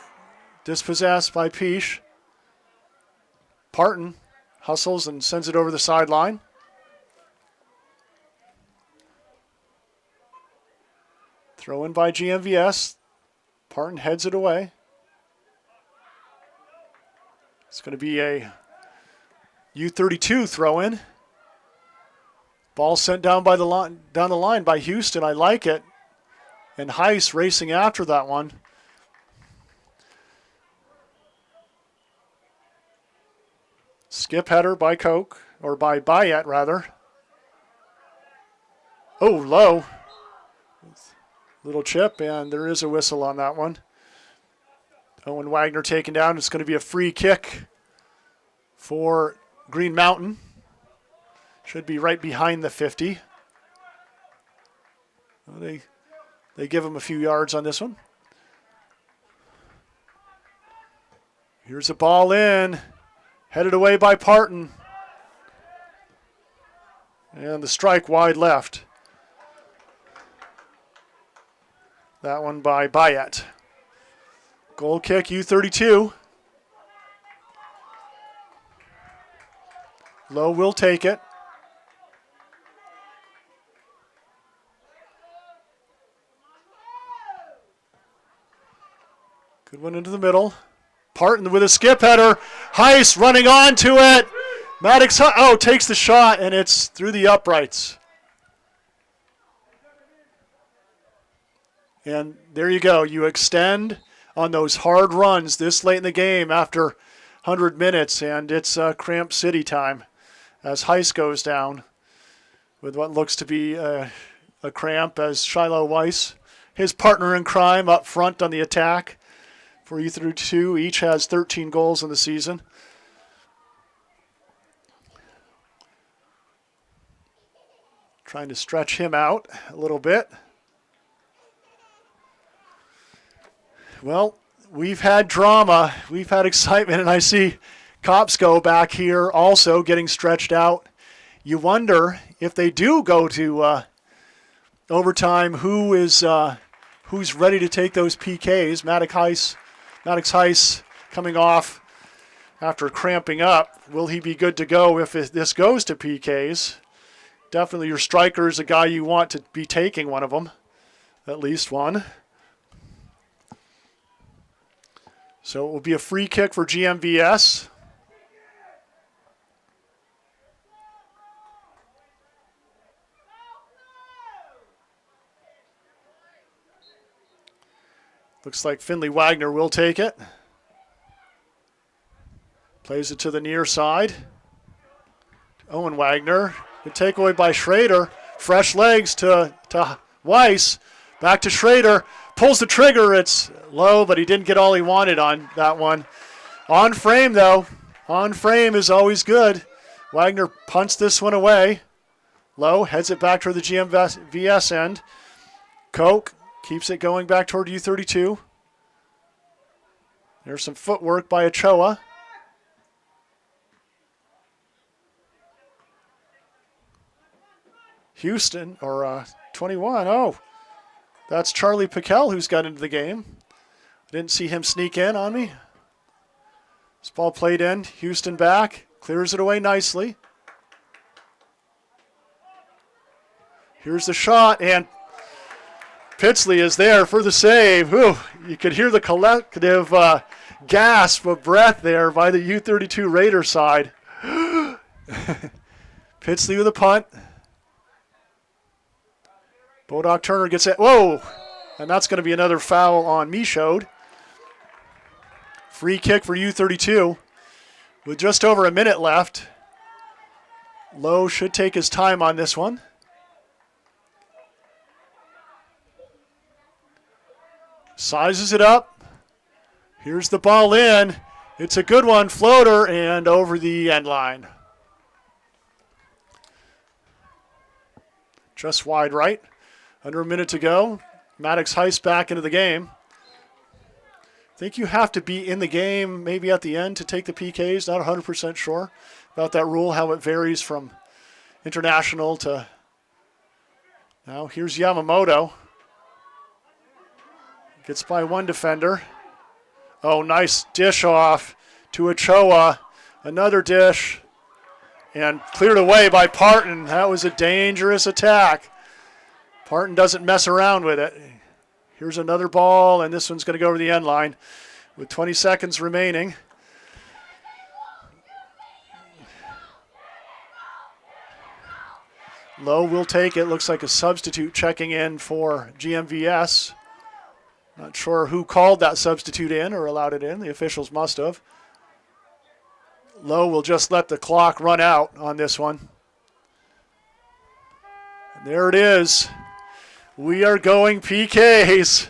dispossessed by Peache. Parton hustles and sends it over the sideline. Throw in by GMVS. Parton heads it away. It's going to be a U32 throw in. Ball sent down by down the line by Houston. I like it. And Heiss racing after that one. Skip header by Koch, or by Bayet rather. Oh, low. Little chip, and there is a whistle on that one. Owen Wagner taken down. It's going to be a free kick for Green Mountain. Should be right behind the 50. Well, they give him a few yards on this one. Here's a ball in. Headed away by Parton. And the strike wide left. That one by Bayet. Goal kick, U32. Lowe will take it. Good one into the middle. Parton with a skip header. Heiss running onto it. Maddox, takes the shot, and it's through the uprights. And there you go. You extend on those hard runs this late in the game after 100 minutes, and it's Cramp City time as Heiss goes down with what looks to be a cramp as Shiloh Weiss, his partner in crime, up front on the attack for U32. Each has 13 goals in the season. Trying to stretch him out a little bit. Well, we've had drama, we've had excitement, and I see Kopsko back here also getting stretched out. You wonder if they do go to overtime, who's ready to take those PKs. Maddox Heiss coming off after cramping up. Will he be good to go if this goes to PKs? Definitely your striker is a guy you want to be taking one of them, at least one. So it will be a free kick for GMVS. Looks like Finley Wagner will take it. Plays it to the near side. Owen Wagner. Good takeaway by Schrader. Fresh legs to Weiss. Back to Schrader. Pulls the trigger. It's low, but he didn't get all he wanted on that one. On frame, though. On frame is always good. Wagner punts this one away. Low heads it back toward the GMVS end. Koch keeps it going back toward U32. There's some footwork by Ochoa. Houston, or 21. Oh, that's Charlie Piquel who's got into the game. I didn't see him sneak in on me. This ball played in. Houston back. Clears it away nicely. Here's the shot, and Pitsley is there for the save. Whew, you could hear the collective gasp of breath there by the U32 Raider side. Pitsley with a punt. Bodok Turner gets it. Whoa! And that's going to be another foul on Michaud. Free kick for U32 with just over a minute left. Lowe should take his time on this one. Sizes it up. Here's the ball in. It's a good one. Floater and over the end line. Just wide right. Under a minute to go. Maddox Heist back into the game. I think you have to be in the game maybe at the end to take the PKs. Not 100% sure about that rule, how it varies from international to... Now here's Yamamoto. Gets by one defender. Oh, nice dish off to Ochoa. Another dish. And cleared away by Parton. That was a dangerous attack. Parton doesn't mess around with it. Here's another ball, and this one's going to go over the end line with 20 seconds remaining. Lowe will take it. Looks like a substitute checking in for GMVS. Not sure who called that substitute in or allowed it in. The officials must have. Lowe will just let the clock run out on this one. And there it is. We are going PKs.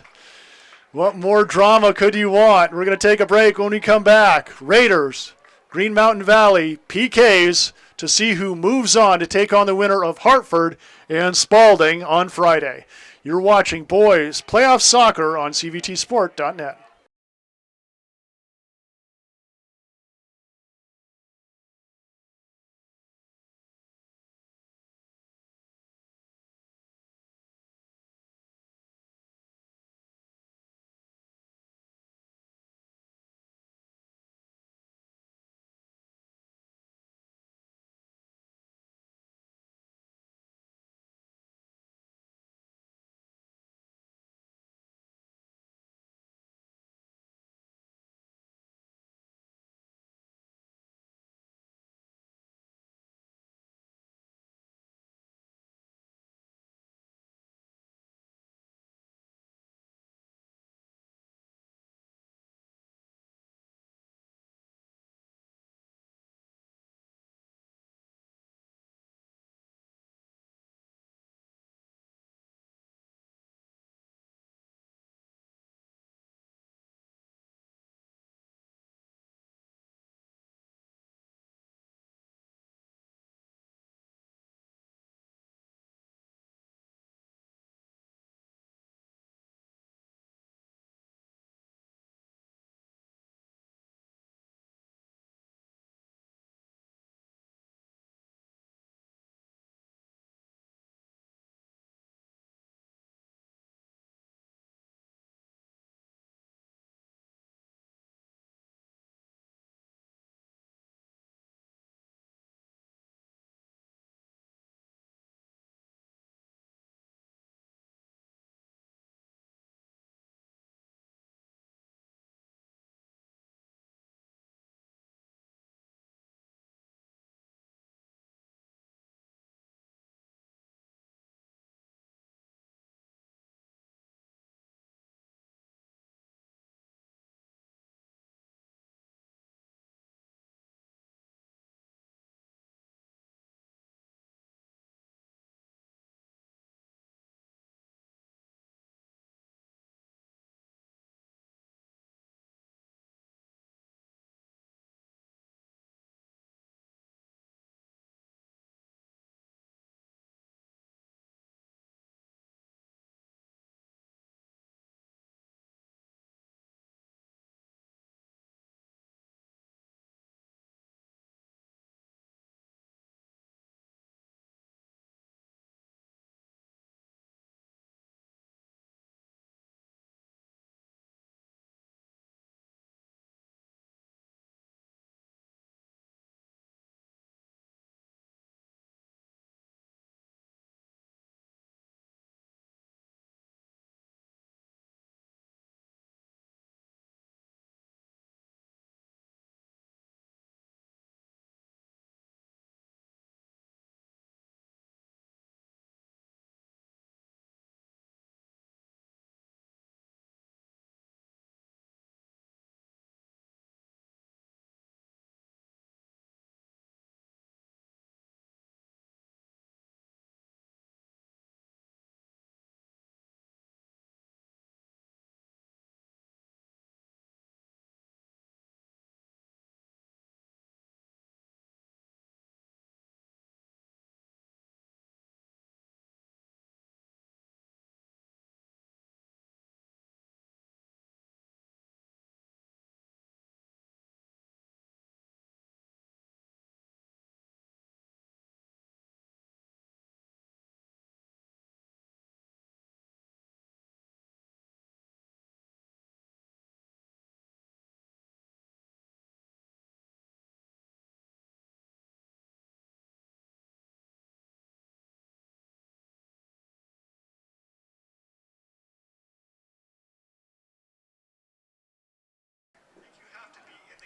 What more drama could you want? We're going to take a break. When we come back, Raiders, Green Mountain Valley, PKs to see who moves on to take on the winner of Hartford and Spalding on Friday. You're watching Boys Playoff Soccer on CVTsport.net.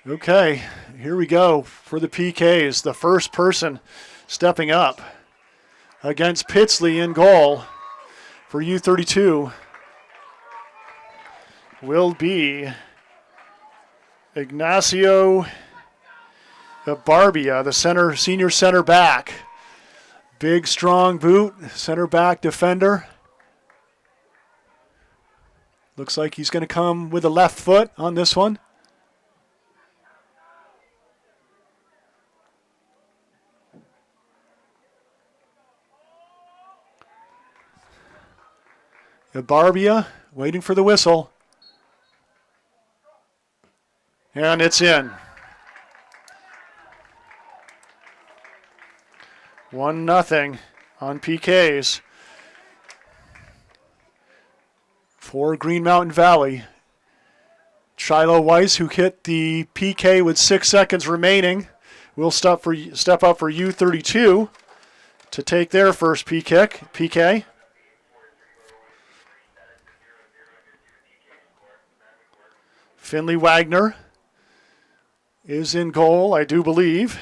Okay, here we go for the PKs. The first person stepping up against Pitsley in goal for U32 will be Ignacio Barbia, the senior center back. Big, strong boot, center back defender. Looks like he's going to come with a left foot on this one. Barbia waiting for the whistle. And it's in. 1-0 on PKs for Green Mountain Valley. Shiloh Weiss, who hit the PK with 6 seconds remaining, will step up for U32 to take their first PK. Finley Wagner is in goal, I do believe.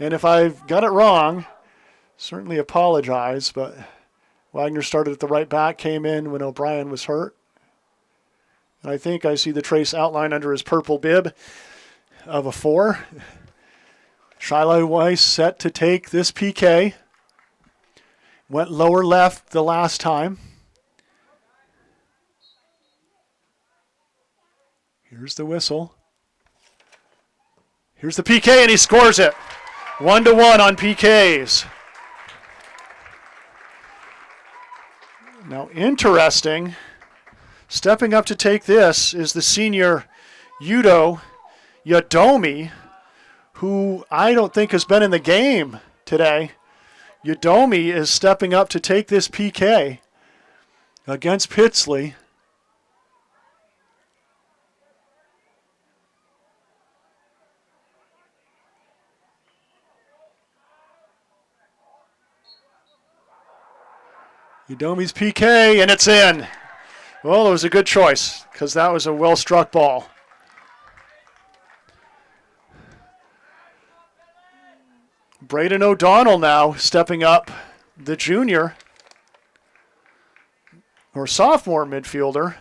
And if I've got it wrong, certainly apologize, but Wagner started at the right back, came in when O'Brien was hurt. And I think I see the trace outline under his purple bib of a 4. Shiloh Weiss set to take this PK. Went lower left the last time. Here's the whistle. Here's the PK, and he scores it. 1-1 on PKs. Now, interesting, stepping up to take this is the senior Yudo Yadomi, who I don't think has been in the game today. Yadomi is stepping up to take this PK against Pitsley. Udomi's PK, and it's in. Well, it was a good choice because that was a well-struck ball. Braden O'Donnell now stepping up, the junior or sophomore midfielder.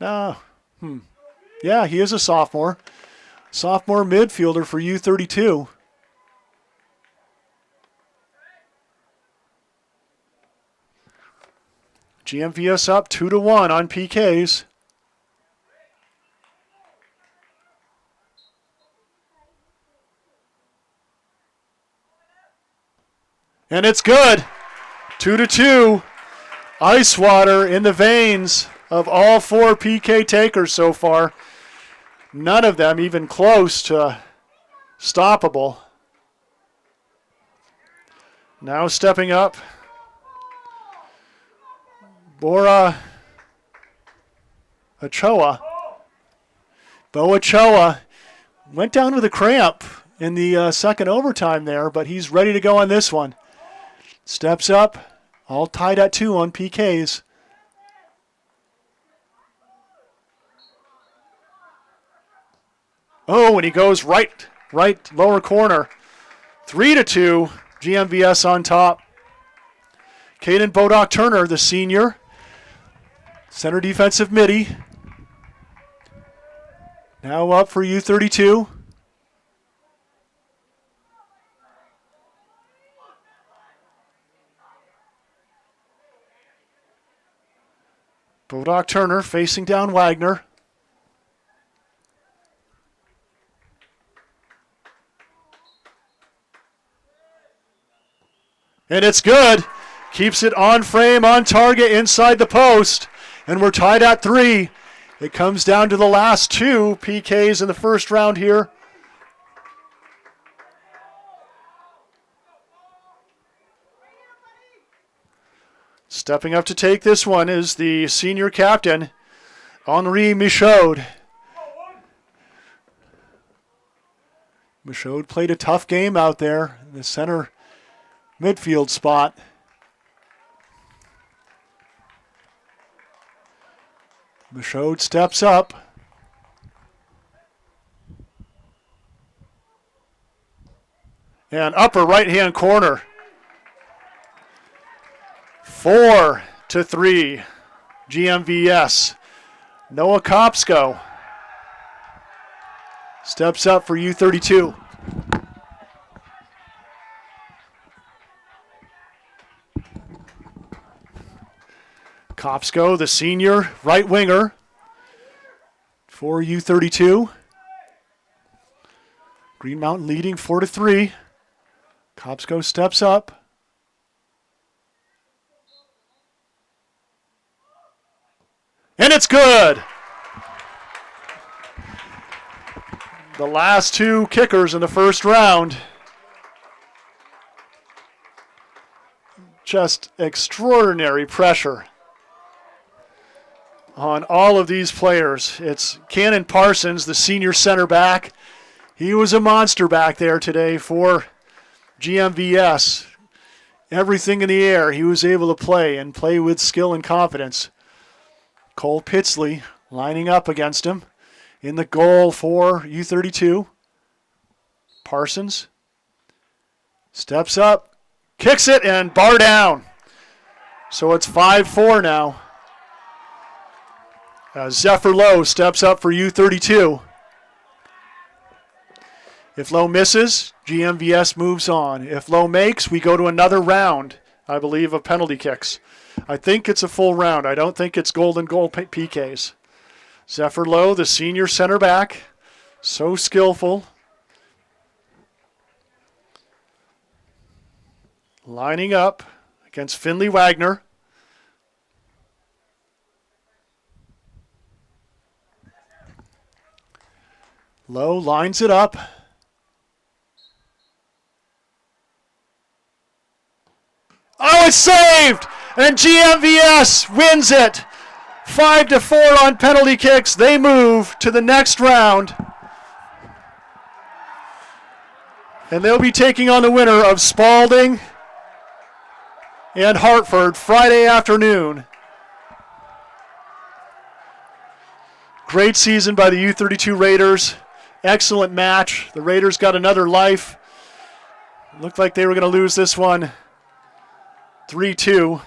Yeah, he is a sophomore. Sophomore midfielder for U32. GMVS up 2-1 on PKs. And it's good. 2-2. Ice water in the veins of all 4 PK takers so far. None of them even close to stoppable. Now stepping up, Bora Ochoa. Bo Ochoa went down with a cramp in the second overtime there, but he's ready to go on this one. Steps up, all tied at 2 on PKs. Oh, and he goes right lower corner. 3-2, GMVS on top. Caden Bodock-Turner, the senior, center defensive midi. Now up for U32. Bodock-Turner facing down Wagner. And it's good. Keeps it on frame, on target, inside the post. And we're tied at 3. It comes down to the last 2 PKs in the first round here. Stepping up to take this one is the senior captain, Henri Michaud. Michaud played a tough game out there in the center midfield spot. Michaud steps up. and upper right-hand corner. 4-3, GMVS. Noah Kopsko steps up for U32. Kopsko, the senior right winger for U32. Green Mountain leading 4-3. Kopsko steps up. And it's good. The last two kickers in the first round. Just extraordinary pressure on all of these players. It's Cannon Parsons, the senior center back. He was a monster back there today for GMVS. Everything in the air he was able to play, and play with skill and confidence. Cole Pitsley lining up against him in the goal for U32. Parsons steps up, kicks it, and bar down. So it's 5-4 now. Zephyr Lowe steps up for U32. If Lowe misses, GMVS moves on. If Lowe makes, we go to another round, I believe, of penalty kicks. I think it's a full round. I don't think it's golden goal PKs. Zephyr Lowe, the senior center back, so skillful. Lining up against Finley Wagner. Lowe lines it up. Oh, it's saved! And GMVS wins it. 5-4 on penalty kicks. They move to the next round. And they'll be taking on the winner of Spalding and Hartford Friday afternoon. Great season by the U32 Raiders. Excellent match. The Raiders got another life. Looked like they were going to lose this one 3-2.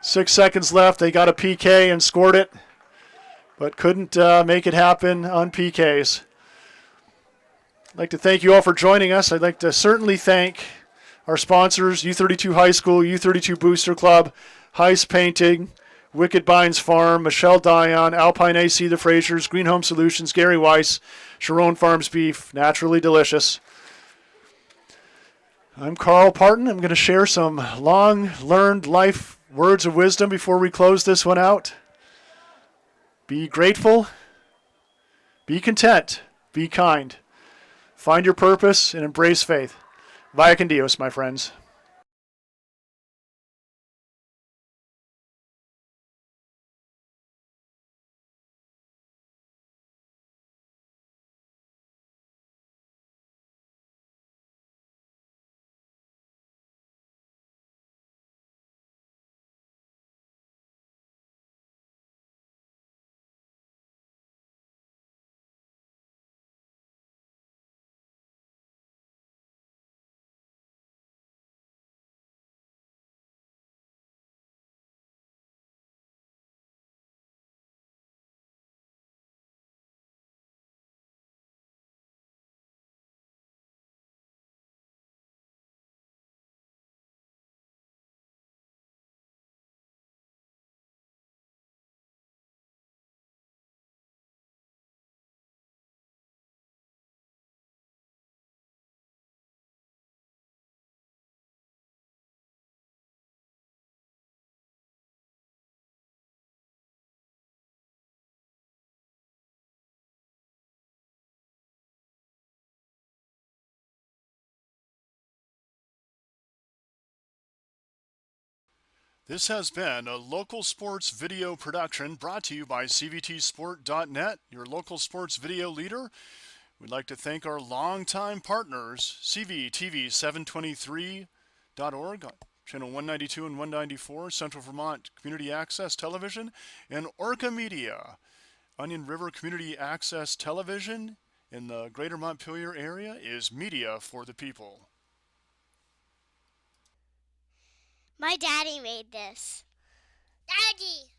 6 seconds left. They got a PK and scored it, but couldn't make it happen on PKs. I'd like to thank you all for joining us. I'd like to certainly thank our sponsors, U32 High School, U32 Booster Club, Heist Painting, Wicked Bines Farm, Michelle Dion, Alpine AC, The Frasers, Green Home Solutions, Gary Weiss, Sharon Farms Beef, Naturally Delicious. I'm Carl Parton. I'm going to share some long-learned life words of wisdom before we close this one out. Be grateful, be content, be kind. Find your purpose and embrace faith. Vaya con Dios, my friends. This has been a local sports video production brought to you by CVTsport.net, your local sports video leader. We'd like to thank our longtime partners, CVTV723.org, channel 192 and 194, Central Vermont Community Access Television, and Orca Media, Onion River Community Access Television, in the greater Montpelier area is Media for the People. My daddy made this. Daddy!